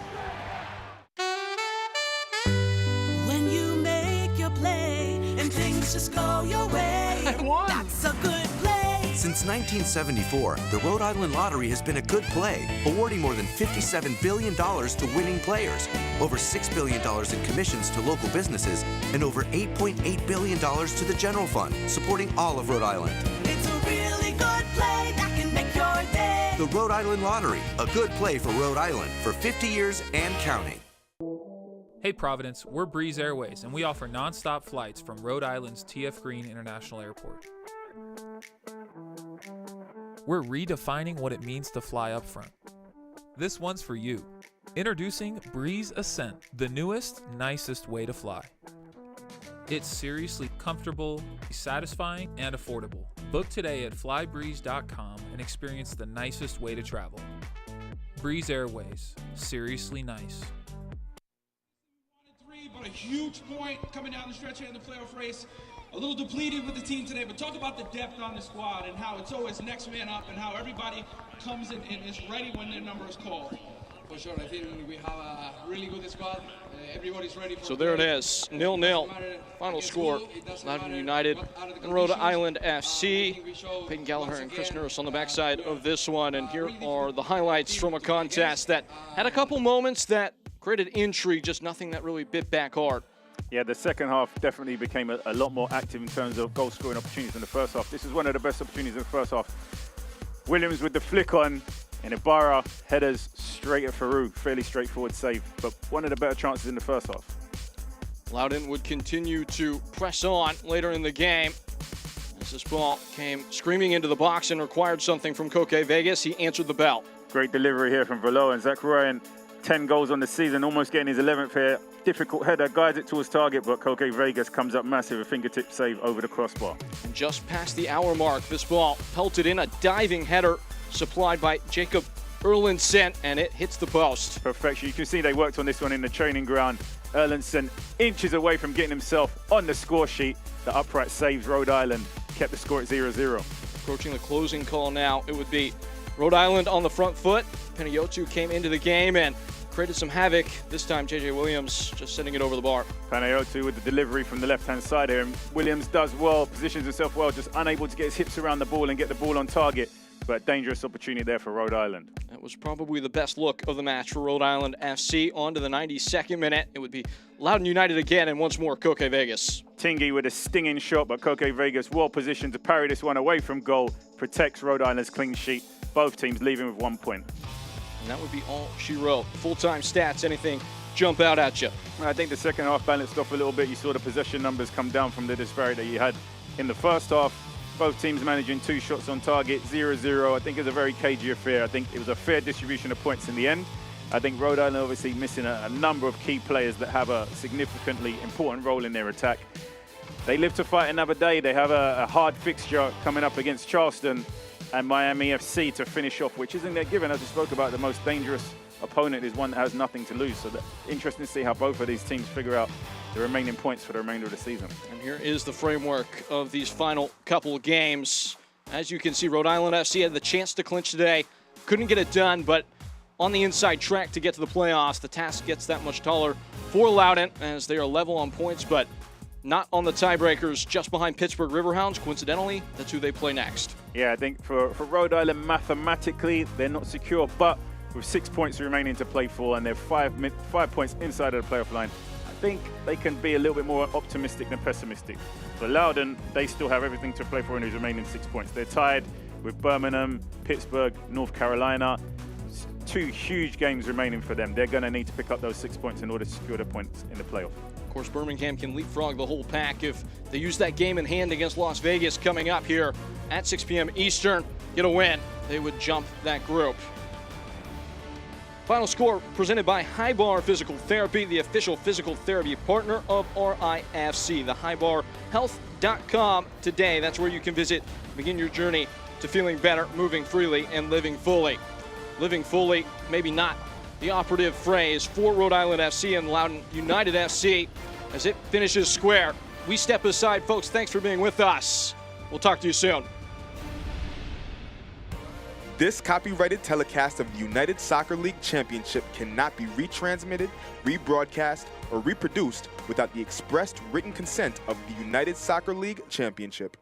When you make your play and things just go your way, that's a good play. Since 1974, the Rhode Island Lottery has been a good play, awarding more than $57 billion to winning players, over $6 billion in commissions to local businesses, and over $8.8 billion to the general fund, supporting all of Rhode Island. It's a really good play that can make your day. The Rhode Island Lottery, a good play for Rhode Island for 50 years and counting. Hey Providence, we're Breeze Airways, and we offer non-stop flights from Rhode Island's T.F. Green International Airport. We're redefining what it means to fly up front. This one's for you. Introducing Breeze Ascent, the newest, nicest way to fly. It's seriously comfortable, satisfying, and affordable. Book today at flybreeze.com and experience the nicest way to travel. Breeze Airways, seriously nice. But a huge point coming down the stretch here in the playoff race. A little depleted with the team today, but talk about the depth on the squad and how it's always next man up and how everybody comes in and is ready when their number is called. For sure, I think we have a really good squad. Everybody's ready for So there it is, 0-0. Final score, Loudoun United and Rhode Island FC. Peyton Gallagher and Chris Nurse on the backside of this one. And here are the highlights from a contest that had a couple moments that created intrigue, just nothing that really bit back hard. Yeah, the second half definitely became a lot more active in terms of goal-scoring opportunities than the first half. This is one of the best opportunities in the first half. Williams with the flick on, and Ibarra headers straight at Farouk. Fairly straightforward save, but one of the better chances in the first half. Loudoun would continue to press on later in the game. As this ball came screaming into the box and required something from Koke Vegas, he answered the bell. Great delivery here from Velo, and Zach Ryan, 10 goals on the season, almost getting his 11th here. Difficult header, guides it towards target, but Koke Vegas comes up massive, a fingertip save over the crossbar. And just past the hour mark, this ball pelted in, a diving header supplied by Jacob Erlandson, and it hits the post. Perfection. You can see they worked on this one in the training ground. Erlandson inches away from getting himself on the score sheet. The upright saves Rhode Island, kept the score at 0-0. Approaching the closing call now, it would be Rhode Island on the front foot. Panayotou came into the game and created some havoc. This time, J.J. Williams just sending it over the bar. Panayotou with the delivery from the left-hand side here. And Williams does well, positions himself well, just unable to get his hips around the ball and get the ball on target. But dangerous opportunity there for Rhode Island. That was probably the best look of the match for Rhode Island FC. On to the 92nd minute. It would be Loudoun United again, and once more, Koke Vegas. Tingy with a stinging shot, but Koke Vegas well positioned to parry this one away from goal. Protects Rhode Island's clean sheet. Both teams leaving with 1 point. And that would be all she wrote. Full-time stats, anything jump out at you? I think the second half balanced off a little bit. You saw the possession numbers come down from the disparity that you had in the first half. Both teams managing 2 shots on target, 0-0. I think it was a very cagey affair. I think it was a fair distribution of points in the end. I think Rhode Island obviously missing a number of key players that have a significantly important role in their attack. They live to fight another day. They have a hard fixture coming up against Charleston and Miami FC to finish off, which isn't their given. As we spoke about, the most dangerous opponent is one that has nothing to lose. So interesting to see how both of these teams figure out the remaining points for the remainder of the season. And here is the framework of these final couple games. As you can see, Rhode Island FC had the chance to clinch today. Couldn't get it done, but on the inside track to get to the playoffs, the task gets that much taller for Loudoun as they are level on points, but not on the tiebreakers, just behind Pittsburgh Riverhounds. Coincidentally, that's who they play next. Yeah, I think for Rhode Island, mathematically, they're not secure, but with 6 points remaining to play for and they're 5 points inside of the playoff line, I think they can be a little bit more optimistic than pessimistic. For Loudoun, they still have everything to play for in these remaining 6 points. They're tied with Birmingham, Pittsburgh, North Carolina. 2 huge games remaining for them. They're going to need to pick up those 6 points in order to secure the points in the playoff. Of course, Birmingham can leapfrog the whole pack if they use that game in hand against Las Vegas coming up here at 6 p.m. Eastern. Get a win, they would jump that group. Final score presented by High Bar Physical Therapy, the official physical therapy partner of RIFC. The highbarhealth.com today. That's where you can visit, begin your journey to feeling better, moving freely, and living fully. Living fully, maybe not the operative phrase for Rhode Island FC and Loudoun United FC as it finishes square. We step aside, folks. Thanks for being with us. We'll talk to you soon. This copyrighted telecast of the United Soccer League Championship cannot be retransmitted, rebroadcast, or reproduced without the expressed written consent of the United Soccer League Championship.